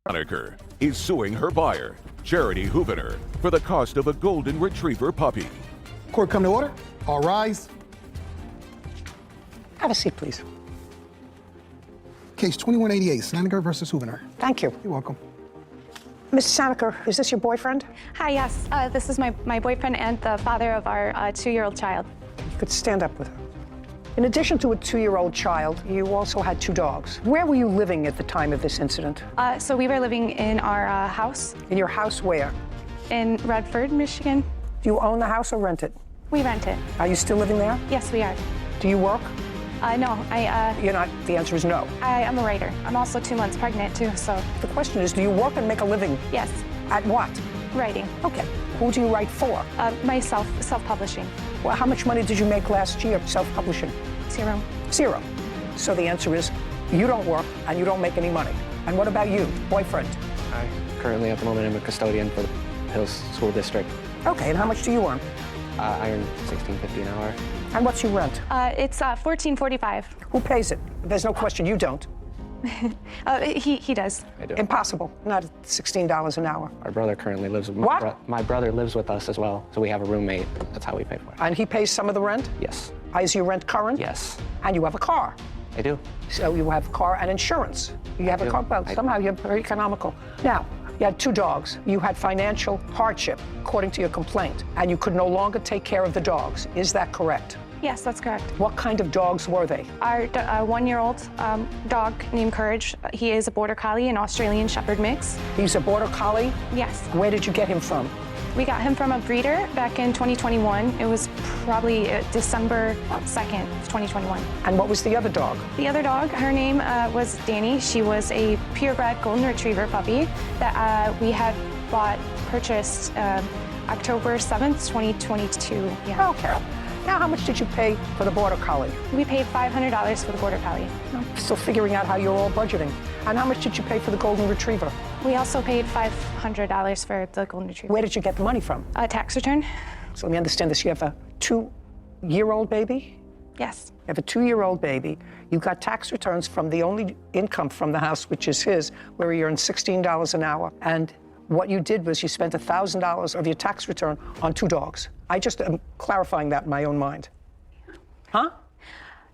Honecker is suing her buyer, Charity Hoovener, for the cost of a golden retriever puppy. Court come to order. All rise. Have a seat, please. Case 2188, Snedeker versus Hoovener. Thank you. You're welcome. Ms. Snedeker, is this your boyfriend? Hi, yes. This is my boyfriend and the father of our 2-year-old child. You could stand up with her. In addition to a 2-year-old child, you also had 2 dogs. Where were you living at the time of this incident? So we were living in our house. In your house where? In Redford, Michigan. Do you own the house or rent it? We rent it. Are you still living there? Yes, we are. Do you work? No, You're not, the answer is no. I'm a writer. I'm also 2 months pregnant too, so. The question is, do you work and make a living? Yes. At what? Writing. Okay. Who do you write for? Myself, self-publishing. Well, how much money did you make last year self-publishing? 0. 0. So the answer is, you don't work and you don't make any money. And what about you, boyfriend? I currently at the moment am a custodian for the Hills School District. Okay, and how much do you earn? I earn $16.50 an hour. And what's your rent? It's $14.45. Who pays it? There's no question you don't. He does. I do. Impossible. Not at $16 an hour. Our brother currently lives with What? my brother lives with us as well, so we have a roommate. That's how we pay for it. And he pays some of the rent? Yes. Is your rent current? Yes. And you have a car? I do. So you have car and insurance. You have a car, well, somehow you're very economical. Now, you had 2 dogs. You had financial hardship, according to your complaint, and you could no longer take care of the dogs. Is that correct? Yes, that's correct. What kind of dogs were they? Our 1-year-old dog named Courage. He is a Border Collie, an Australian Shepherd mix. He's a Border Collie? Yes. Where did you get him from? We got him from a breeder back in 2021. It was probably December 2nd, 2021. And what was the other dog? The other dog, her name was Danny. She was a purebred golden retriever puppy that we had purchased October 7th, 2022. Yeah. Okay. Now, how much did you pay for the Border Collie? We paid $500 for the Border Collie. I'm still figuring out how you're all budgeting. And how much did you pay for the Golden Retriever? We also paid $500 for the Golden Retriever. Where did you get the money from? A tax return. So let me understand this. You have a 2-year-old baby? Yes. You have a 2-year-old baby. You got tax returns from the only income from the house, which is his, where he earned $16 an hour. And what you did was you spent $1,000 of your tax return on 2 dogs. I just am clarifying that in my own mind. Huh?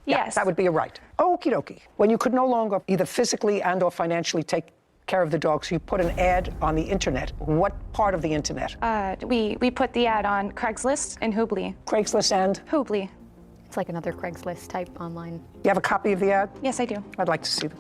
Yes. Yeah, that would be a right. Okie dokie. When you could no longer either physically and or financially take care of the dogs, you put an ad on the internet. What part of the internet? We put the ad on Craigslist and Hoobly. Craigslist and? Hoobly. It's like another Craigslist type online. You have a copy of the ad? Yes, I do. I'd like to see them.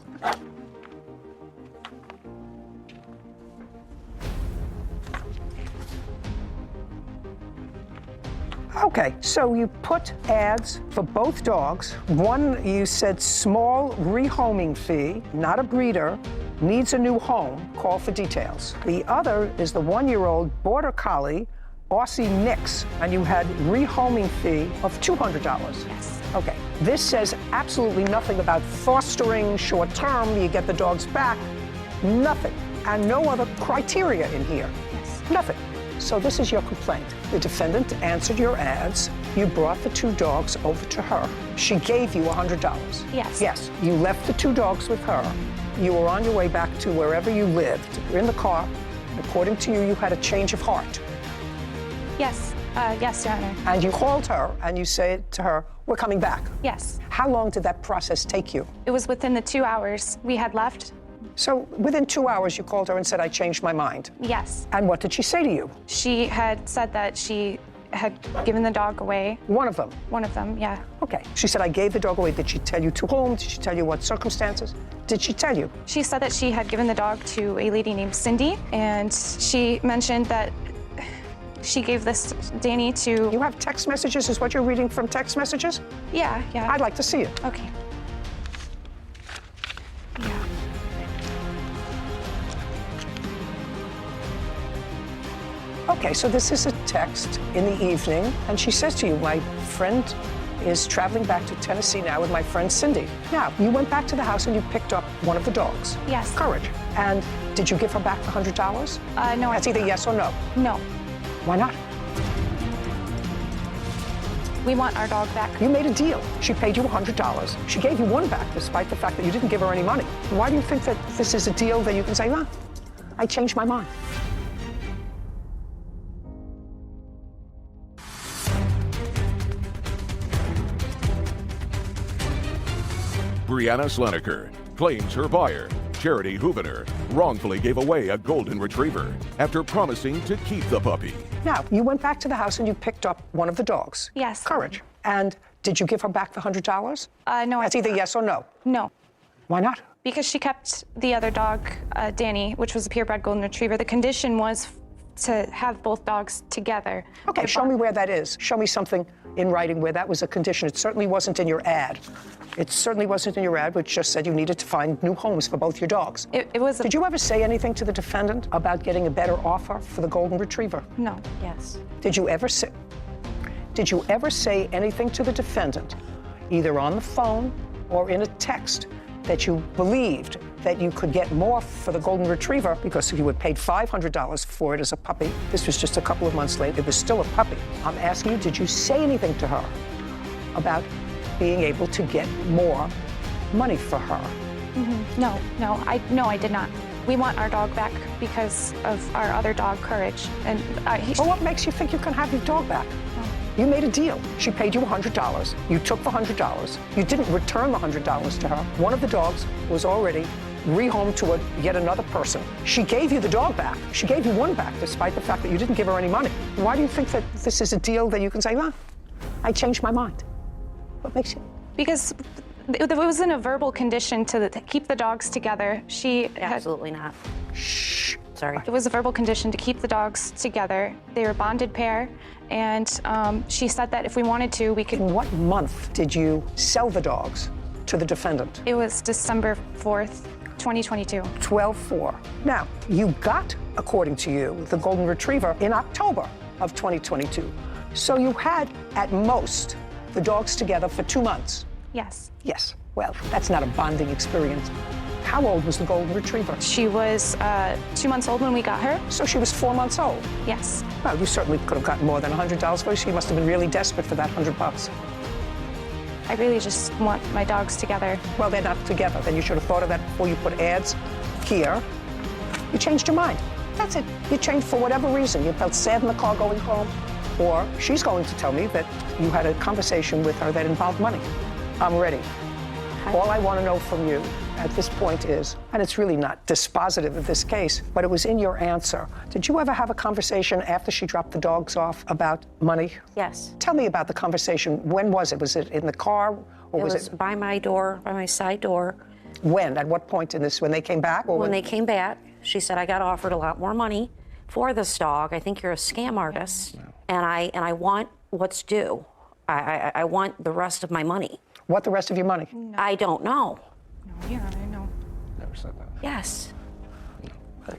Okay, so you put ads for both dogs. One, you said small rehoming fee, not a breeder, needs a new home, call for details. The other is the 1-year-old Border Collie, Aussie mix, and you had rehoming fee of $200. Yes. Okay, this says absolutely nothing about fostering short term, you get the dogs back, nothing, and no other criteria in here. Yes. Nothing. So this is your complaint. The defendant answered your ads. You brought the 2 dogs over to her. She gave you $100. Yes. Yes. You left the 2 dogs with her. You were on your way back to wherever you lived. You're in the car. According to you, you had a change of heart. Yes. Yes, Your Honor. And you called her and you said to her, we're coming back. Yes. How long did that process take you? It was within the 2 hours we had left. So within 2 hours, you called her and said, I changed my mind. Yes. And what did she say to you? She had said that she had given the dog away. One of them? One of them, yeah. Okay. She said, I gave the dog away. Did she tell you to whom? Did she tell you what circumstances? Did she tell you? She said that she had given the dog to a lady named Cindy, and she mentioned that she gave this Danny to... You have text messages? Is what you're reading from text messages? Yeah, yeah. I'd like to see it. Okay. Yeah. Okay, so this is a text in the evening, and she says to you, my friend is traveling back to Tennessee now with my friend Cindy. Now, you went back to the house and you picked up one of the dogs. Yes. Courage. And did you give her back the $100? No. That's either yes or no. No. Why not? We want our dog back. You made a deal. She paid you $100. She gave you one back, despite the fact that you didn't give her any money. Why do you think that this is a deal that you can say, no, I changed my mind? Brianna Slineker, claims her buyer, Charity Hoovener, wrongfully gave away a golden retriever after promising to keep the puppy. Now, you went back to the house and you picked up one of the dogs. Yes. Courage. And did you give her back the $100? No. That's either yes or no. No. Why not? Because she kept the other dog, Danny, which was a purebred golden retriever. The condition was to have both dogs together. Okay, show me where that is. Show me something in writing where that was a condition. It certainly wasn't in your ad. It certainly wasn't in your ad, which just said you needed to find new homes for both your dogs. It was. Did you ever say anything to the defendant about getting a better offer for the golden retriever? No. Yes. Did you ever say anything to the defendant, either on the phone or in a text, that you believed that you could get more for the golden retriever because you had paid $500 for it as a puppy? This was just a couple of months later. It was still a puppy. I'm asking you, did you say anything to her about being able to get more money for her? Mm-hmm. No, I did not. We want our dog back because of our other dog, Courage. And well, what makes you think you can have your dog back? You made a deal. She paid you $100. You took the $100. You didn't return the $100 to her. One of the dogs was already rehomed to yet another person. She gave you the dog back. She gave you one back, despite the fact that you didn't give her any money. Why do you think that this is a deal that you can say, well, I changed my mind? What makes you? Because it was in a verbal condition to keep the dogs together. Absolutely not. Shh. Sorry. It was a verbal condition to keep the dogs together. They were a bonded pair, and she said that if we wanted to, we could. In what month did you sell the dogs to the defendant? It was December 4th, 2022. 12/4. Now, you got, according to you, the golden retriever in October of 2022. So you had, at most, the dogs together for 2 months. Yes. Yes. Well, that's not a bonding experience. How old was the golden retriever? She was 2 months old when we got her. So she was 4 months old? Yes. Well, you certainly could have gotten more than $100 for her. She must have been really desperate for that $100. I really just want my dogs together. Well, they're not together. Then you should have thought of that before you put ads here. You changed your mind. That's it. You changed for whatever reason. You felt sad in the car going home, or she's going to tell me that you had a conversation with her that involved money. I'm ready. All I want to know from you at this point is, and it's really not dispositive of this case, but it was in your answer. Did you ever have a conversation after she dropped the dogs off about money? Yes. Tell me about the conversation. When was it? Was it in the car? Or It was by my door, by my side door. When? At what point in this? When they came back? Or When they came back, she said, I got offered a lot more money for this dog. I think you're a scam artist, and I want what's due. I want the rest of my money. What, the rest of your money? No. I don't know. No, Your Honor, no. Never said that. Yes.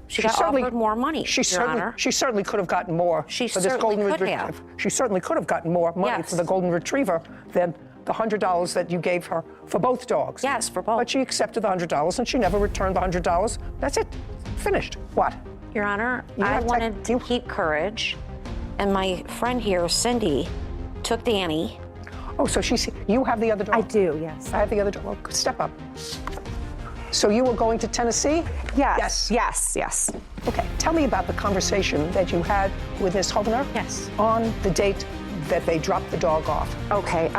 She got offered more money, Your Honor. She certainly could have gotten more for this golden retriever. She certainly could have gotten more money for the golden retriever than the $100 that you gave her for both dogs. Yes, for both. But she accepted the $100 and she never returned the $100. That's it. Finished. What? Your Honor, You I have wanted to keep Courage, and my friend here, Cindy, took Danny. Oh, so you have the other dog? I do, yes. I have the other dog. Well, step up. So you were going to Tennessee? Yes. Yes. Okay, tell me about the conversation that you had with Ms. Hoovener. Yes. On the date that they dropped the dog off. Okay,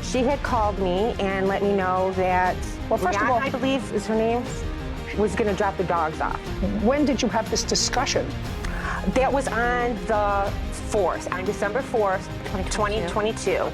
she had called me and let me know that, well, first of all, I believe is her name, was going to drop the dogs off. When did you have this discussion? That was on the 4th, on December 4th, 2022.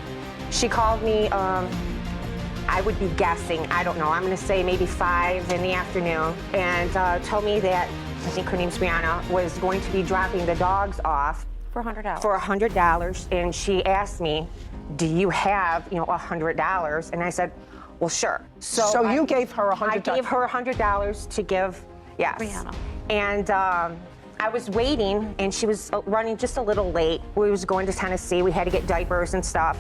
She called me, I would be guessing, I don't know, I'm going to say maybe 5 in the afternoon, and told me that, I think her name's Brianna, was going to be dropping the dogs off for $100. For $100, and she asked me, do you have, $100? And I said, well, sure. So you gave her $100? I gave her $100 to give, yes. Brianna. And I was waiting, and she was running just a little late. We was going to Tennessee. We had to get diapers and stuff.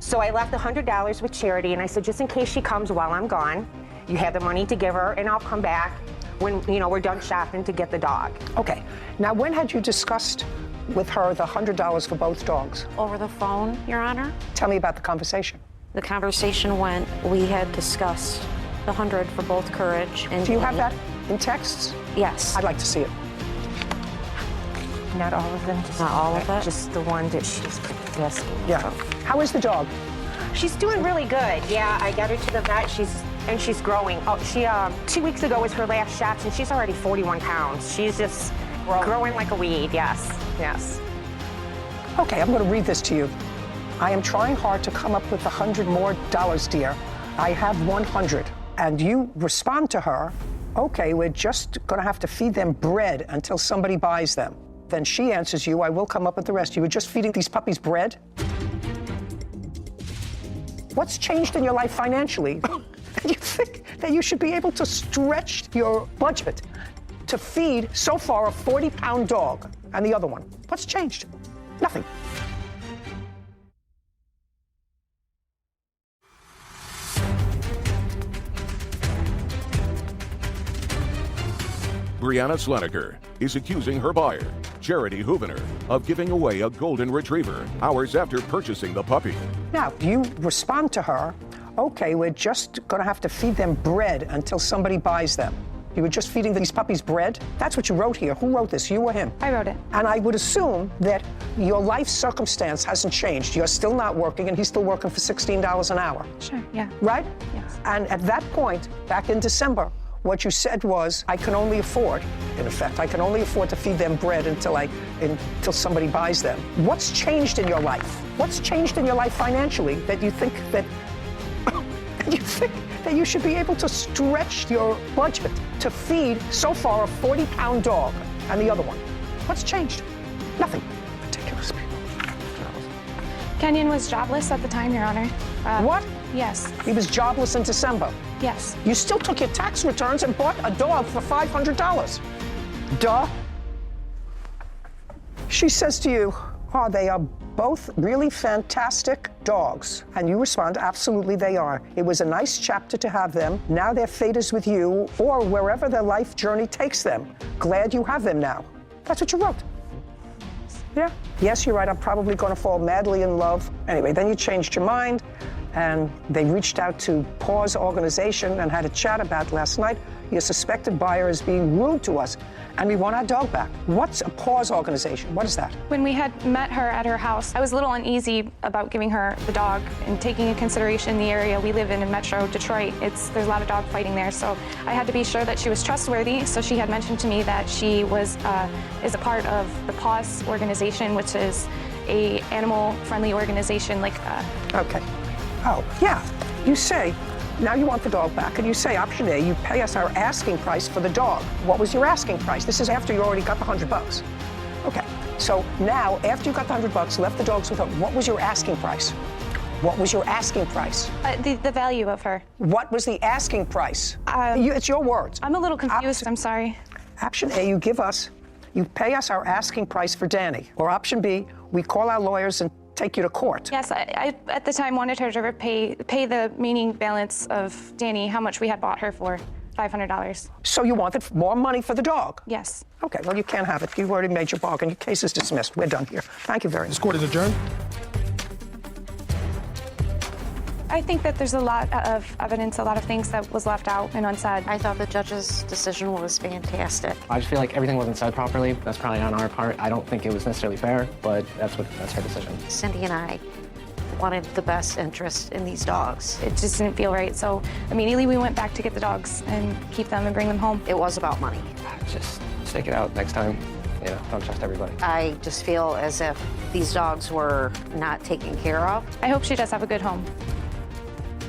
So I left $100 with Charity, and I said, just in case she comes while I'm gone, you have the money to give her, and I'll come back when, we're done shopping to get the dog. Okay. Now, when had you discussed with her the $100 for both dogs? Over the phone, Your Honor. Tell me about the conversation. The conversation went, we had discussed the 100 for both Courage and Do you have that in texts? Yes. I'd like to see it. Not all of them. Not all of it? Just the one that she's asking. Yeah. How is the dog? She's doing really good. Yeah, I got her to the vet. She's growing. Oh, she 2 weeks ago was her last shots, and she's already 41 pounds. She's just growing like a weed. Yes, yes. Okay, I'm going to read this to you. I am trying hard to come up with $100 more, dear. I have 100. And you respond to her, okay, we're just going to have to feed them bread until somebody buys them. Then she answers you, I will come up with the rest. You were just feeding these puppies bread? What's changed in your life financially? You think that you should be able to stretch your budget to feed, so far, a 40-pound dog and the other one? What's changed? Nothing. Brianna Sleneker is accusing her buyer, Charity Hoovener, of giving away a golden retriever hours after purchasing the puppy. Now, you respond to her, okay, we're just going to have to feed them bread until somebody buys them. You were just feeding these puppies bread? That's what you wrote here. Who wrote this, you or him? I wrote it. And I would assume that your life circumstance hasn't changed. You're still not working, and he's still working for $16 an hour. Sure, yeah. Right? Yes. And at that point, back in December, what you said was, I can only afford, in effect, I can only afford to feed them bread until somebody buys them. What's changed in your life? What's changed in your life financially that you think that you should be able to stretch your budget to feed, so far, a 40-pound dog and the other one? What's changed? Nothing. Ridiculous people. Kenyon was jobless at the time, Your Honor. What? Yes. He was jobless in December. Yes. You still took your tax returns and bought a dog for $500. Duh. She says to you, oh, they are both really fantastic dogs. And you respond, absolutely they are. It was a nice chapter to have them. Now their fate is with you or wherever their life journey takes them. Glad you have them now. That's what you wrote. Yeah. Yes, you're right. I'm probably going to fall madly in love. Anyway, then you changed your mind. And they reached out to Paw's organization and had a chat about last night. Your suspected buyer is being rude to us, and we want our dog back. What's a Paw's organization? What is that? When we had met her at her house, I was a little uneasy about giving her the dog and taking into consideration the area we live in Metro Detroit. There's a lot of dog fighting there, so I had to be sure that she was trustworthy. So she had mentioned to me that she is a part of the Paws organization, which is a animal-friendly organization. Okay. Oh, yeah. You say, now you want the dog back, and you say, option A, you pay us our asking price for the dog. What was your asking price? This is after you already got the $100. Okay. So now, after you got the $100, left the dogs with her, what was your asking price? What was your asking price? The value of her. What was the asking price? It's your words. I'm a little confused. I'm sorry. Option A, you pay us our asking price for Danny. Or option B, we call our lawyers and take you to court. Yes, I at the time wanted her to repay the remaining balance of Danny, how much we had bought her for, $500. So you wanted more money for the dog? Yes. Okay, well, you can't have it. You've already made your bargain. Your case is dismissed. We're done here. Thank you very much. This court is adjourned. I think that there's a lot of evidence, a lot of things that was left out and unsaid. I thought the judge's decision was fantastic. I just feel like everything wasn't said properly. That's probably on our part. I don't think it was necessarily fair, but that's her decision. Cindy and I wanted the best interest in these dogs. It just didn't feel right, so immediately we went back to get the dogs and keep them and bring them home. It was about money. Just stick it out next time. Don't trust everybody. I just feel as if these dogs were not taken care of. I hope she does have a good home.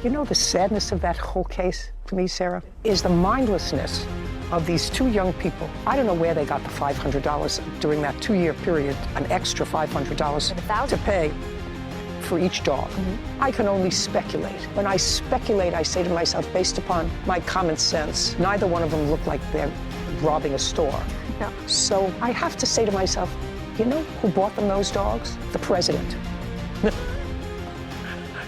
You know the sadness of that whole case to me, Sarah, is the mindlessness of these two young people. I don't know where they got the $500 during that 2-year period, an extra $500 to pay for each dog. Mm-hmm. I can only speculate. When I speculate, I say to myself, based upon my common sense, neither one of them look like they're robbing a store. No. So I have to say to myself, you know who bought them those dogs? The president.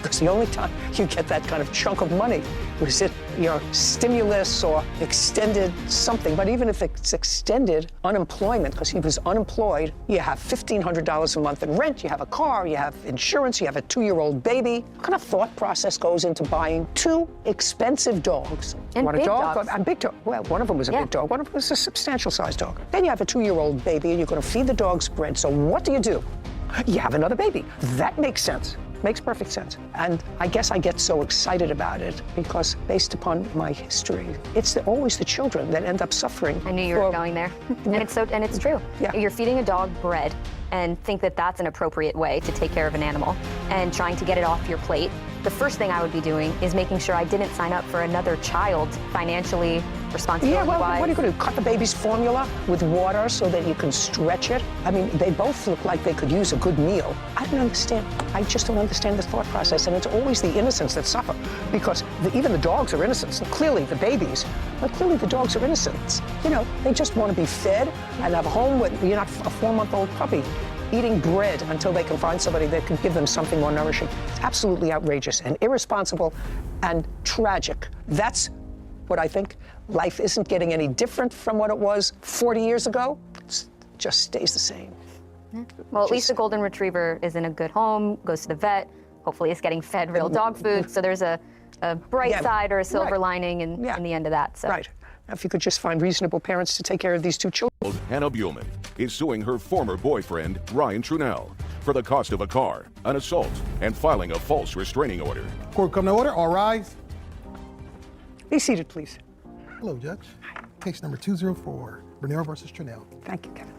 Because the only time you get that kind of chunk of money was it your stimulus or extended something. But even if it's extended unemployment, because he was unemployed, you have $1,500 a month in rent, you have a car, you have insurance, you have a 2-year-old baby. What kind of thought process goes into buying 2 expensive dogs? And what big a dog? dogs. And big dog. Well, one of them was a big dog. One of them was a substantial-sized dog. Then you have a 2-year-old baby, and you're going to feed the dogs bread. So what do? You have another baby. That makes sense. Makes perfect sense. And I guess I get so excited about it because based upon my history, it's always the children that end up suffering. I knew you were going there. And it's true. Yeah. You're feeding a dog bread and think that that's an appropriate way to take care of an animal and trying to get it off your plate. The first thing I would be doing is making sure I didn't sign up for another child financially, responsibility-wise. Yeah, well, what are you going to do? Cut the baby's formula with water so that you can stretch it? I mean, they both look like they could use a good meal. I don't understand. I just don't understand the thought process, and it's always the innocents that suffer because even the dogs are innocents, and clearly the babies, but clearly the dogs are innocents. You know, they just want to be fed and have a home with, you're not a 4-month-old puppy eating bread until they can find somebody that can give them something more nourishing. It's absolutely outrageous and irresponsible and tragic. That's what I think. Life isn't getting any different from what it was 40 years ago. It just stays the same. Well, at least the golden retriever is in a good home, goes to the vet, hopefully is getting fed real dog food, so there's a bright side or a silver lining in the end of that. So. Right. Now, if you could just find reasonable parents to take care of these two children. Hannah Buhlman is suing her former boyfriend, Ryan Trunell, for the cost of a car, an assault, and filing a false restraining order. Court come to order. All rise. Be seated, please. Hello, Judge. Case number 204, Bernero versus Trunell. Thank you, Kevin.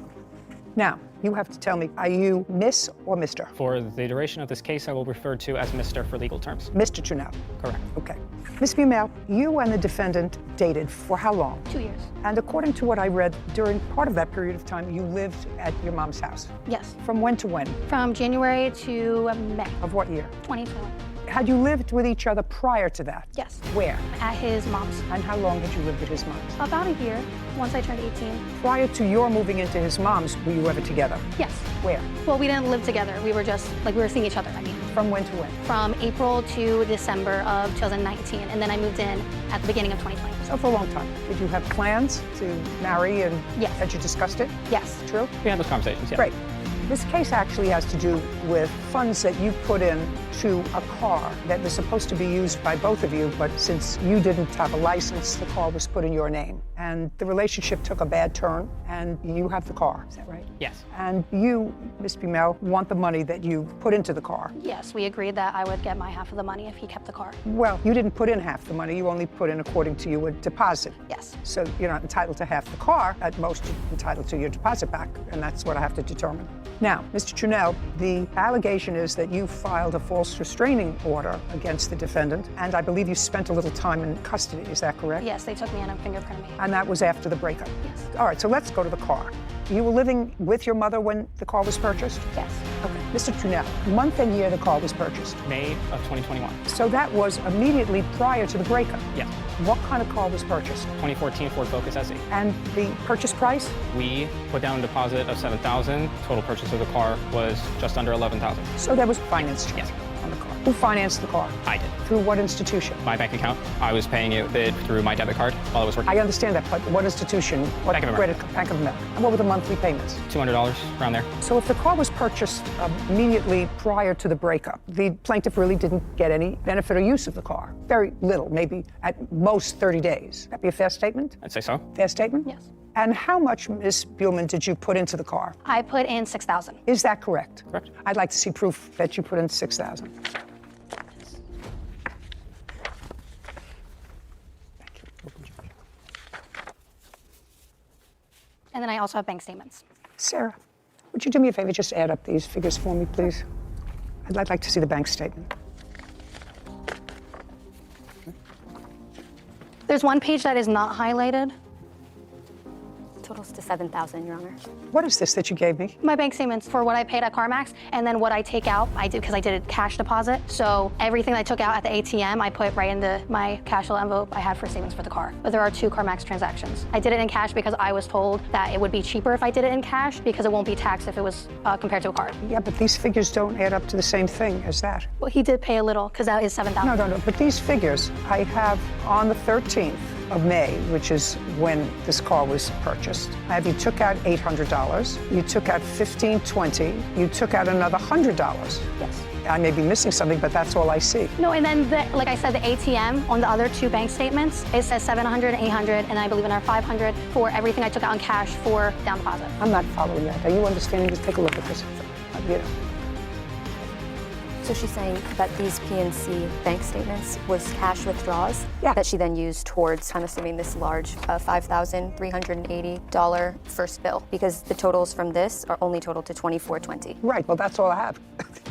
Now, you have to tell me, are you Miss or Mr.? For the duration of this case, I will refer to as Mr. for legal terms. Mr. Trunell. Correct. Okay. Ms. Buhlman, you and the defendant dated for how long? 2 years. And according to what I read, during part of that period of time, you lived at your mom's house. Yes. From when to when? From January to May. Of what year? 2021. Had you lived with each other prior to that? Yes. Where? At his mom's. And how long had you lived at his mom's? About a year, once I turned 18. Prior to your moving into his mom's, were you ever together? Yes. Where? Well, we didn't live together. We were just, we were seeing each other, I mean. From when to when? From April to December of 2019, and then I moved in at the beginning of 2020. So for a long time. Did you have plans to marry and had you discussed it? Yes. True? We had those conversations, yeah. Great. This case actually has to do with funds that you put in to a car that was supposed to be used by both of you, but since you didn't have a license, the car was put in your name. And the relationship took a bad turn, and you have the car. Is that right? Yes. And you, Ms. Buhlman, want the money that you put into the car. Yes, we agreed that I would get my half of the money if he kept the car. Well, you didn't put in half the money. You only put in, according to you, a deposit. Yes. So you're not entitled to half the car. At most, you're entitled to your deposit back, and that's what I have to determine. Now, Mr. Trunell, the allegation is that you filed a false restraining order against the defendant, and I believe you spent a little time in custody. Is that correct? Yes, they took me in and fingerprinted me. And that was after the breakup? Yes. All right, so let's go to the car. You were living with your mother when the car was purchased? Yes. Okay. Mr. Trunell, month and year the car was purchased? May of 2021. So that was immediately prior to the breakup? Yes. What kind of car was purchased? 2014 Ford Focus SE. And the purchase price? We put down a deposit of $7,000. Total purchase of the car was just under $11,000. So there was finance charge on the car. Who financed the car? I did. Through what institution? My bank account. I was paying it through my debit card while I was working. I understand that, but what institution? What Bank of America. credit? Bank of America. And what were the monthly payments? $200, around there. So if the car was purchased immediately prior to the breakup, the plaintiff really didn't get any benefit or use of the car. Very little, maybe at most 30 days. That'd be a fair statement? I'd say so. Fair statement? Yes. And how much, Ms. Buhlman, did you put into the car? I put in $6,000. Is that correct? Correct. I'd like to see proof that you put in $6,000. And then I also have bank statements. Sarah, would you do me a favor, just add up these figures for me, please? I'd like to see the bank statement. There's one page that is not highlighted. Totals to $7,000, Your Honor. What is this that you gave me? My bank statements for what I paid at CarMax, and then what I take out, I did because I did a cash deposit. So everything I took out at the ATM, I put right into my cash envelope I had for savings for the car. But there are 2 CarMax transactions. I did it in cash because I was told that it would be cheaper if I did it in cash because it won't be taxed if it was compared to a card. Yeah, but these figures don't add up to the same thing as that. Well, he did pay a little because that is $7,000. No, but these figures I have on the 13th of May, which is when this car was purchased. I have you took out $800, you took out $1,520, you took out another $100. Yes. I may be missing something, but that's all I see. No, and then, like I said, the ATM on the other 2 bank statements, it says $700, $800, and I believe another $500 for everything I took out in cash for down deposit. I'm not following that. Are you understanding this? Take a look at this. You know. So she's saying that these PNC bank statements was cash withdrawals that she then used towards, I'm assuming, this large $5,380 first bill, because the totals from this are only total to $24.20. Right, well, that's all I have.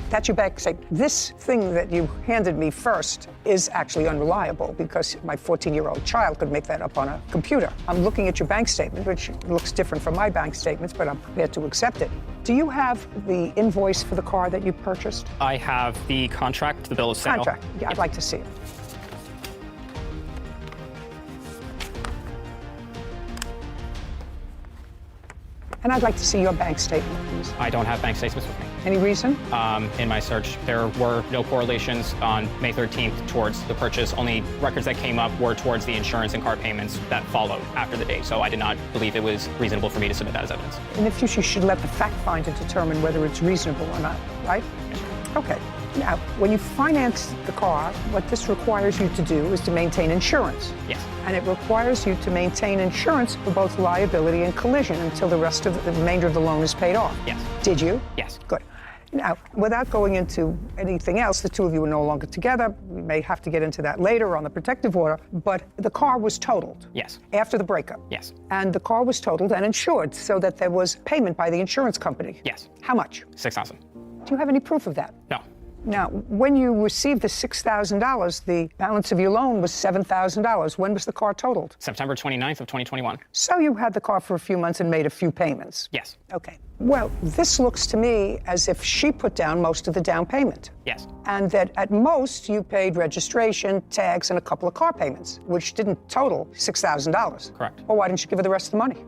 That's your bank statement. This thing that you handed me first is actually unreliable because my 14-year-old child could make that up on a computer. I'm looking at your bank statement, which looks different from my bank statements, but I'm prepared to accept it. Do you have the invoice for the car that you purchased? I have the contract, the bill of sale. Contract. Yeah, I'd like to see it. And I'd like to see your bank statement, please. I don't have bank statements with me. Any reason? In my search, there were no correlations on May 13th towards the purchase. Only records that came up were towards the insurance and car payments that followed after the date. So I did not believe it was reasonable for me to submit that as evidence. In the future, you should let the fact finder determine whether it's reasonable or not, right? Okay. Now, when you finance the car, what this requires you to do is to maintain insurance. Yes. And it requires you to maintain insurance for both liability and collision until the rest of the remainder of the loan is paid off. Yes. Did you? Yes. Good. Now, without going into anything else, the two of you are no longer together. We may have to get into that later on the protective order, but the car was totaled. Yes. After the breakup. Yes. And the car was totaled and insured so that there was payment by the insurance company. Yes. How much? $6,000. Do you have any proof of that? No. Now, when you received the $6,000, the balance of your loan was $7,000. When was the car totaled? September 29th of 2021. So you had the car for a few months and made a few payments? Yes. Okay. Well, this looks to me as if she put down most of the down payment. Yes. And that at most you paid registration, tags, and a couple of car payments, which didn't total $6,000. Correct. Well, why didn't you give her the rest of the money?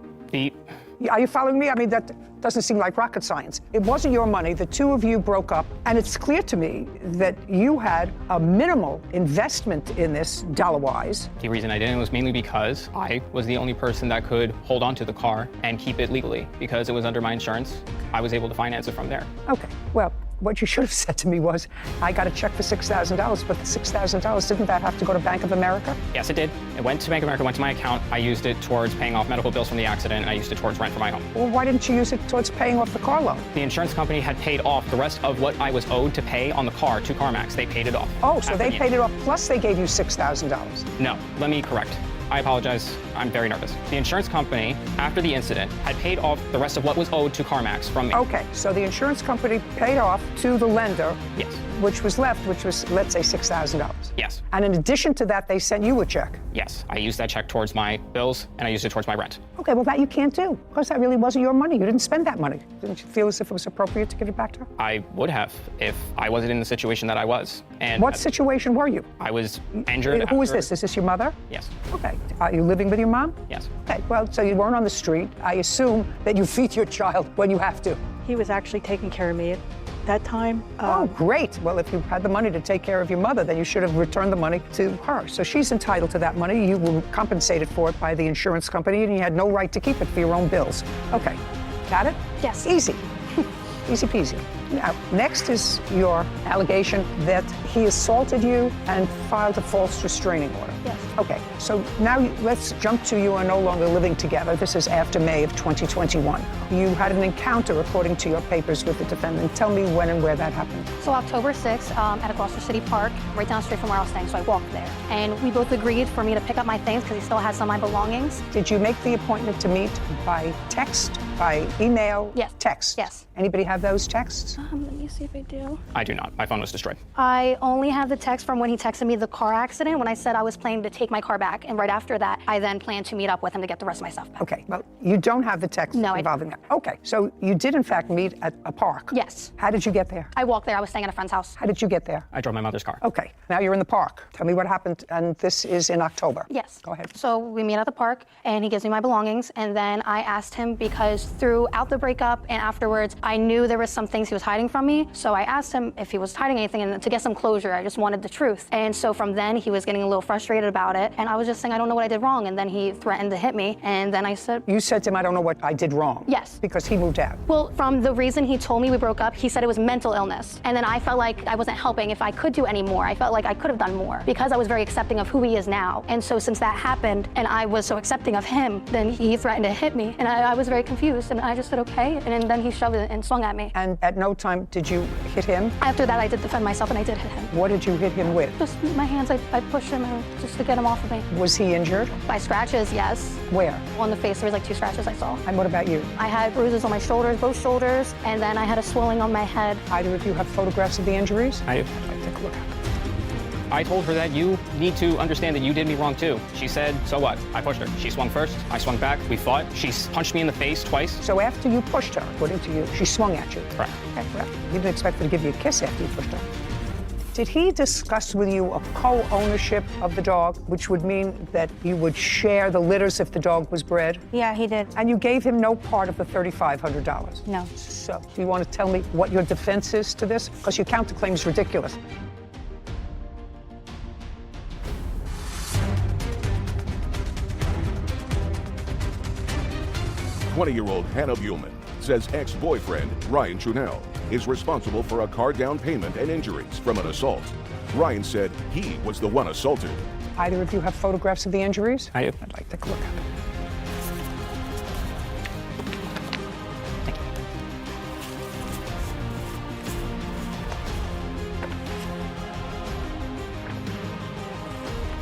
Are you following me? I mean, that doesn't seem like rocket science. It wasn't your money. The two of you broke up. And it's clear to me that you had a minimal investment in this, dollar-wise. The reason I didn't was mainly because I was the only person that could hold on to the car and keep it legally. Because it was under my insurance, I was able to finance it from there. Okay. Well, what you should have said to me was, I got a check for $6,000, but the $6,000, didn't that have to go to Bank of America? Yes, it did. It went to Bank of America, went to my account. I used it towards paying off medical bills from the accident, and I used it towards rent for my home. Well, why didn't you use it towards paying off the car loan? The insurance company had paid off the rest of what I was owed to pay on the car to CarMax. They paid it off. Oh, so they paid it off, plus they gave you $6,000. No, let me correct. I apologize. I'm very nervous. The insurance company, after the incident, had paid off the rest of what was owed to CarMax from me. Okay, so the insurance company paid off to the lender, yes, which was left, which was, let's say, $6,000. Yes. And in addition to that, they sent you a check. Yes, I used that check towards my bills, and I used it towards my rent. Okay, well, that you can't do, because that really wasn't your money. You didn't spend that money. Didn't you feel as if it was appropriate to give it back to her? I would have if I wasn't in the situation that I was. And what situation were you? I was injured. Who is this? Is this your mother? Yes. Okay. Are you living with your mom? Yes. Okay, well, so you weren't on the street. I assume that you feed your child when you have to. He was actually taking care of me at that time. Oh, great. Well, if you had the money to take care of your mother, then you should have returned the money to her. So she's entitled to that money. You were compensated for it by the insurance company, and you had no right to keep it for your own bills. Okay. Got it? Yes. Easy. Easy peasy. Now, next is your allegation that he assaulted you and filed a false restraining order. Yes. Okay, so now let's jump to you are no longer living together. This is after May of 2021. You had an encounter, according to your papers, with the defendant. Tell me when and where that happened. So October 6th at a Gloucester City Park, right down the street from where I was staying, so I walked there. And we both agreed for me to pick up my things because he still had some of my belongings. Did you make the appointment to meet by text, by email? Yes. Text? Yes. Anybody have those texts? Let me see if I do. I do not. My phone was destroyed. I only have the text from when he texted me the car accident when I said I was planning to take my car back. And right after that, I then planned to meet up with him to get the rest of my stuff back. Okay, well, you don't have the text involving that. Okay, so you did in fact meet at a park? Yes. How did you get there? I walked there. I was staying at a friend's house. How did you get there? I drove my mother's car. Okay, now you're in the park. Tell me what happened, and this is in October. Yes. Go ahead. So we meet at the park, and he gives me my belongings, and then I asked him because throughout the breakup and afterwards, I knew there was some things he was hiding from me, so I asked him if he was hiding anything, and to get some closure, I just wanted the truth. And so from then, he was getting a little frustrated about about it. And I was just saying, I don't know what I did wrong. And then he threatened to hit me. And then I said... You said to him, I don't know what I did wrong. Yes. Because he moved out. Well, from the reason he told me we broke up, he said it was mental illness. And then I felt like I wasn't helping if I could do any more. I felt like I could have done more because I was very accepting of who he is now. And so since that happened and I was so accepting of him, then he threatened to hit me. And I was very confused. And I just said, okay. And then he shoved it and swung at me. And at no time did you hit him? After that, I did defend myself and I did hit him. What did you hit him with? Just my hands. I pushed him just to get him off of me. Was he injured? By scratches, yes. Where? On the face. There was like 2 scratches I saw. And what about you? I had bruises on my shoulders, both shoulders, and then I had a swelling on my head. Either of you have photographs of the injuries? I do. Take a look at it. I told her that you need to understand that you did me wrong too. She said, so what? I pushed her. She swung first, I swung back, we fought. She punched me in the face twice. So after you pushed her, according to you, she swung at you? Correct. Okay, well, you didn't expect her to give you a kiss after you pushed her. Did he discuss with you a co-ownership of the dog, which would mean that you would share the litters if the dog was bred? Yeah, he did. And you gave him no part of the $3,500? No. So, do you want to tell me what your defense is to this? Because your counterclaim is ridiculous. "20-year-old Hannah Buhlman says ex-boyfriend Ryan Chunell is responsible for a car down payment and injuries from an assault. Ryan said he was the one assaulted. Either of you have photographs of the injuries? I do. I'd like to take a look at it.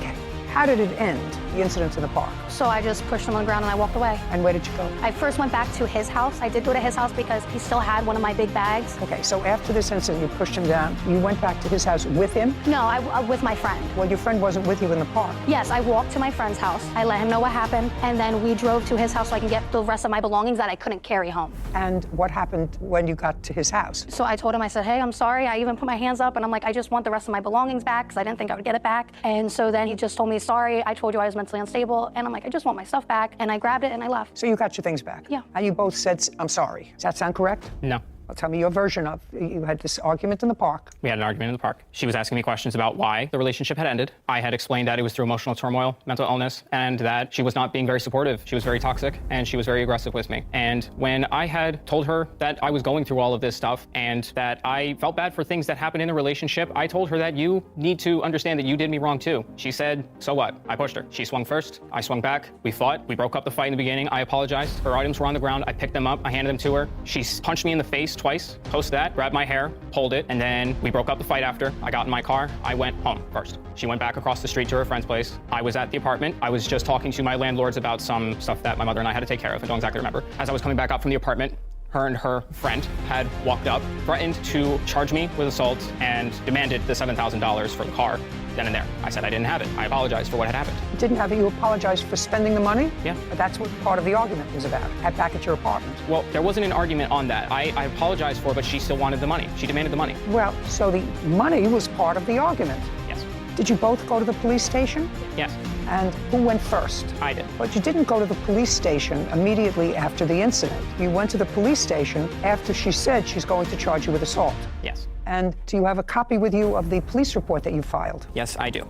Okay. How did it end, the incident in the park? So I just pushed him on the ground and I walked away. And where did you go? I first went back to his house. I did go to his house because he still had one of my big bags. Okay, so after this incident, you pushed him down. You went back to his house with him? No, I with my friend. Well, your friend wasn't with you in the park. Yes, I walked to my friend's house. I let him know what happened, and then we drove to his house so I can get the rest of my belongings that I couldn't carry home. And what happened when you got to his house? So I told him, I said, hey, I'm sorry. I even put my hands up, and I'm like, I just want the rest of my belongings back because I didn't think I would get it back. And so then he just told me, sorry, I told you I was mentally unstable. And I'm like, I just want my stuff back. And I grabbed it and I left. So you got your things back? Yeah. And you both said, I'm sorry. Does that sound correct? No. Well, tell me your version of, you had this argument in the park. We had an argument in the park. She was asking me questions about why the relationship had ended. I had explained that it was through emotional turmoil, mental illness, and that she was not being very supportive. She was very toxic, and she was very aggressive with me. And when I had told her that I was going through all of this stuff and that I felt bad for things that happened in the relationship, I told her that you need to understand that you did me wrong too. She said, so what? I pushed her. She swung first, I swung back, we fought, we broke up the fight in the beginning, I apologized. Her items were on the ground, I picked them up, I handed them to her. She punched me in the face twice, post that, grabbed my hair, pulled it, and then we broke up the fight after. I got in my car, I went home first. She went back across the street to her friend's place. I was at the apartment. I was just talking to my landlords about some stuff that my mother and I had to take care of. I don't exactly remember. As I was coming back up from the apartment, her and her friend had walked up, threatened to charge me with assault, and demanded the $7,000 for the car then and there. I said I didn't have it. I apologized for what had happened. You didn't have it, you apologized for spending the money? Yeah. But that's what part of the argument was about, back at your apartment. Well, there wasn't an argument on that. I apologized for it, but she still wanted the money. She demanded the money. Well, so the money was part of the argument. Yes. Did you both go to the police station? Yes. And who went first? I did. But you didn't go to the police station immediately after the incident. You went to the police station after she said she's going to charge you with assault. Yes. And do you have a copy with you of the police report that you filed? Yes, I do.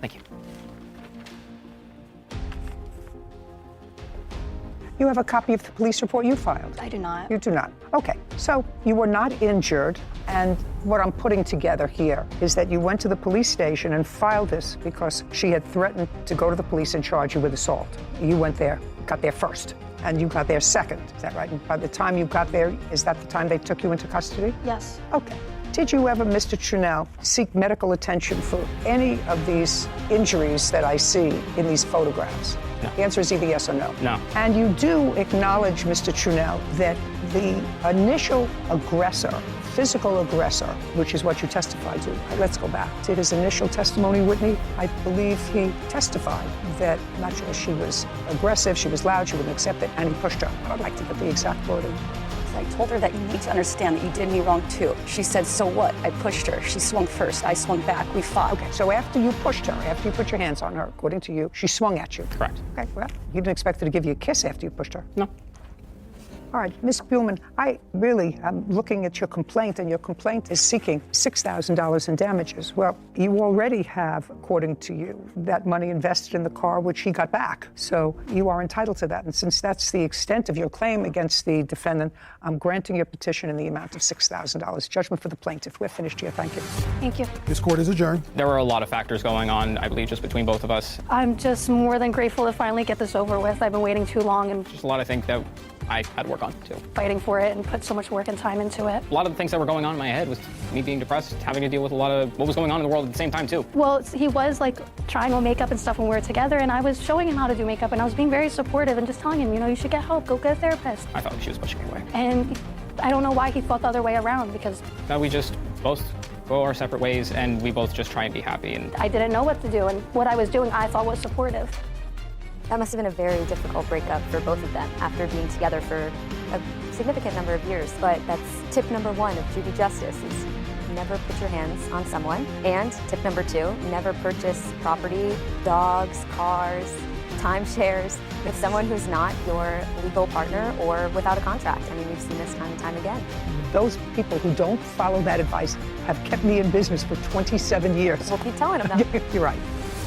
Thank you. You have a copy of the police report you filed? I do not. You do not. Okay, so you were not injured, and what I'm putting together here is that you went to the police station and filed this because she had threatened to go to the police and charge you with assault. You went there, got there first, and you got there second. Is that right? And by the time you got there, is that the time they took you into custody? Yes. Okay. Did you ever, Mr. Chunell, seek medical attention for any of these injuries that I see in these photographs? No. The answer is either yes or no. No. And you do acknowledge, Mr. Chunell, that the initial aggressor, physical aggressor, which is what you testified to. Let's go back to his initial testimony, Whitney. I believe he testified that, I'm not sure she was aggressive, she was loud, she wouldn't accept it, and he pushed her. I'd like to get the exact wording. I told her that you need to understand that you did me wrong too. She said, so what? I pushed her. She swung first. I swung back. We fought. Okay, so after you pushed her, after you put your hands on her, according to you, she swung at you. Correct. Okay, well, you didn't expect her to give you a kiss after you pushed her. No. All right, Ms. Buhlman, I really am looking at your complaint, and your complaint is seeking $6,000 in damages. Well, you already have, according to you, that money invested in the car, which he got back. So you are entitled to that. And since that's the extent of your claim against the defendant, I'm granting your petition in the amount of $6,000. Judgment for the plaintiff. We're finished here. Thank you. Thank you. This court is adjourned. There were a lot of factors going on, I believe, just between both of us. I'm just more than grateful to finally get this over with. I've been waiting too long and Just a lot of things that I had to work on, too. fighting for it and put so much work and time into it. A lot of the things that were going on in my head was me being depressed, having to deal with a lot of what was going on in the world at the same time, too. Well, he was like trying on makeup and stuff when we were together, and I was showing him how to do makeup, and I was being very supportive and just telling him, you know, you should get help, go get a therapist. I felt like she was pushing me away. And I don't know why he thought the other way around, because That we just both go our separate ways, and we both just try and be happy. And I didn't know what to do, and what I was doing I thought was supportive. That must have been a very difficult breakup for both of them after being together for a significant number of years. But that's tip number 1 of Judy Justice is never put your hands on someone. And tip number 2, never purchase property, dogs, cars, timeshares with someone who's not your legal partner or without a contract. I mean, we've seen this time and time again. Those people who don't follow that advice have kept me in business for 27 years. We'll keep telling them that. You're right.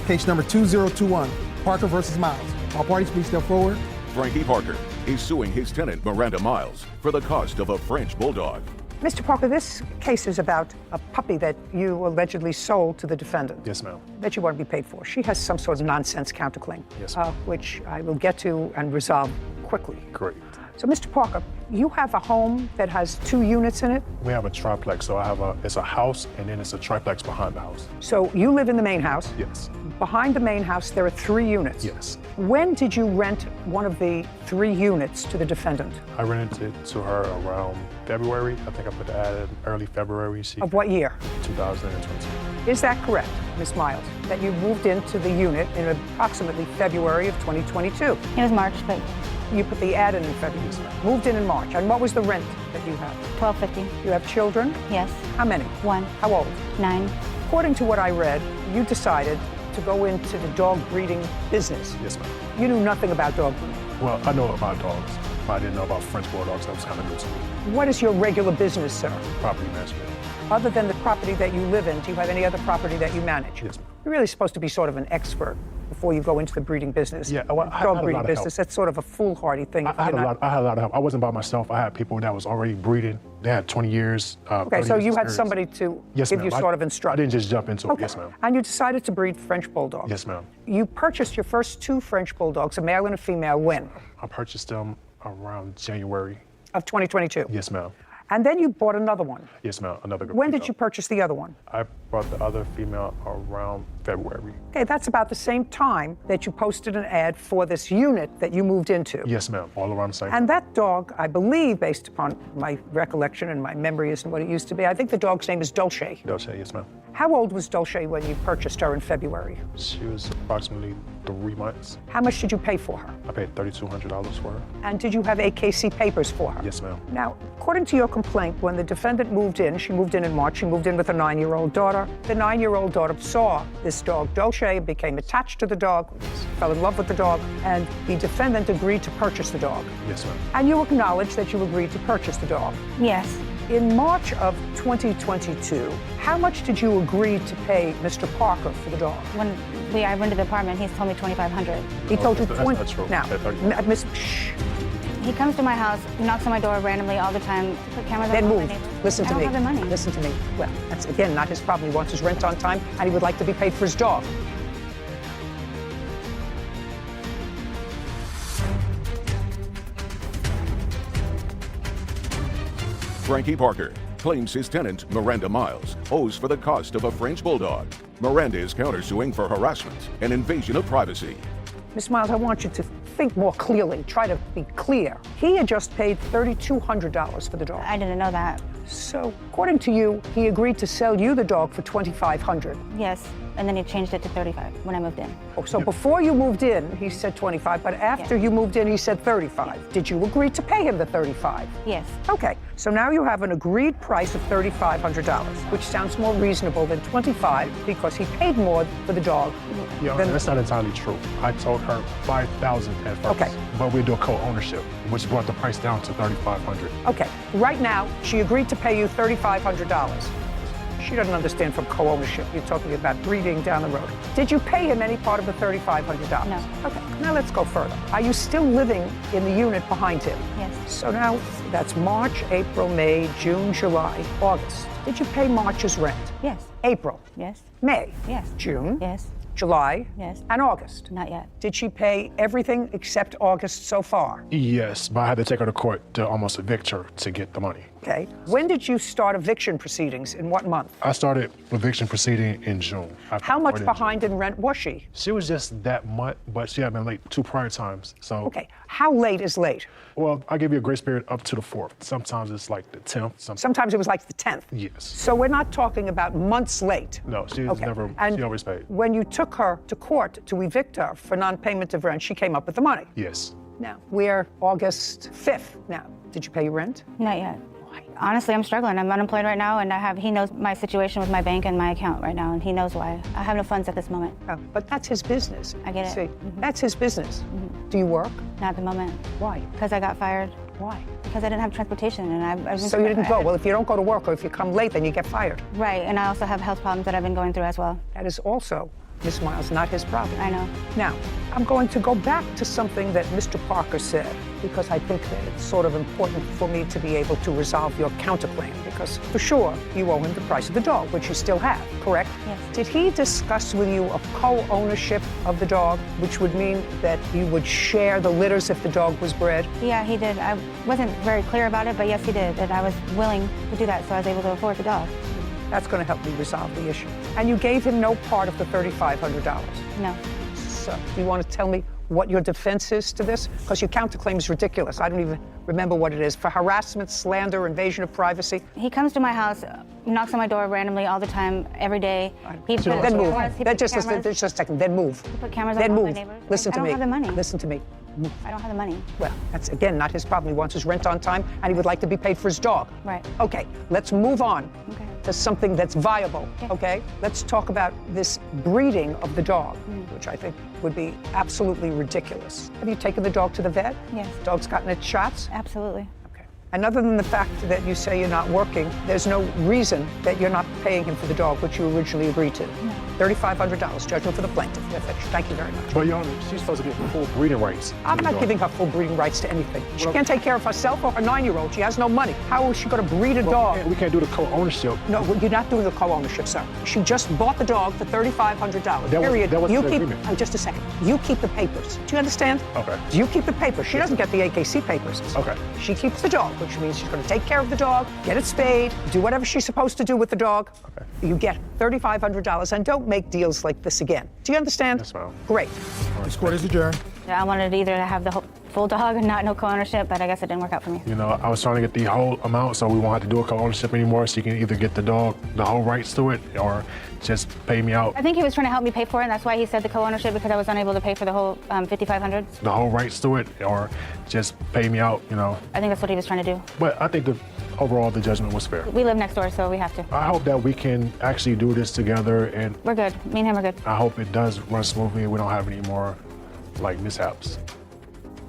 Case number 2021, Parker versus Miles. All parties please step forward. Frankie Parker is suing his tenant, Miranda Miles, for the cost of a French bulldog. Mr. Parker, this case is about a puppy that you allegedly sold to the defendant. Yes, ma'am. That you want to be paid for. She has some sort of nonsense counterclaim. Yes, ma'am. Which I will get to and resolve quickly. Great. So, Mr. Parker, you have a home that has 2 units in it. We have a triplex, so it's a house and then it's a triplex behind the house. So you live in the main house. Yes. Behind the main house, there are 3 units. Yes. When did you rent one of the 3 units to the defendant? I rented it to her around February. I think I put the ad in early February. Of what year? 2020. Is that correct, Ms. Miles, that you moved into the unit in approximately February of 2022? It was March, but you put the ad in February. Moved in March. And what was the rent that you had? $12.50. You have children? Yes. How many? 1. How old? 9. According to what I read, you decided to go into the dog breeding business. Yes, ma'am. You knew nothing about dog breeding. Well, I know about dogs, but I didn't know about French bulldogs. That was kind of new to me. What is your regular business, sir? Property management. Other than the property that you live in, do you have any other property that you manage? Yes, ma'am. You're really supposed to be sort of an expert before you go into the breeding business. Yeah, well, I had dog a breeding lot of business. help. That's sort of a foolhardy thing. I had a lot of help. I wasn't by myself. I had people that was already breeding. They had 20 years. Okay, 30 so years you had experience. somebody to Yes, give ma'am. you sort of instruction. I didn't just jump into it. Okay. Yes, ma'am. And you decided to breed French bulldogs. Yes, ma'am. You purchased your first 2 French bulldogs, a male and a female, when? I purchased them around January. Of 2022? Yes, ma'am. And then you bought another one. Yes, ma'am. Another good When did you purchase the other one? I bought the other female around February. Okay, that's about the same time that you posted an ad for this unit that you moved into. Yes, ma'am. All around the same. And that dog, I believe, based upon my recollection and my memory isn't what it used to be, I think the dog's name is Dolce. Dolce, yes, ma'am. How old was Dolce when you purchased her in February? She was approximately 3 months. How much did you pay for her? I paid $3,200 for her. And did you have AKC papers for her? Yes, ma'am. Now, according to your complaint, when the defendant moved in, she moved in March, she moved in with a 9-year-old daughter. The 9-year-old daughter saw this dog, Dolce, became attached to the dog, fell in love with the dog, and the defendant agreed to purchase the dog. Yes, ma'am. And you acknowledge that you agreed to purchase the dog. Yes. In March of 2022, how much did you agree to pay Mr. Parker for the dog? When I went to the apartment, he's told me $2,500. He told you that's 20. not true. Now, Miss, shh. He comes to my house, knocks on my door randomly all the time, put cameras Then on my move. neighbors. Listen I to don't me. have the money. Listen to me. Well, that's again not his problem. He wants his rent on time, and he would like to be paid for his dog. Frankie Parker claims his tenant, Miranda Miles, owes for the cost of a French bulldog. Miranda is countersuing for harassment and invasion of privacy. Miss Miles, I want you to think more clearly. Try to be clear. He had just paid $3,200 for the dog. I didn't know that. So, according to you, he agreed to sell you the dog for $2,500. Yes. and then he changed it to 35 when I moved in. Oh, so before you moved in, he said 25, but after you moved in, he said 35. Did you agree to pay him the 35? Yes. Okay, so now you have an agreed price of $3,500, which sounds more reasonable than 25 because he paid more for the dog. Yeah, that's not entirely true. I told her $5,000 at first. Okay. But we do a co-ownership, which brought the price down to $3,500. Okay, right now, she agreed to pay you $3,500. She doesn't understand from co-ownership. You're talking about breeding down the road. Did you pay him any part of the $3,500? No. Okay, now let's go further. Are you still living in the unit behind him? Yes. So now that's March, April, May, June, July, August. Did you pay March's rent? Yes. April? Yes. May? Yes. June? Yes. July? Yes. And August? Not yet. Did she pay everything except August so far? Yes, but I had to take her to court to almost evict her to get the money. Okay. When did you start eviction proceedings? In what month? I started eviction proceeding in June. How much behind in rent was she? She was just that month, but she had been late 2 prior times. So. Okay. How late is late? Well, I give you a grace period up to the 4th. Sometimes it's like the 10th. Sometimes it was like the 10th? Yes. So we're not talking about months late? No, she was never, she always paid. When you took her to court to evict her for non-payment of rent, she came up with the money? Yes. Now, we're August 5th now. Did you pay your rent? Not yet. Honestly, I'm struggling. I'm unemployed right now, and he knows my situation with my bank and my account right now, and he knows why. I have no funds at this moment. Oh, but that's his business. I get it. See, that's his business. Do you work? Not at the moment. Why? Because I got fired. Why? Because I didn't have transportation, and I've So you didn't go. Well, if you don't go to work or if you come late, then you get fired. Right, and I also have health problems that I've been going through as well. That is also, Miss Miles, not his problem. I know. Now, I'm going to go back to something that Mr. Parker said, because I think that it's sort of important for me to be able to resolve your counterclaim, because for sure you owe him the price of the dog, which you still have, correct? Yes. Did he discuss with you a co-ownership of the dog, which would mean that you would share the litters if the dog was bred? Yeah, he did. I wasn't very clear about it, but yes, he did, and I was willing to do that, so I was able to afford the dog. That's going to help me resolve the issue. And you gave him no part of the $3,500? No. So, do you want to tell me what your defense is to this? Because your counterclaim is ridiculous. I don't even remember what it is. For harassment, slander, invasion of privacy? He comes to my house, knocks on my door randomly all the time, every day. Then move. Just a second. Then move. He put cameras then on all move. my neighbors. Listen to me. I don't have the money. Listen to me. Move. I don't have the money. Well, that's, again, not his problem. He wants his rent on time, and he would like to be paid for his dog. Right. Okay, let's move on to something that's viable, Yeah. okay? Let's talk about this breeding of the dog, which I think would be absolutely ridiculous. Have you taken the dog to the vet? Yes. Dog's gotten its shots? Absolutely. And other than the fact that you say you're not working, there's no reason that you're not paying him for the dog, which you originally agreed to. $3,500, judgment for the plaintiff. Thank you very much. But, Your Honor, she's supposed to get full breeding rights. I'm not giving her full breeding rights to anything. She can't take care of herself or her 9-year-old. She has no money. How is she going to breed a dog? We can't do the co-ownership. No, you're not doing the co-ownership, sir. She just bought the dog for $3,500. Period. That was you the keep. agreement. Oh, just a second. You keep the papers. Do you understand? Okay. You keep the papers. She doesn't get the AKC papers. Okay. She keeps the dog, which means she's going to take care of the dog, get it spayed, do whatever she's supposed to do with the dog. Okay. You get $3,500, and don't make deals like this again. Do you understand? Yes, ma'am. Great. This court is adjourned. I wanted either to have the full dog and not no co-ownership, but I guess it didn't work out for me. You know, I was trying to get the whole amount so we won't have to do a co-ownership anymore, so you can either get the dog, the whole rights to it, or just pay me out. I think he was trying to help me pay for it, and that's why he said the co-ownership, because I was unable to pay for the whole $5,500. The whole rights to it, or just pay me out, you know. I think that's what he was trying to do. But I think overall the judgment was fair. We live next door, so we have to. I hope that we can actually do this together, and We're good. Me and him are good. I hope it does run smoothly and we don't have any more like mishaps.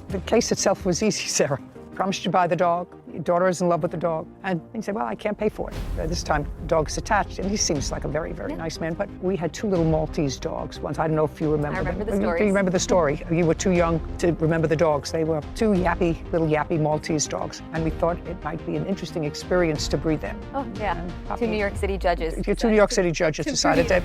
The case itself was easy, Sarah. Promised you buy the dog. Your daughter is in love with the dog. And he said, well, I can't pay for it. This time, the dog's attached. And he seems like a very, very nice man. But we had 2 little Maltese dogs once. I don't know if you remember. I remember them. the stories. Do you remember the story? You were too young to remember the dogs. They were 2 little yappy Maltese dogs. And we thought it might be an interesting experience to breed them. Oh, yeah. 2 New York City judges. 2 New York City judges decided that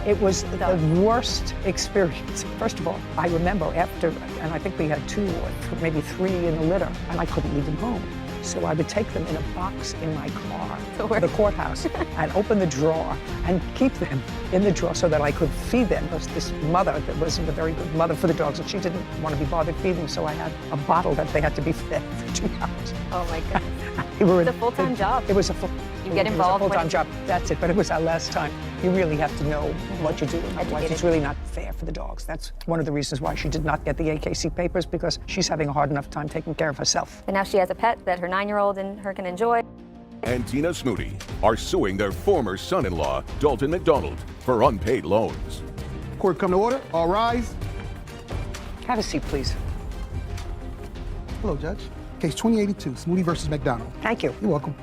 it was the worst experience. First of all, I remember after, and I think we had 2 or maybe 3 in the litter, and I couldn't leave them home. So I would take them in a box in my car to the courthouse and open the drawer and keep them in the drawer so that I could feed them. There was this mother that wasn't a very good mother for the dogs, and she didn't want to be bothered feeding, so I had a bottle that they had to be fed for 2 hours. Oh my God. It's a full-time job. It was a full. You get It involved was a full-time when- job. That's it. But it was our last time. You really have to know what you're doing. Otherwise, Educated. it's really not fair for the dogs. That's one of the reasons why she did not get the AKC papers, because she's having a hard enough time taking care of herself. And now she has a pet that her 9-year-old and her can enjoy. And Tina Smootey are suing their former son-in-law, Dalton McDonald, for unpaid loans. Court come to order. All rise. Have a seat, please. Hello, Judge. Case 2082, Smootey versus McDonald. Thank you. You're welcome.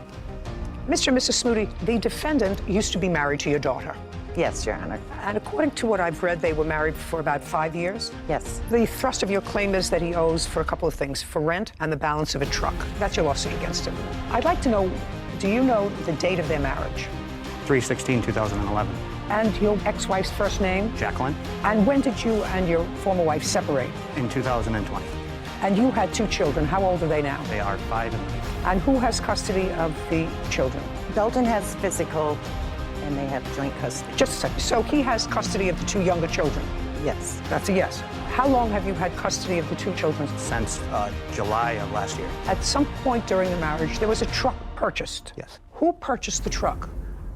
Mr. and Mrs. Smootey, the defendant used to be married to your daughter. Yes, Your Honor. And according to what I've read, they were married for about 5 years. Yes. The thrust of your claim is that he owes for a couple of things, for rent and the balance of a truck. That's your lawsuit against him. I'd like to know, do you know the date of their marriage? 3/16/2011. And your ex-wife's first name? Jacqueline, And when did you and your former wife separate? in 2020. And you had 2 children. How old are they now? They are 5 and 8. And who has custody of the children? Dalton has physical, and they have joint custody. Just a second. So he has custody of the 2 younger children? Yes. That's a yes. How long have you had custody of the 2 children? Since July of last year. At some point during the marriage, there was a truck purchased. Yes. Who purchased the truck?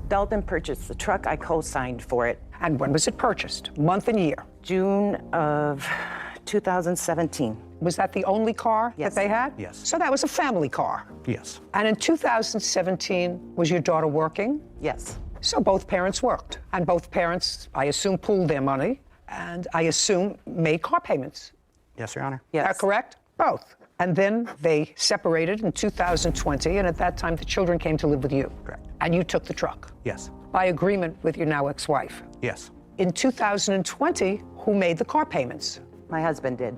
Dalton purchased the truck. I co-signed for it. And when was it purchased? Month and year? June of 2017. Was that the only car Yes. that they had? Yes. So that was a family car. Yes. And in 2017, was your daughter working? Yes. So both parents worked. And both parents, I assume, pooled their money and I assume made car payments. Yes, Your Honor. Yes. Is that correct? Both. And then they separated in 2020, and at that time the children came to live with you. Correct. And you took the truck. Yes. By agreement with your now ex-wife. Yes. In 2020, who made the car payments? My husband did.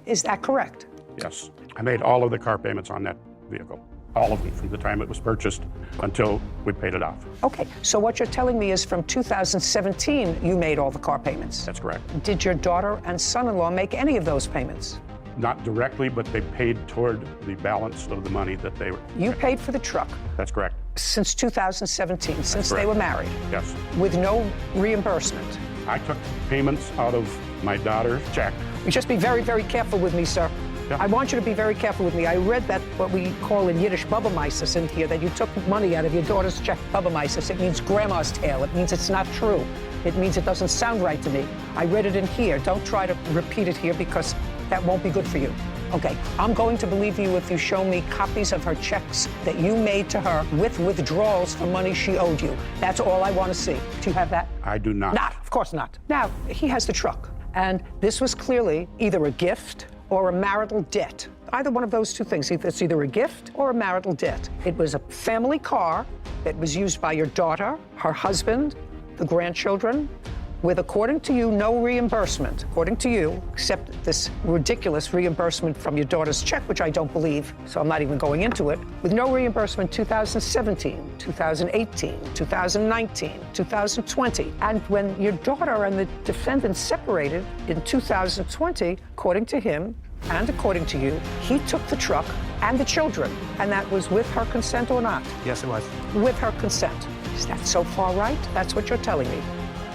Is that correct? Yes. I made all of the car payments on that vehicle. All of them, from the time it was purchased until we paid it off. Okay, so what you're telling me is from 2017 you made all the car payments. That's correct. Did your daughter and son-in-law make any of those payments? Not directly, but they paid toward the balance of the money that they were. You paid for the truck That's correct. since 2017, since they correct. were married, Yes. with no reimbursement. I took payments out of my daughter's check. You just be very, very careful with me, sir. Yeah. I want you to be very careful with me. I read that what we call in Yiddish Bubbermeises in here, that you took money out of your daughter's check. Bubbermeises, it means grandma's tale. It means it's not true. It means it doesn't sound right to me. I read it in here. Don't try to repeat it here because that won't be good for you. Okay, I'm going to believe you if you show me copies of her checks that you made to her with withdrawals for money she owed you. That's all I want to see. Do you have that? I do not. Not, of course not. Now, he has the truck, and this was clearly either a gift or a marital debt. Either one of those two things. It's either a gift or a marital debt. It was a family car that was used by your daughter, her husband, the grandchildren, with, according to you, no reimbursement, according to you, except this ridiculous reimbursement from your daughter's check, which I don't believe, so I'm not even going into it, with no reimbursement 2017, 2018, 2019, 2020. And when your daughter and the defendant separated in 2020, according to him and according to you, he took the truck and the children, and that was with her consent or not? Yes, it was. With her consent. Is that so far right? That's what you're telling me.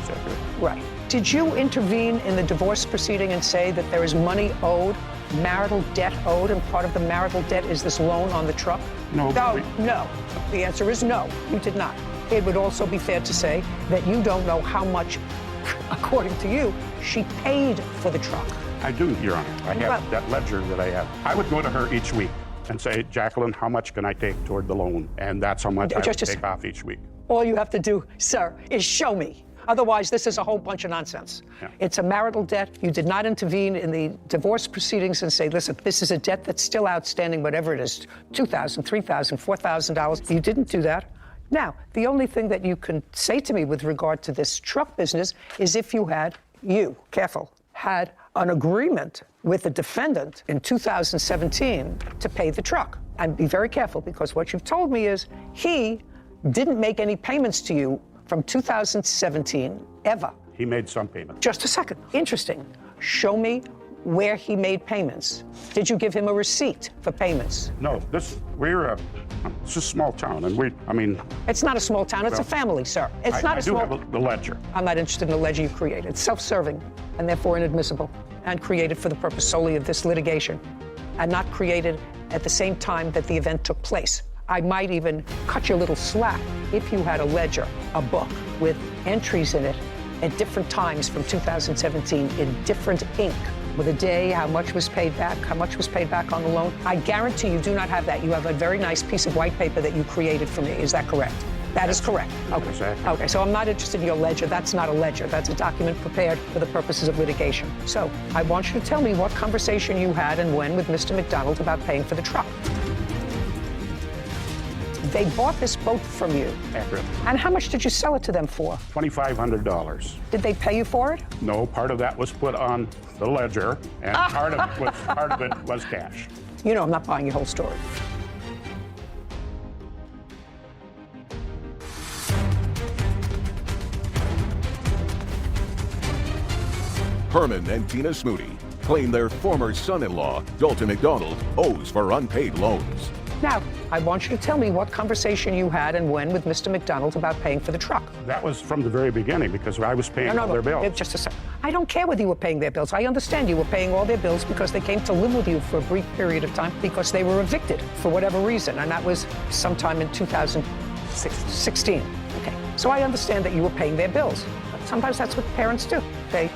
Is that correct? Right. Did you intervene in the divorce proceeding and say that there is money owed, marital debt owed, and part of the marital debt is this loan on the truck? No. No. The answer is no, you did not. It would also be fair to say that you don't know how much, according to you, she paid for the truck. I do, Your Honor. I have that ledger that I have. I would go to her each week and say, Jacqueline, how much can I take toward the loan? And that's how much I would take off each week. All you have to do, sir, is show me. Otherwise, this is a whole bunch of nonsense. Yeah. It's a marital debt. You did not intervene in the divorce proceedings and say, listen, this is a debt that's still outstanding, whatever it is, $2,000, $3,000, $4,000. You didn't do that. Now, the only thing that you can say to me with regard to this truck business is if you had, had an agreement with the defendant in 2017 to pay the truck. And be very careful, because what you've told me is he didn't make any payments to you from 2017, ever. He made some payments. Just a second. Interesting. Show me where he made payments. Did you give him a receipt for payments? No, it's a small town, and It's not a small town, it's a family, sir. It's not a small... I do have the ledger. I'm not interested in the ledger you created. It's self-serving and therefore inadmissible and created for the purpose solely of this litigation. and not created at the same time that the event took place. I might even cut you a little slack if you had a ledger, a book, with entries in it at different times from 2017 in different ink, with a day, how much was paid back, how much was paid back on the loan. I guarantee you do not have that. You have a very nice piece of white paper that you created for me. Is that correct? That is correct. Okay. Exactly. Okay, so I'm not interested in your ledger. That's not a ledger. That's a document prepared for the purposes of litigation. So I want you to tell me what conversation you had and when with Mr. McDonald about paying for the truck. They bought this boat from you. Accurate. And how much did you sell it to them for? $2,500. Did they pay you for it? No, part of that was put on the ledger, and part of it was cash. You know I'm not buying your whole story. Herman and Tina Smoody claim their former son-in-law, Dalton McDonald, owes for unpaid loans. Now, I want you to tell me what conversation you had and when with Mr. McDonald about paying for the truck. That was from the very beginning because I was paying all their bills. Just a second. I don't care whether you were paying their bills. I understand you were paying all their bills because they came to live with you for a brief period of time because they were evicted for whatever reason, and that was sometime in 2016. Okay. So I understand that you were paying their bills. Sometimes that's what parents do. They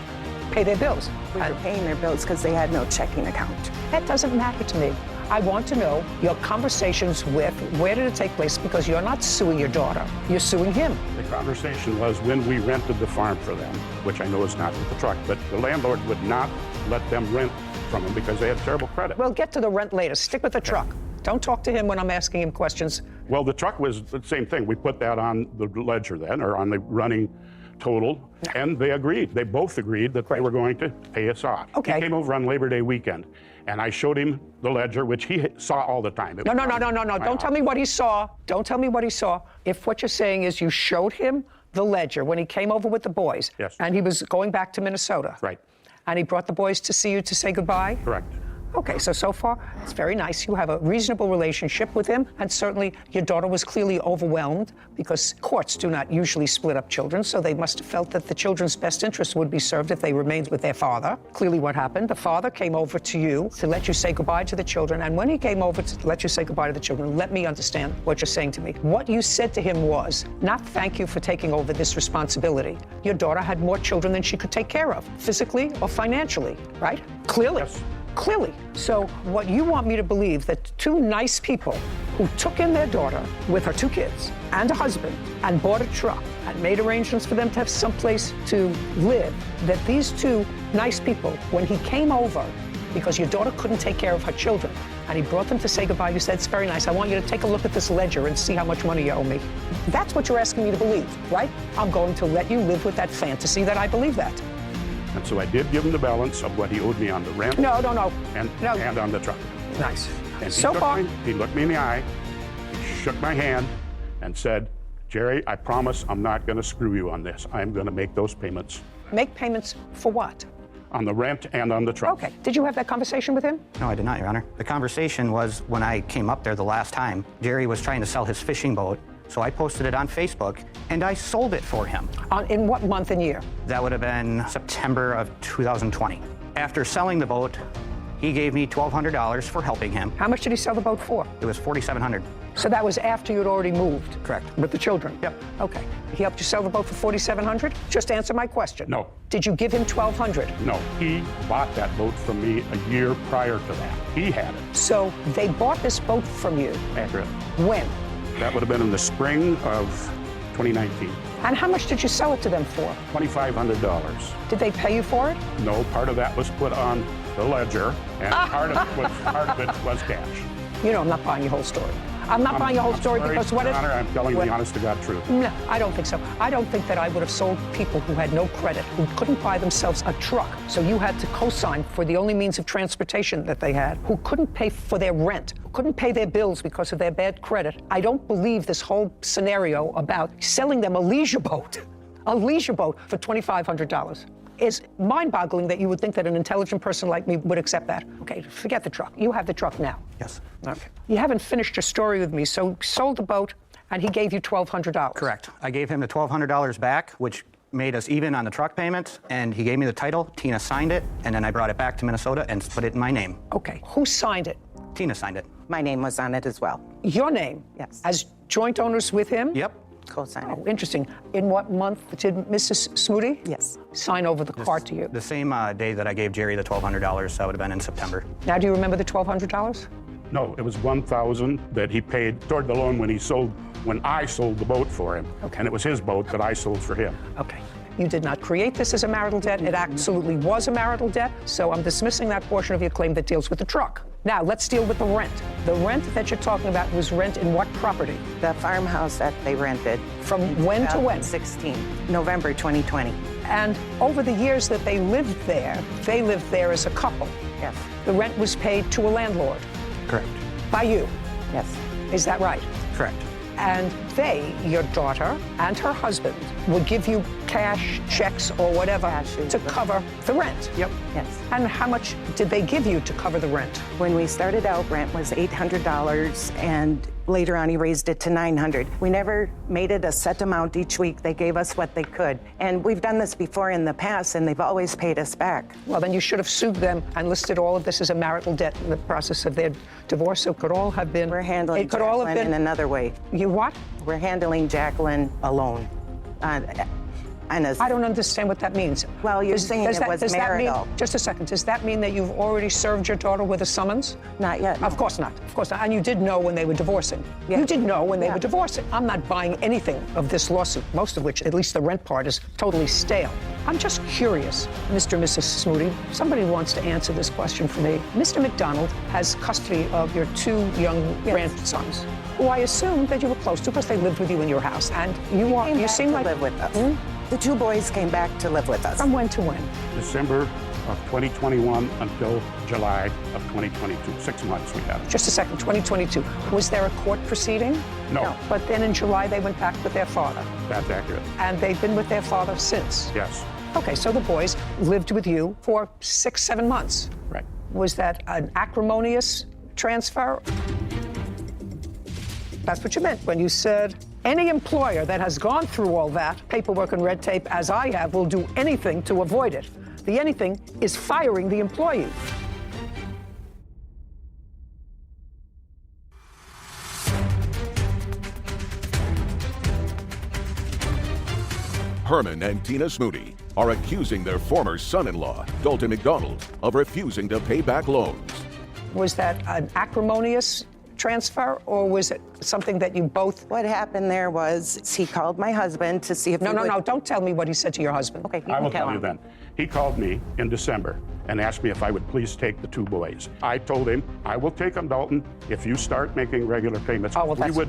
pay their bills. We were paying their bills because they had no checking account. That doesn't matter to me. I want to know your conversations with, where did it take place? Because you're not suing your daughter, you're suing him. The conversation was when we rented the farm for them, which I know is not with the truck, but the landlord would not let them rent from them because they had terrible credit. We'll get to the rent later. Stick with the truck. Don't talk to him when I'm asking him questions. Well, the truck was the same thing. We put that on the ledger then, or on the running total, and they agreed. They both agreed that they were going to pay us off. Okay. He came over on Labor Day weekend, and I showed him the ledger, which he saw all the time. No. Don't tell me what he saw. Don't tell me what he saw. If what you're saying is you showed him the ledger when he came over with the boys, yes, and he was going back to Minnesota. Right. And he brought the boys to see you to say goodbye? Correct. Okay, so far, it's very nice. You have a reasonable relationship with him, and certainly your daughter was clearly overwhelmed because courts do not usually split up children, so they must have felt that the children's best interest would be served if they remained with their father. Clearly what happened, the father came over to you to let you say goodbye to the children, and when he came over to let you say goodbye to the children, let me understand what you're saying to me. What you said to him was, not thank you for taking over this responsibility. Your daughter had more children than she could take care of, physically or financially, right? Clearly. Yes. Clearly. So what you want me to believe that two nice people who took in their daughter with her two kids and a husband and bought a truck and made arrangements for them to have someplace to live, that these two nice people, when he came over, because your daughter couldn't take care of her children, and he brought them to say goodbye, you said, it's very nice. I want you to take a look at this ledger and see how much money you owe me. That's what you're asking me to believe, right? I'm going to let you live with that fantasy that I believe that. And so I did give him the balance of what he owed me on the rent. No. And on the truck. Nice. And so far, he looked me in the eye, he shook my hand, and said, Jerry, I promise I'm not going to screw you on this. I'm going to make those payments. Make payments for what? On the rent and on the truck. Okay. Did you have that conversation with him? No, I did not, Your Honor. The conversation was when I came up there the last time, Jerry was trying to sell his fishing boat. So I posted it on Facebook, and I sold it for him. In what month and year? That would have been September of 2020. After selling the boat, he gave me $1,200 for helping him. How much did he sell the boat for? It was $4,700. So that was after you'd already moved? Correct. With the children? Yep. Okay. He helped you sell the boat for $4,700? Just answer my question. No. Did you give him $1,200? No. He bought that boat from me a year prior to that. He had it. So they bought this boat from you? Accurate. When? That would have been in the spring of 2019. And how much did you sell it to them for? $2,500. Did they pay you for it? No, part of that was put on the ledger, and part of it was cash. You know I'm not buying your whole story. I'm not buying your whole story because what Your Honor, I'm telling you the honest to God truth. No, I don't think so. I don't think that I would have sold people who had no credit, who couldn't buy themselves a truck, so you had to co-sign for the only means of transportation that they had, who couldn't pay for their rent, who couldn't pay their bills because of their bad credit. I don't believe this whole scenario about selling them a leisure boat for $2,500. It's mind-boggling that you would think that an intelligent person like me would accept that. Okay, forget the truck. You have the truck now. Yes. Okay. You haven't finished your story with me, so sold the boat, and he gave you $1,200. Correct. I gave him the $1,200 back, which made us even on the truck payments, and he gave me the title. Tina signed it, and then I brought it back to Minnesota and put it in my name. Okay, who signed it? Tina signed it. My name was on it as well. Your name? Yes. As joint owners with him? Yep. Co-signed. Oh, interesting. In what month did Mrs. Smoody? Yes. Sign over the car to you? The same day that I gave Jerry the $1,200, so that would have been in September. Now, do you remember the $1,200? No, it was $1,000 that he paid toward the loan when I sold the boat for him. Okay. And it was his boat that I sold for him. Okay. You did not create this as a marital debt. It absolutely was a marital debt. So I'm dismissing that portion of your claim that deals with the truck. Now, let's deal with the rent. The rent that you're talking about was rent in what property? The farmhouse that they rented. From when to when? 2016, November 2020. And over the years that they lived there as a couple. Yes. The rent was paid to a landlord. Correct. By you. Yes. Is that right? Correct. And they, your daughter and her husband, would give you cash, checks, or whatever to cover the rent. Yep. Yes. And how much did they give you to cover the rent? When we started out, rent was $800, and later on he raised it to $900. We never made it a set amount each week. They gave us what they could. And we've done this before in the past, and they've always paid us back. Well, then you should have sued them and listed all of this as a marital debt in the process of their divorce. So it could all have been... We're handling it could all have Jacqueline been, in another way. You what? We're handling Jacqueline alone. I don't understand what that means. Well, you're saying it was marital. Just a second. Does that mean that you've already served your daughter with a summons? Not yet. Of course not. Of course not. And you did know when they were divorcing. Yeah. You did know when they were divorcing. I'm not buying anything of this lawsuit, most of which, at least the rent part, is totally stale. I'm just curious, Mr. and Mrs. Smoody. Somebody wants to answer this question for me. Mr. McDonald has custody of your two young grandsons, who I assume that you were close to because they lived with you in your house. And you seem like... live with us. The two boys came back to live with us. From when to when? December of 2021 until July of 2022. 6 months we had. Just a second, 2022. Was there a court proceeding? No. But then in July, they went back with their father. That's accurate. And they've been with their father since? Yes. Okay, so the boys lived with you for 6-7 months. Right. Was that an acrimonious transfer? That's what you meant when you said any employer that has gone through all that paperwork and red tape, as I have, will do anything to avoid it. The anything is firing the employee. Herman and Tina Smoody are accusing their former son-in-law, Dalton McDonald, of refusing to pay back loans. Was that an acrimonious transfer, or was it something that you both... What happened there was he called my husband to see if No, don't tell me what he said to your husband. Okay, I will tell you then. He called me in December and asked me if I would please take the two boys. I told him, I will take them, Dalton, if you start making regular payments. Oh, well,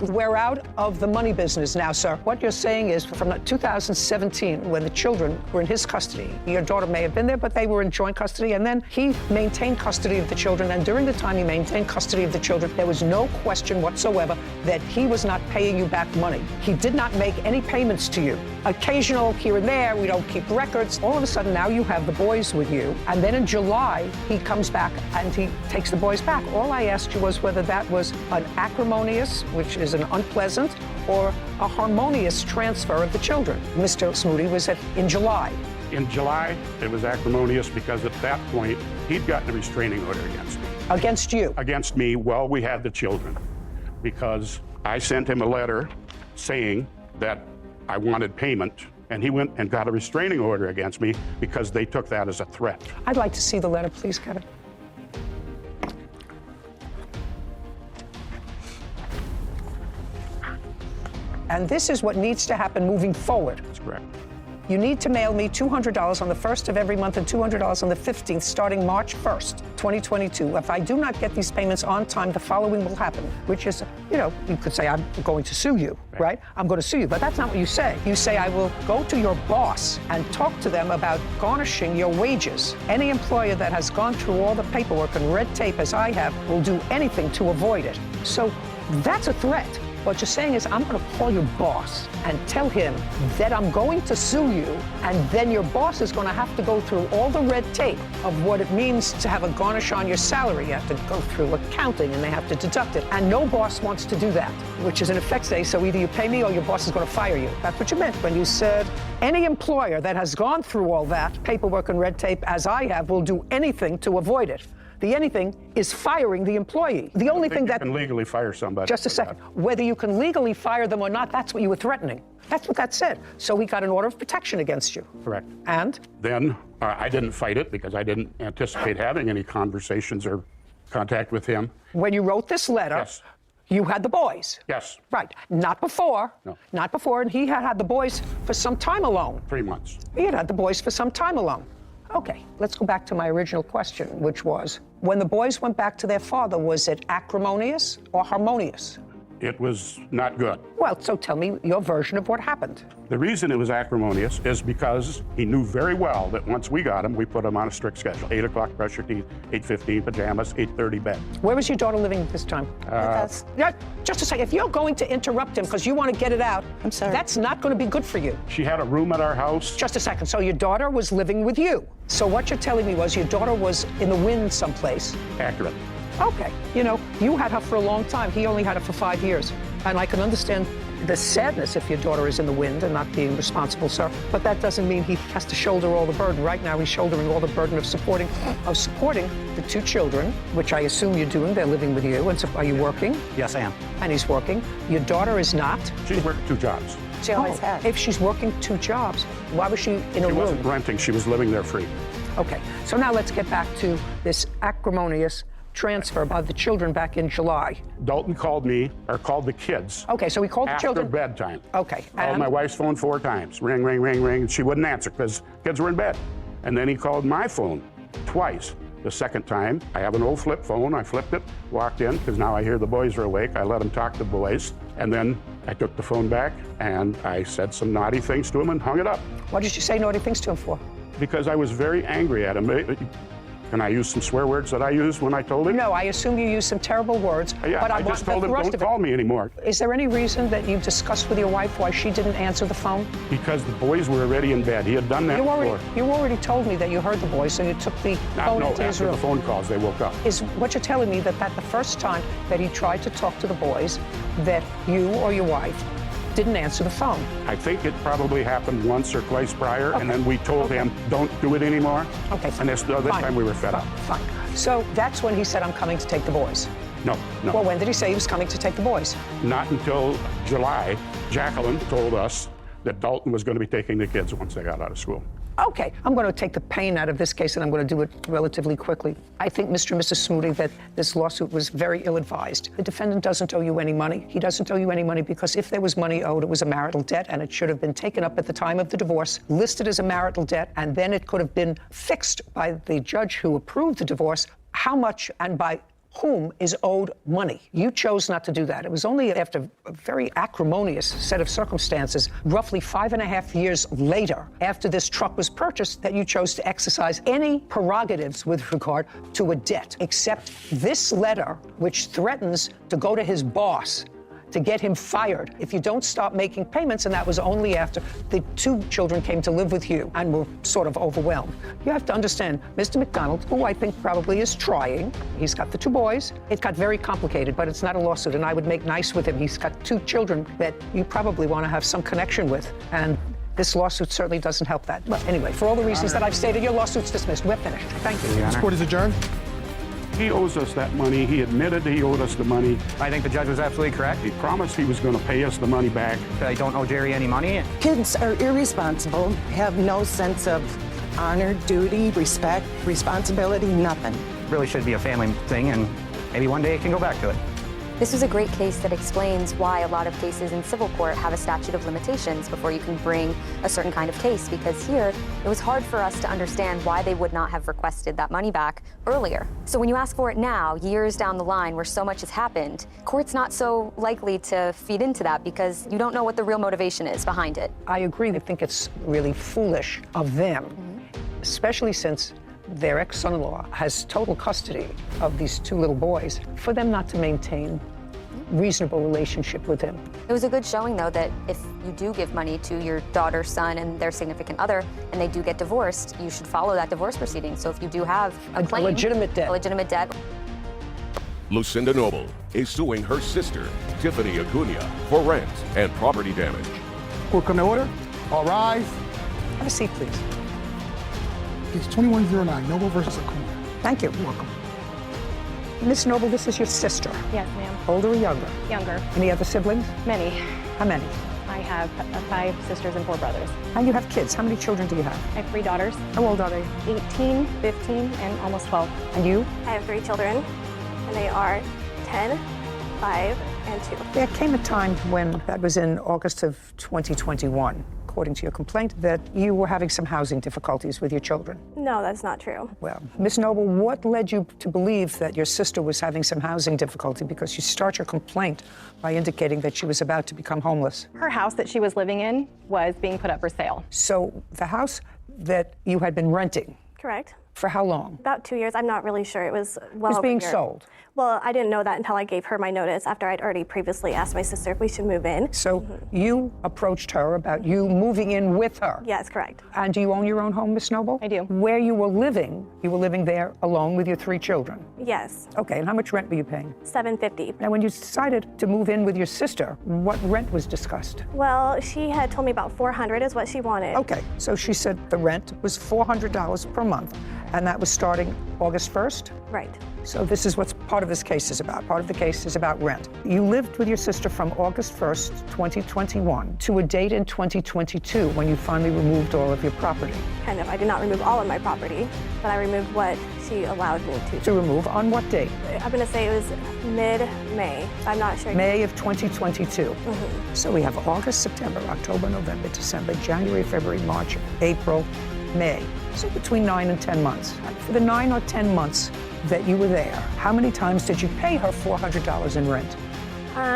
we're out of the money business now, sir. What you're saying is from 2017, when the children were in his custody, your daughter may have been there, but they were in joint custody, and then he maintained custody of the children, and during the time he maintained custody of the children, there was no question whatsoever that he was not paying you back money. He did not make any payments to you. Occasional here and there, we don't keep records. All of a sudden, now you have the boys with you, and then in July, he comes back and he takes the boys back. All I asked you was whether that was an acrimonious, which is an unpleasant, or a harmonious transfer of the children. Mr. Smoody was in July. In July, it was acrimonious because at that point, he'd gotten a restraining order against me. Against you? Against me while we had the children, because I sent him a letter saying that I wanted payment, and he went and got a restraining order against me because they took that as a threat. I'd like to see the letter, please, Kevin. And this is what needs to happen moving forward. That's correct. You need to mail me $200 on the 1st of every month and $200 on the 15th, starting March 1st, 2022. If I do not get these payments on time, the following will happen, which is, you could say, I'm going to sue you, right? I'm going to sue you, but that's not what you say. You say, I will go to your boss and talk to them about garnishing your wages. Any employer that has gone through all the paperwork and red tape as I have will do anything to avoid it. So that's a threat. What you're saying is, I'm going to call your boss and tell him that I'm going to sue you, and then your boss is going to have to go through all the red tape of what it means to have a garnish on your salary. You have to go through accounting, and they have to deduct it. And no boss wants to do that, which is in effect say, so either you pay me or your boss is going to fire you. That's what you meant when you said any employer that has gone through all that paperwork and red tape, as I have, will do anything to avoid it. The anything is firing the employee. The only thing that you can legally fire somebody. Just a second. Whether you can legally fire them or not, that's what you were threatening. That's what that said. So we got an order of protection against you. Correct. And? Then I didn't fight it because I didn't anticipate having any conversations or contact with him. When you wrote this letter, yes, you had the boys. Yes. Right. Not before. No. Not before. And he had the boys for some time alone. 3 months. He had the boys for some time alone. Okay, let's go back to my original question, which was, when the boys went back to their father, was it acrimonious or harmonious? It was not good. Well, so tell me your version of what happened. The reason it was acrimonious is because he knew very well that once we got him, we put him on a strict schedule. 8 o'clock, brush your teeth, 8:15 pajamas, 8:30 bed. Where was your daughter living at this time? Yeah, just a second. If you're going to interrupt him because you want to get it out, I'm sorry, that's not going to be good for you. She had a room at our house. Just a second. So your daughter was living with you. So what you're telling me was your daughter was in the wind someplace. Accurate. Okay. You know, you had her for a long time. He only had her for 5 years. And I can understand the sadness if your daughter is in the wind and not being responsible, sir. But that doesn't mean he has to shoulder all the burden. Right now, he's shouldering all the burden of supporting the 2 children, which I assume you're doing. They're living with you. And so are you working? Yes, I am. And he's working. Your daughter is not. She's working 2 jobs. She always has. If she's working 2 jobs, why was she in a room? She wasn't renting. She was living there free. Okay. So now let's get back to this acrimonious transfer by the children back in July. Dalton called me, or called the kids. Okay, so he called the children. After bedtime. Okay. Called my wife's phone 4 times. Ring, ring, ring, ring. And she wouldn't answer because kids were in bed. And then he called my phone twice. The second time, I have an old flip phone. I flipped it, walked in, because now I hear the boys are awake. I let them talk to the boys. And then I took the phone back and I said some naughty things to him and hung it up. What did you say naughty things to him for? Because I was very angry at him. Can I use some swear words that I used when I told him? No, I assume you used some terrible words. Yeah, but I just told him, don't call me anymore. Is there any reason that you've discussed with your wife why she didn't answer the phone? Because the boys were already in bed. He had done that before. You already told me that you heard the boys, so you took the phone into his room. After the phone calls, they woke up. Is what you're telling me that the first time that he tried to talk to the boys, that you or your wife didn't answer the phone? I think it probably happened once or twice prior, and then we told him, don't do it anymore. Okay, fine. And this time we were fed up. Fine. So that's when he said, I'm coming to take the boys. No. Well, when did he say he was coming to take the boys? Not until July. Jacqueline told us that Dalton was going to be taking the kids once they got out of school. Okay, I'm going to take the pain out of this case, and I'm going to do it relatively quickly. I think, Mr. and Mrs. Smoody, that this lawsuit was very ill-advised. The defendant doesn't owe you any money. He doesn't owe you any money because if there was money owed, it was a marital debt, and it should have been taken up at the time of the divorce, listed as a marital debt, and then it could have been fixed by the judge who approved the divorce, how much and by whom is owed money. You chose not to do that. It was only after a very acrimonious set of circumstances, roughly 5.5 years later, after this truck was purchased, that you chose to exercise any prerogatives with regard to a debt, except this letter, which threatens to go to his boss to get him fired if you don't stop making payments, and that was only after the 2 children came to live with you and were sort of overwhelmed. You have to understand, Mr. McDonald, who I think probably is trying, he's got the 2 boys. It got very complicated, but it's not a lawsuit, and I would make nice with him. He's got 2 children that you probably want to have some connection with, and this lawsuit certainly doesn't help that. But anyway, for all the reasons that I've stated, your lawsuit's dismissed. We're finished. Thank you. This court is adjourned. He owes us that money. He admitted he owed us the money. I think the judge was absolutely correct. He promised he was going to pay us the money back. I don't owe Jerry any money. Kids are irresponsible, have no sense of honor, duty, respect, responsibility, nothing. Really should be a family thing, and maybe one day it can go back to it. This was a great case that explains why a lot of cases in civil court have a statute of limitations before you can bring a certain kind of case, because here it was hard for us to understand why they would not have requested that money back earlier. So when you ask for it now, years down the line where so much has happened, court's not so likely to feed into that because you don't know what the real motivation is behind it. I agree. I think it's really foolish of them, especially since their ex-son-in-law has total custody of these 2 little boys, for them not to maintain reasonable relationship with him. It was a good showing, though, that if you do give money to your daughter, son, and their significant other, and they do get divorced, you should follow that divorce proceeding. So if you do have a claim, legitimate debt. Lucinda Noble is suing her sister, Tiffany Acuna, for rent and property damage. Court come to order. All rise. Have a seat, please. Case 2109, Noble versus Acuna. Thank you. You're welcome. Miss Noble, this is your sister. Yes, ma'am. Older or younger? Younger. Any other siblings? Many. How many? I have 5 sisters and 4 brothers. And you have kids. How many children do you have? I have 3 daughters. How old are they? 18, 15, and almost 12. And you? I have 3 children, and they are 10, 5, and 2. There came a time when, that was in August of 2021, according to your complaint, that you were having some housing difficulties with your children. No, that's not true. Well, Miss Noble, what led you to believe that your sister was having some housing difficulty? Because you start your complaint by indicating that she was about to become homeless. Her house that she was living in was being put up for sale. So the house that you had been renting, Correct. for how long? About 2 years. I'm not really sure. It was well Was over a being year. sold. Well, I didn't know that until I gave her my notice after I'd already previously asked my sister if we should move in. So you approached her about you moving in with her. Yes, correct. And do you own your own home, Miss Noble? I do. Where you were living there alone with your 3 children. Yes. Okay, and how much rent were you paying? $750. Now, when you decided to move in with your sister, what rent was discussed? Well, she had told me about $400 is what she wanted. Okay, so she said the rent was $400 per month, and that was starting August 1st? Right. So this is what part of this case is about. Part of the case is about rent. You lived with your sister from August 1st, 2021 to a date in 2022 when you finally removed all of your property. Kind of. I did not remove all of my property, but I removed what she allowed me to. To remove on what date? I'm going to say it was mid-May. I'm not sure. May of 2022. So we have August, September, October, November, December, January, February, March, April, May. So between 9 and 10 months. For the 9 or 10 months that you were there, how many times did you pay her $400 in rent?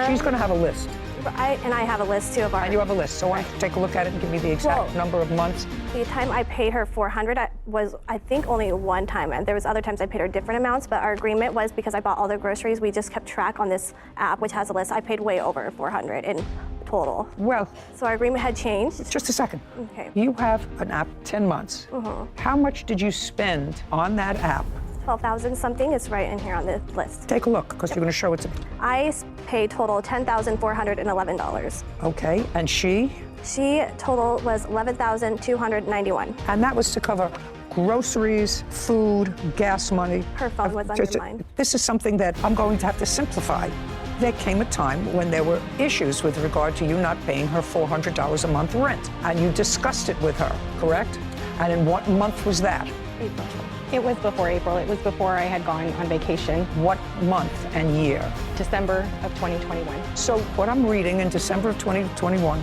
She's going to have a list. I have a list too of our. And you have a list, so why don't you take a look at it and give me the exact number of months? The time I paid her $400 was, I think, only one time, and there was other times I paid her different amounts. But our agreement was because I bought all the groceries, we just kept track on this app, which has a list. I paid way over $400 in total. Well, so our agreement had changed. Just a second. Okay. You have an app 10 months. How much did you spend on that app? 12,000 something. It's right in here on the list. Take a look, because you're going to show it to me. I paid total $10,411. Okay, and she? She total was $11,291. And that was to cover groceries, food, gas money. Her phone was under mine. This is something that I'm going to have to simplify. There came a time when there were issues with regard to you not paying her $400 a month rent, and you discussed it with her, correct? And in what month was that? April. It was before April. It was before I had gone on vacation. What month and year? December of 2021. So what I'm reading in December of 2021,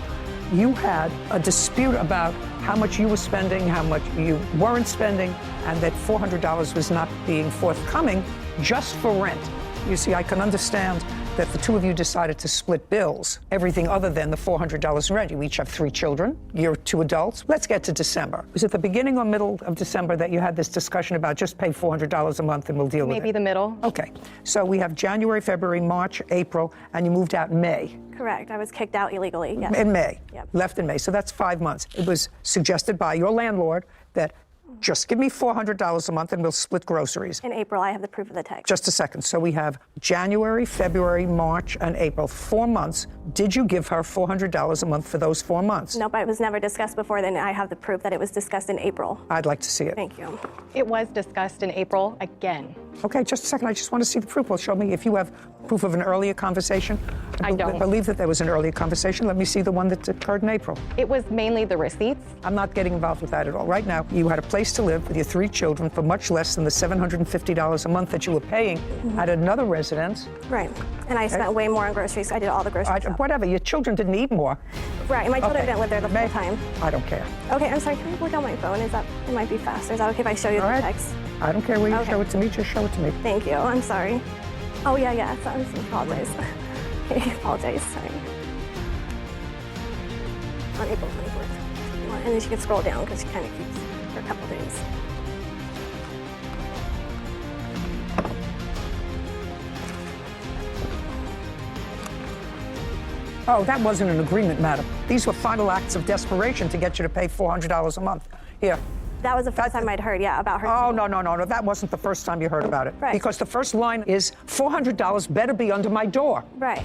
you had a dispute about how much you were spending, how much you weren't spending, and that $400 was not being forthcoming just for rent. You see, I can understand that the two of you decided to split bills, everything other than the $400 in rent. You each have 3 children, you're 2 adults. Let's get to December. Was it the beginning or middle of December that you had this discussion about just pay $400 a month and we'll deal with it? Maybe the middle. Okay, so we have January, February, March, April, and you moved out in May. Correct. I was kicked out illegally, yes. In May. Yep. Left in May, so that's 5 months. It was suggested by your landlord that just give me $400 a month and we'll split groceries. In April, I have the proof of the text. Just a second. So we have January, February, March, and April, 4 months. Did you give her $400 a month for those 4 months? Nope, it was never discussed before then. I have the proof that it was discussed in April. I'd like to see it. Thank you. It was discussed in April again. Okay, just a second. I just want to see the proof. Well, show me if you have proof of an earlier conversation. I don't. I believe that there was an earlier conversation. Let me see the one that occurred in April. It was mainly the receipts. I'm not getting involved with that at all. Right now, you had a place to live with your 3 children for much less than the $750 a month that you were paying at another residence. Right. And I spent way more on groceries. I did all the groceries. Whatever. Your children didn't eat more. Right. My children didn't live there the whole time. I don't care. Okay, I'm sorry. Can I look on my phone? It might be faster. Is that okay if I show you the text? I don't care where you show it to me. Just show it to me. Thank you. I'm sorry. Oh, yeah. So I apologize. I apologize. Sorry. On April 24th. And then she can scroll down because she kind of keeps for a couple days. Oh, that wasn't an agreement, madam. These were final acts of desperation to get you to pay $400 a month. Here. That was the first time I'd heard, about her. Oh, no. That wasn't the first time you heard about it. Right. Because the first line is $400 better be under my door. Right.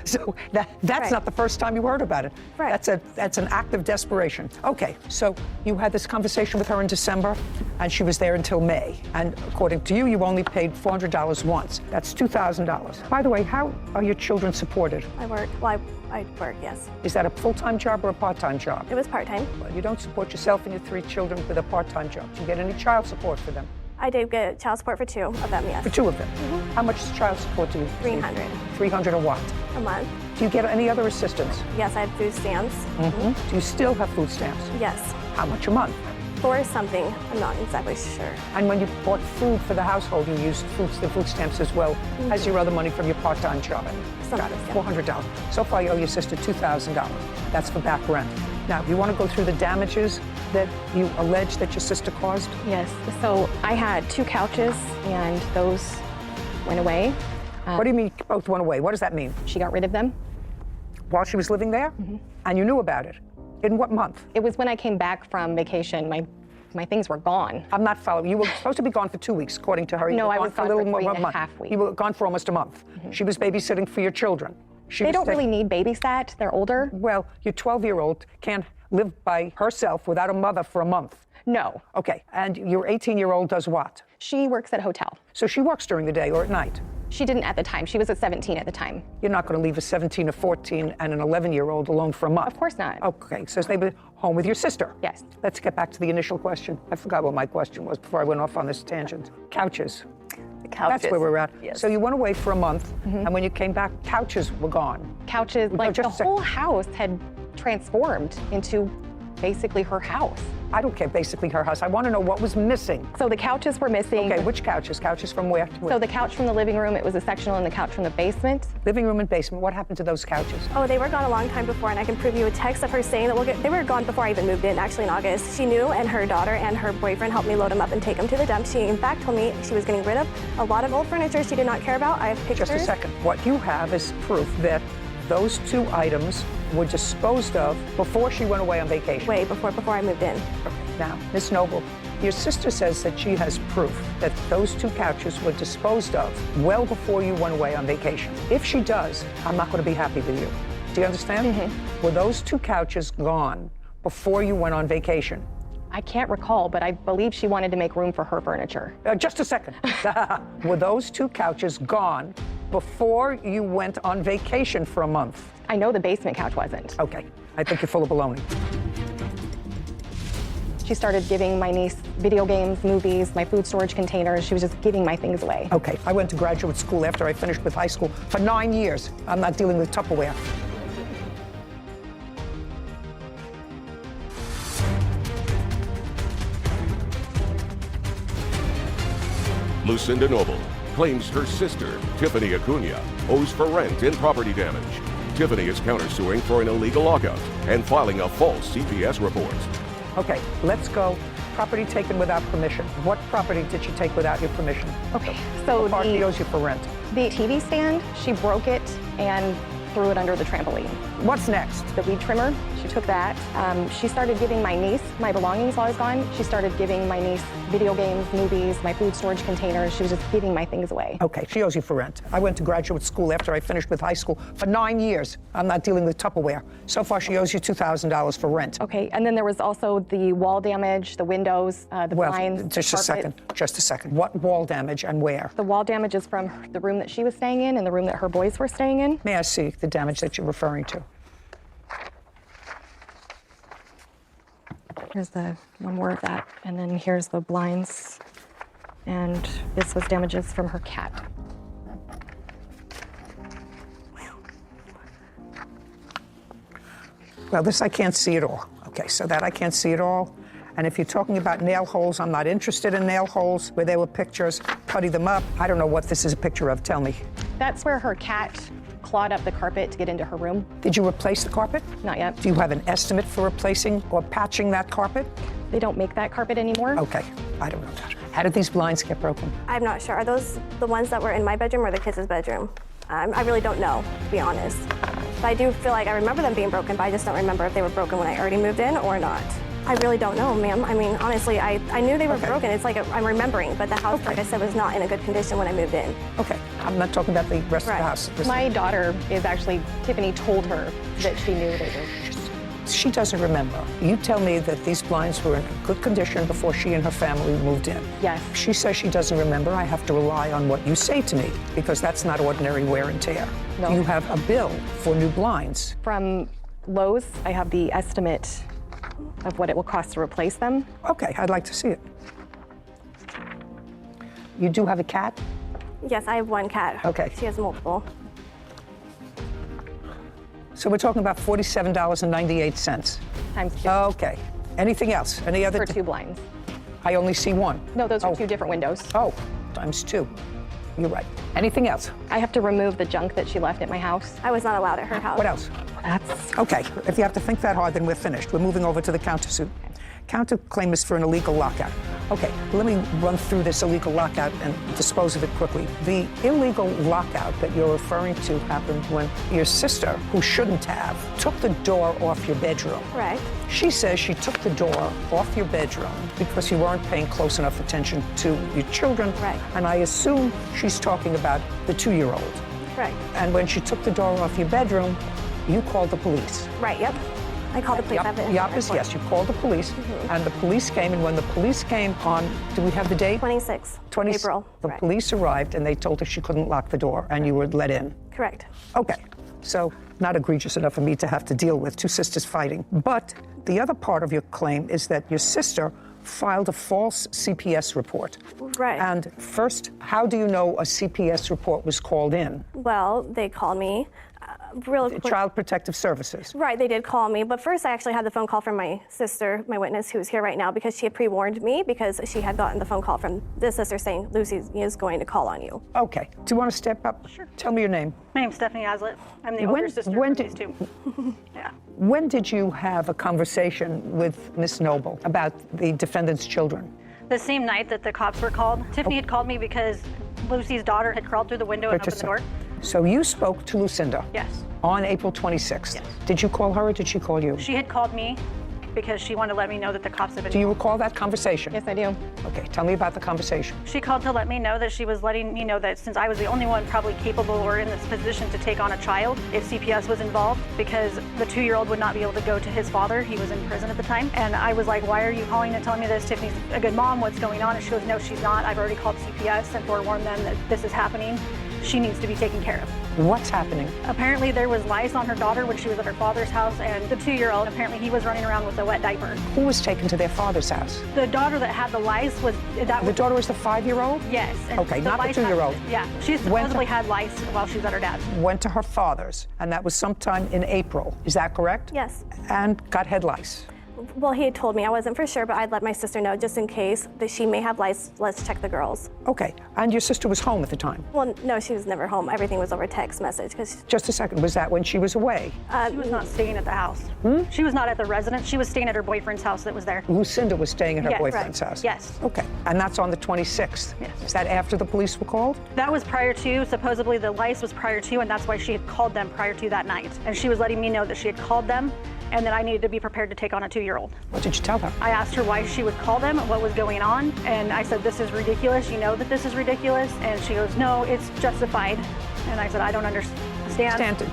So that's not the first time you heard about it. Right. That's an act of desperation. Okay, so you had this conversation with her in December, and she was there until May. And according to you, you only paid $400 once. That's $2,000. By the way, how are your children supported? I work. Well, I work, yes. Is that a full-time job or a part-time job? It was part-time. Well, you don't support yourself and your 3 children with a part-time job. Do you get any child support for them? I did get child support for 2 of them, yes. For 2 of them? How much is child support to you? $300. $300 a what? A month. Do you get any other assistance? Yes, I had food stamps. Do you still have food stamps? Yes. How much a month? For something, I'm not exactly sure. And when you bought food for the household, you used the food stamps as well as your other money from your part-time job. Got it, $400. So far, you owe your sister $2,000. That's for back rent. Now, you want to go through the damages that you allege that your sister caused? Yes. So I had 2 couches, and those went away. What do you mean both went away? What does that mean? She got rid of them. While she was living there? And you knew about it? In what month? It was when I came back from vacation. My things were gone. I'm not following. You were supposed to be gone for 2 weeks, according to her. No, I was gone for 3.5 weeks. You were gone for almost a month. She was babysitting for your children. They don't really need babysat. They're older. Well, your 12-year-old can't live by herself without a mother for a month. No. Okay, and your 18-year-old does what? She works at a hotel. So she works during the day or at night? She didn't at the time. She was at 17 at the time. You're not going to leave a 17, a 14, and an 11-year-old alone for a month? Of course not. Okay, so they were home with your sister? Yes. Let's get back to the initial question. I forgot what my question was before I went off on this tangent. Couches. The couches. That's where we're at. Yes. So you went away for a month, and when you came back, couches were gone. Couches, like the whole house had transformed into basically her house. I don't care, basically her house. I want to know what was missing. So the couches were missing. Okay, which couches? Couches from where to where? So the couch from the living room, it was a sectional, and the couch from the basement. Living room and basement. What happened to those couches? Oh, they were gone a long time before, and I can prove you a text of her saying that they were gone before I even moved in, actually in August. She knew, and her daughter and her boyfriend helped me load them up and take them to the dump. She, in fact, told me she was getting rid of a lot of old furniture she did not care about. I have pictures. Just a second. What you have is proof that those 2 items were disposed of before she went away on vacation. Way before I moved in. Okay. Now, Ms. Noble, your sister says that she has proof that those 2 couches were disposed of well before you went away on vacation. If she does, I'm not going to be happy with you. Do you understand? Were those 2 couches gone before you went on vacation? I can't recall, but I believe she wanted to make room for her furniture. Just a second. Were those 2 couches gone before you went on vacation for a month? I know the basement couch wasn't. Okay. I think you're full of baloney. She started giving my niece video games, movies, my food storage containers. She was just giving my things away. Okay. I went to graduate school after I finished with high school for 9 years. I'm not dealing with Tupperware. Lucinda Noble claims her sister, Tiffany Acuna, owes for rent and property damage. Tiffany is countersuing for an illegal lockout and filing a false CPS report. Okay, let's go. Property taken without permission. What property did she take without your permission? Okay, so what part she owes you for rent? The TV stand, she broke it and threw it under the trampoline. What's next? The weed trimmer, she took that. She started giving my niece my belongings while I was gone. She started giving my niece video games, movies, my food storage containers. She was just giving my things away. Okay, she owes you for rent. I went to graduate school after I finished with high school for 9 years. I'm not dealing with Tupperware. So far, she owes you $2,000 for rent. Okay, and then there was also the wall damage, the windows, the blinds, just a second. Just a second. What wall damage and where? The wall damage is from the room that she was staying in and the room that her boys were staying in. May I see the damage that you're referring to? Here's the one more of that, and then here's the blinds, and this was damages from her cat. Well, this I can't see at all. Okay, so that I can't see at all. And if you're talking about nail holes, I'm not interested in nail holes where there were pictures, putty them up. I don't know what this is a picture of. Tell me. That's where her cat clawed up the carpet to get into her room. Did you replace the carpet? Not yet. Do you have an estimate for replacing or patching that carpet? They don't make that carpet anymore. Okay, I don't know that. How did these blinds get broken? I'm not sure. Are those the ones that were in my bedroom or the kids' bedroom? I really don't know, to be honest. But I do feel like I remember them being broken, but I just don't remember if they were broken when I already moved in or not. I really don't know, ma'am. I mean, honestly, I knew they were broken. It's like I'm remembering, but the house, like I said, was not in a good condition when I moved in. Okay, I'm not talking about the rest of the house. My daughter is actually, Tiffany told her that she knew they were. She doesn't remember. You tell me that these blinds were in good condition before she and her family moved in. Yes. She says she doesn't remember. I have to rely on what you say to me because that's not ordinary wear and tear. No. You have a bill for new blinds. From Lowe's, I have the estimate of what it will cost to replace them. Okay, I'd like to see it. You do have a cat? Yes, I have one cat. Okay. She has multiple. So we're talking about $47.98. Times 2. Okay. Anything else? Any other? For 2 blinds. I only see one. No, those are 2 different windows. Oh, times 2. You're right. Anything else? I have to remove the junk that she left at my house. I was not allowed at her house. What else? That's okay. If you have to think that hard, then we're finished. We're moving over to the countersuit. Counterclaim is for an illegal lockout. Okay, let me run through this illegal lockout and dispose of it quickly. The illegal lockout that you're referring to happened when your sister, who shouldn't have, took the door off your bedroom. Right. She says she took the door off your bedroom because you weren't paying close enough attention to your children. Right. And I assume she's talking about the 2-year-old. Right. And when she took the door off your bedroom, you called the police. Right, yep. I called the police. Yes, you called the police, and the police came, and when the police came on, do we have the date? 26 April. The police arrived, and they told her she couldn't lock the door, and you were let in. Correct. Okay, so not egregious enough for me to have to deal with 2 sisters fighting. But the other part of your claim is that your sister filed a false CPS report. Right. And first, how do you know a CPS report was called in? Well, they called me. Real quick. Child Protective Services. Right, they did call me, but first I actually had the phone call from my sister, my witness, who's here right now, because she had pre-warned me because she had gotten the phone call from this sister saying Lucy is going to call on you. Okay. Do you want to step up? Sure. Tell me your name. My name's Stephanie Aslett. I'm the older sister when of did, these 2. Yeah. When did you have a conversation with Miss Noble about the defendant's children? The same night that the cops were called. Tiffany had called me because Lucy's daughter had crawled through the window and opened the door. So you spoke to Lucinda? Yes. On April 26th? Yes. Did you call her or did she call you? She had called me because she wanted to let me know that the cops had been. Do you recall that conversation? Yes, I do. Okay, tell me about the conversation. She called to let me know that she was letting me know that since I was the only one probably capable or in this position to take on a child, if CPS was involved, because the 2-year-old would not be able to go to his father. He was in prison at the time. And I was like, why are you calling and telling me this? Tiffany's a good mom. What's going on? And she goes, no, she's not. I've already called CPS and forewarned them that this is happening. She needs to be taken care of. What's happening? Apparently there was lice on her daughter when she was at her father's house, and the 2-year-old, apparently he was running around with a wet diaper. Who was taken to their father's house? The daughter that had the lice was... The daughter was the 5-year-old? Yes. And Okay, not the 2-year-old. Yeah, she supposedly had lice while she was at her dad's. Went to her father's, and that was sometime in April. Is that correct? Yes. And got head lice. Well, he had told me, I wasn't for sure, but I'd let my sister know just in case that she may have lice. Let's check the girls. Okay, and your sister was home at the time? Well, no, she was never home. Everything was over text message. Just a second, was that when she was away? She was not staying at the house. She was not at the residence. She was staying at her boyfriend's house that was there. Lucinda was staying at her Yes, boyfriend's right. house? Yes. Okay, and that's on the 26th? Yes. Is that after the police were called? That was prior to, supposedly the lice was prior to, and that's why she had called them prior to that night. And she was letting me know that she had called them and that I needed to be prepared to take on a 2-year-old. What did you tell her? I asked her why she would call them, what was going on, and I said, this is ridiculous. You know that this is ridiculous? And she goes, no, it's justified. And I said, I don't understand.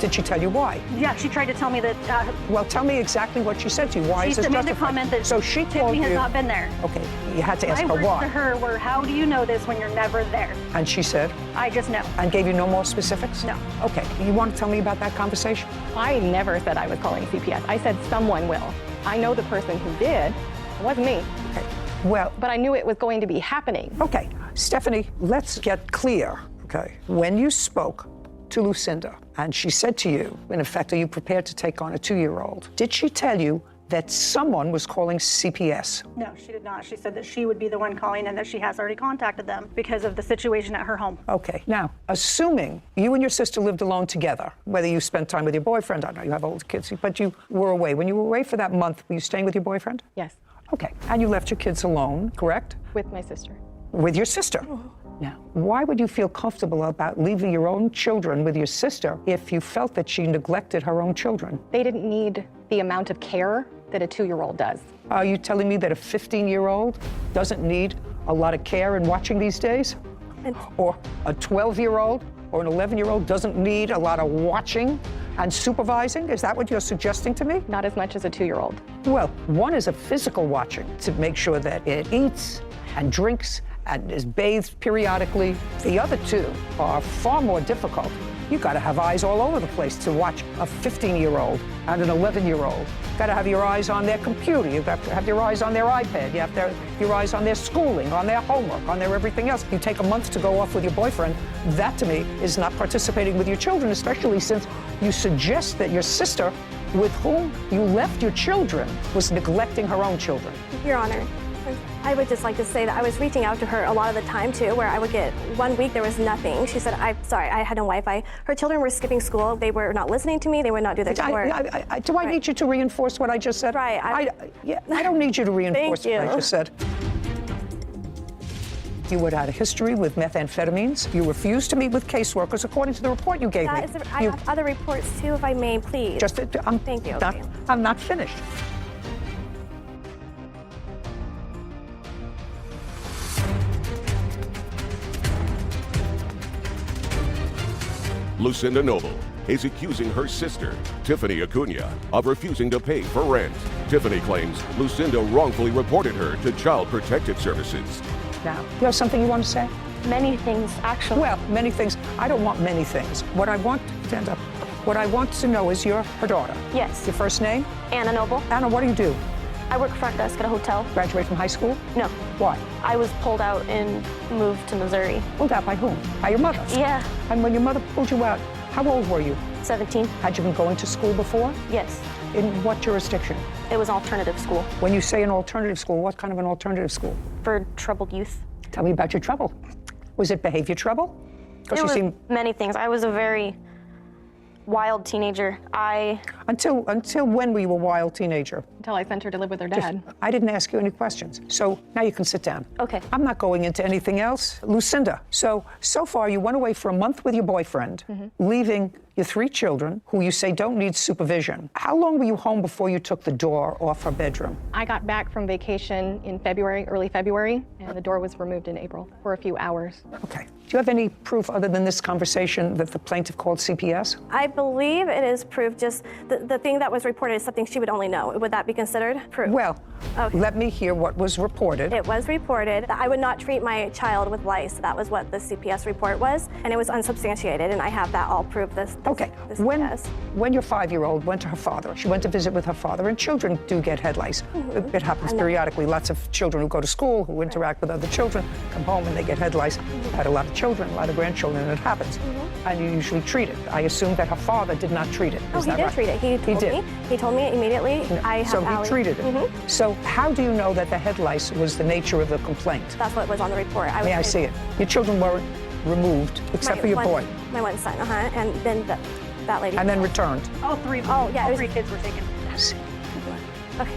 Did she tell you why? Yeah, she tried to tell me that... well, tell me exactly what she said to you. Why is this She made justified? the comment that so she Tiffany has not been there. Okay, you had to ask My her words why. to her were, how do you know this when you're never there? And she said? I just know. And gave you no more specifics? No. Okay, you want to tell me about that conversation? I never said I was calling CPS. I said someone will. I know the person who did. It wasn't me. Okay, well... But I knew it was going to be happening. Okay, Stephanie, let's get clear, okay? When you spoke to Lucinda, and she said to you, in effect, are you prepared to take on a 2-year-old? Did she tell you that someone was calling CPS? No, she did not. She said that she would be the one calling and that she has already contacted them because of the situation at her home. Okay, now, assuming you and your sister lived alone together, whether you spent time with your boyfriend, I know you have older kids, but you were away. When you were away for that month, were you staying with your boyfriend? Yes. Okay, and you left your kids alone, correct? With my sister. With your sister? Now, why would you feel comfortable about leaving your own children with your sister if you felt that she neglected her own children? They didn't need the amount of care that a 2-year-old does. Are you telling me that a 15-year-old doesn't need a lot of care and watching these days? Or a 12-year-old or an 11-year-old doesn't need a lot of watching and supervising? Is that what you're suggesting to me? Not as much as a 2-year-old. Well, one is a physical watching to make sure that it eats and drinks and is bathed periodically. The other two are far more difficult. You've got to have eyes all over the place to watch a 15-year-old and an 11-year-old. You've got to have your eyes on their computer. You've got to have your eyes on their iPad. You have to have your eyes on their schooling, on their homework, on their everything else. You take a month to go off with your boyfriend. That, to me, is not participating with your children, especially since you suggest that your sister, with whom you left your children, was neglecting her own children. Your Honor, I would just like to say that I was reaching out to her a lot of the time too, where I would get 1 week there was nothing. She said, I'm sorry, I had no Wi-Fi. Her children were skipping school. They were not listening to me. They would not do their homework. Do I need you to reinforce what I just said? Right. I don't need you to reinforce what I just said. You had had a history with methamphetamines. You refused to meet with caseworkers according to the report you gave me. I have other reports too, if I may, please. Thank you. I'm not finished. Lucinda Noble is accusing her sister, Tiffany Acuna, of refusing to pay for rent. Tiffany claims Lucinda wrongfully reported her to Child Protective Services. Now, you have something you want to say? Many things, actually. Well, many things. I don't want many things. What I want to know is you're her daughter. Yes. Your first name? Anna Noble. Anna, what do you do? I work front desk at a hotel. Graduate from high school? No. Why? I was pulled out and moved to Missouri. Pulled out by whom? By your mother? Yeah. And when your mother pulled you out, how old were you? 17. Had you been going to school before? Yes. In what jurisdiction? It was alternative school. When you say an alternative school, what kind of an alternative school? For troubled youth. Tell me about your trouble. Was it behavior trouble? It was many things. I was a very wild teenager. Until when were you a wild teenager? Until I sent her to live with her dad. I didn't ask you any questions. So now you can sit down. Okay. I'm not going into anything else. Lucinda, so far you went away for a month with your boyfriend, leaving your 3 children, who you say don't need supervision. How long were you home before you took the door off her bedroom? I got back from vacation in February, early February, and the door was removed in April for a few hours. Okay. Do you have any proof other than this conversation that the plaintiff called CPS? I believe it is proof. Just the thing that was reported is something she would only know. Would that be considered proof? Well, let me hear what was reported. It was reported that I would not treat my child with lice. That was what the CPS report was, and it was unsubstantiated, and I have that all proof. Okay. When your 5-year-old went to her father, she went to visit with her father, and children do get head lice. It happens periodically. Lots of children who go to school, who interact with other children, come home and they get head lice. I've had a lot of children, a lot of grandchildren, and it happens. And you usually treat it. I assume that her father did not treat it. Oh, he did treat it. He told me immediately. So he treated it. So how do you know that the head lice was the nature of the complaint? That's what was on the report. May I see it? Your children weren't removed, except for your boy. My one son, and then that lady. And then returned. All 3. Oh, yeah. All 3 kids were taken. Yes. Okay.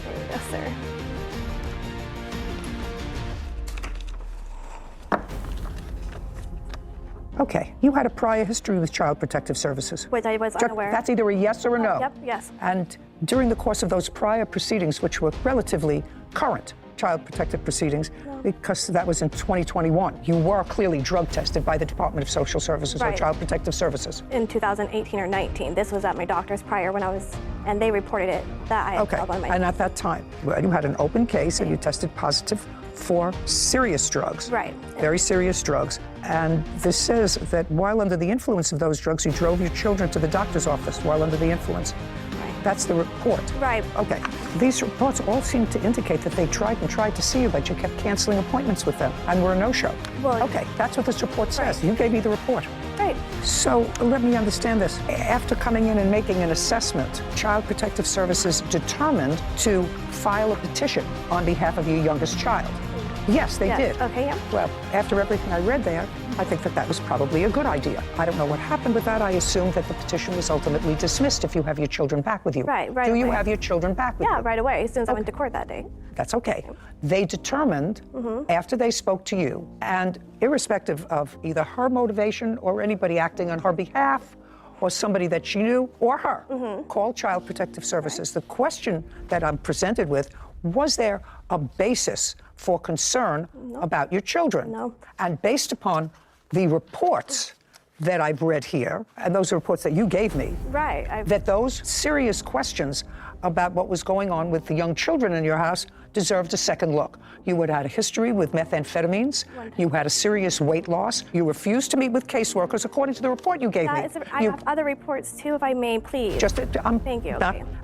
There you go, sir. Okay, you had a prior history with Child Protective Services. Which I was unaware. That's either a yes or a no. Yep, yes. And during the course of those prior proceedings, which were relatively current Child Protective proceedings, because that was in 2021, you were clearly drug tested by the Department of Social Services or Child Protective Services. In 2018 or 19. This was at my doctor's prior when I was, and they reported it that I had Okay, on my. and at that time, you had an open case and you tested positive for serious drugs. Right. Very serious drugs. And this says that while under the influence of those drugs, you drove your children to the doctor's office while under the influence. That's the report. Right. Okay. These reports all seem to indicate that they tried to see you, but you kept canceling appointments with them and were a no-show. Well, okay, that's what this report says. You gave me the report. Right. So let me understand this. After coming in and making an assessment, Child Protective Services determined to file a petition on behalf of your youngest child. Yes, they did. Okay, yeah. Well, after everything I read there, I think that was probably a good idea. I don't know what happened with that. I assume that the petition was ultimately dismissed if you have your children back with you. Right Do you away. have your children back with you? Yeah, right away, as soon as I went to court that day. That's okay. They determined after they spoke to you, and irrespective of either her motivation or anybody acting on her behalf, or somebody that she knew, or her, call Child Protective Services. The question that I'm presented with, was there a basis for concern about your children? No. And based upon the reports that I've read here, and those are reports that you gave me, Right. that those serious questions about what was going on with the young children in your house deserved a second look. You had had a history with methamphetamines. You had a serious weight loss. You refused to meet with caseworkers, according to the report you gave me. I have other reports too, if I may, please. Thank you.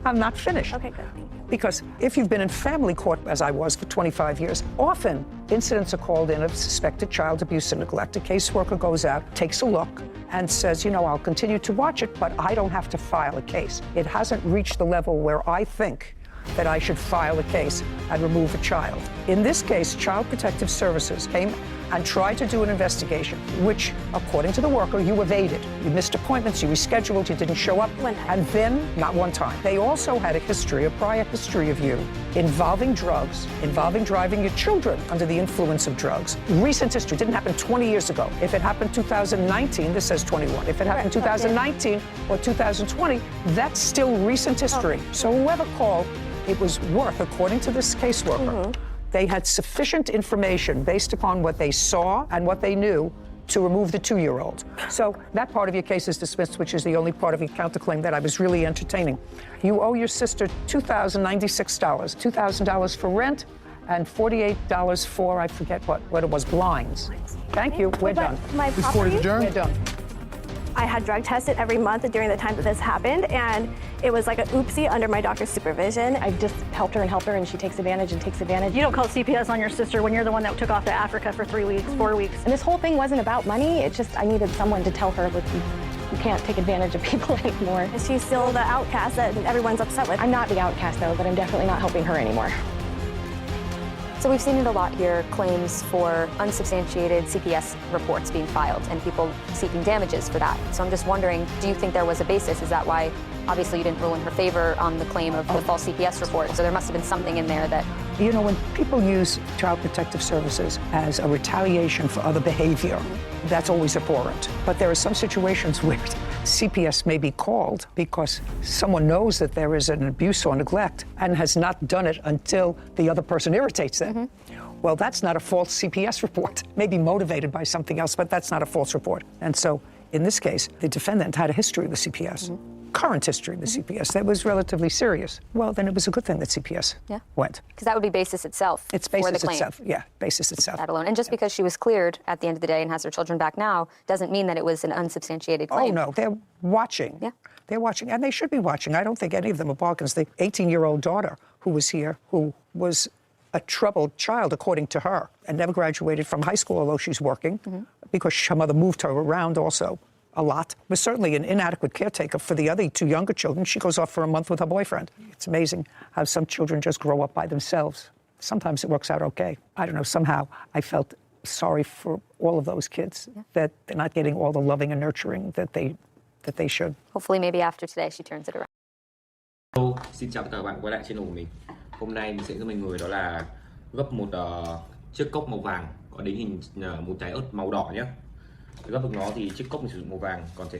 I'm not finished. Okay, good. Thank you. Because if you've been in family court, as I was for 25 years, often incidents are called in of suspected child abuse and neglect. A caseworker goes out, takes a look, and says, I'll continue to watch it, but I don't have to file a case. It hasn't reached the level where I think that I should file a case and remove a child. In this case, Child Protective Services came and tried to do an investigation, which, according to the worker, you evaded. You missed appointments, you rescheduled, you didn't show up. One time. And then, not one time. They also had a prior history of you involving drugs, involving driving your children under the influence of drugs. Recent history didn't happen 20 years ago. If it happened 2019, this says 21. If it happened 2019 or 2020, that's still recent history. Okay. So whoever called, it was worth, according to this caseworker, they had sufficient information based upon what they saw and what they knew to remove the 2-year-old. So that part of your case is dismissed, which is the only part of your counterclaim that I was really entertaining. You owe your sister $2,096, $2,000 for rent and $48 for, I forget what it was, blinds. Thank you, we're done. My This court is adjourned. We're done. I had drug tested every month during the time that this happened, and it was like an oopsie under my doctor's supervision. I've just helped her, and she takes advantage and takes advantage. You don't call CPS on your sister when you're the one that took off to Africa for 3 weeks, 4 weeks. And this whole thing wasn't about money. It's just I needed someone to tell her, look, you can't take advantage of people anymore. She's still the outcast that everyone's upset with. I'm not the outcast, though, but I'm definitely not helping her anymore. So we've seen it a lot here, claims for unsubstantiated CPS reports being filed and people seeking damages for that. So I'm just wondering, do you think there was a basis? Is that why, obviously, you didn't rule in her favor on the claim of the false CPS report? So there must have been something in there that... When people use Child Protective Services as a retaliation for other behavior, that's always abhorrent. But there are some situations where CPS may be called because someone knows that there is an abuse or neglect and has not done it until the other person irritates them. Well, that's not a false CPS report. Maybe motivated by something else, but that's not a false report. And so, in this case, the defendant had a history with CPS. Current history with CPS that was relatively serious. Well, then it was a good thing that CPS went. Because that would be basis itself. It's for basis the claim. itself. Yeah, basis itself. That alone. And just because she was cleared at the end of the day and has her children back now doesn't mean that it was an unsubstantiated claim. Oh, no, they're watching. Yeah. They're watching, and they should be watching. I don't think any of them are bargains. The 18-year-old daughter who was here, who was a troubled child, according to her, and never graduated from high school, although she's working, because her mother moved her around also a lot, was certainly an inadequate caretaker for the other 2 younger children. She goes off for a month with her boyfriend. It's amazing how some children just grow up by themselves. Sometimes it works out okay. I don't know, somehow I felt sorry for all of those kids, that they're not getting all the loving and nurturing that they should. Hopefully maybe after today she turns it around. Hello, xin chào tất cả các bạn quay lại channel của mình. Hôm nay mình sẽ giúp mọi người đó là gấp một chiếc cốc màu vàng có đính hình một trái ớt màu đỏ nhé. Để gấp được nó thì chiếc cốc mình sử dụng màu vàng, còn trái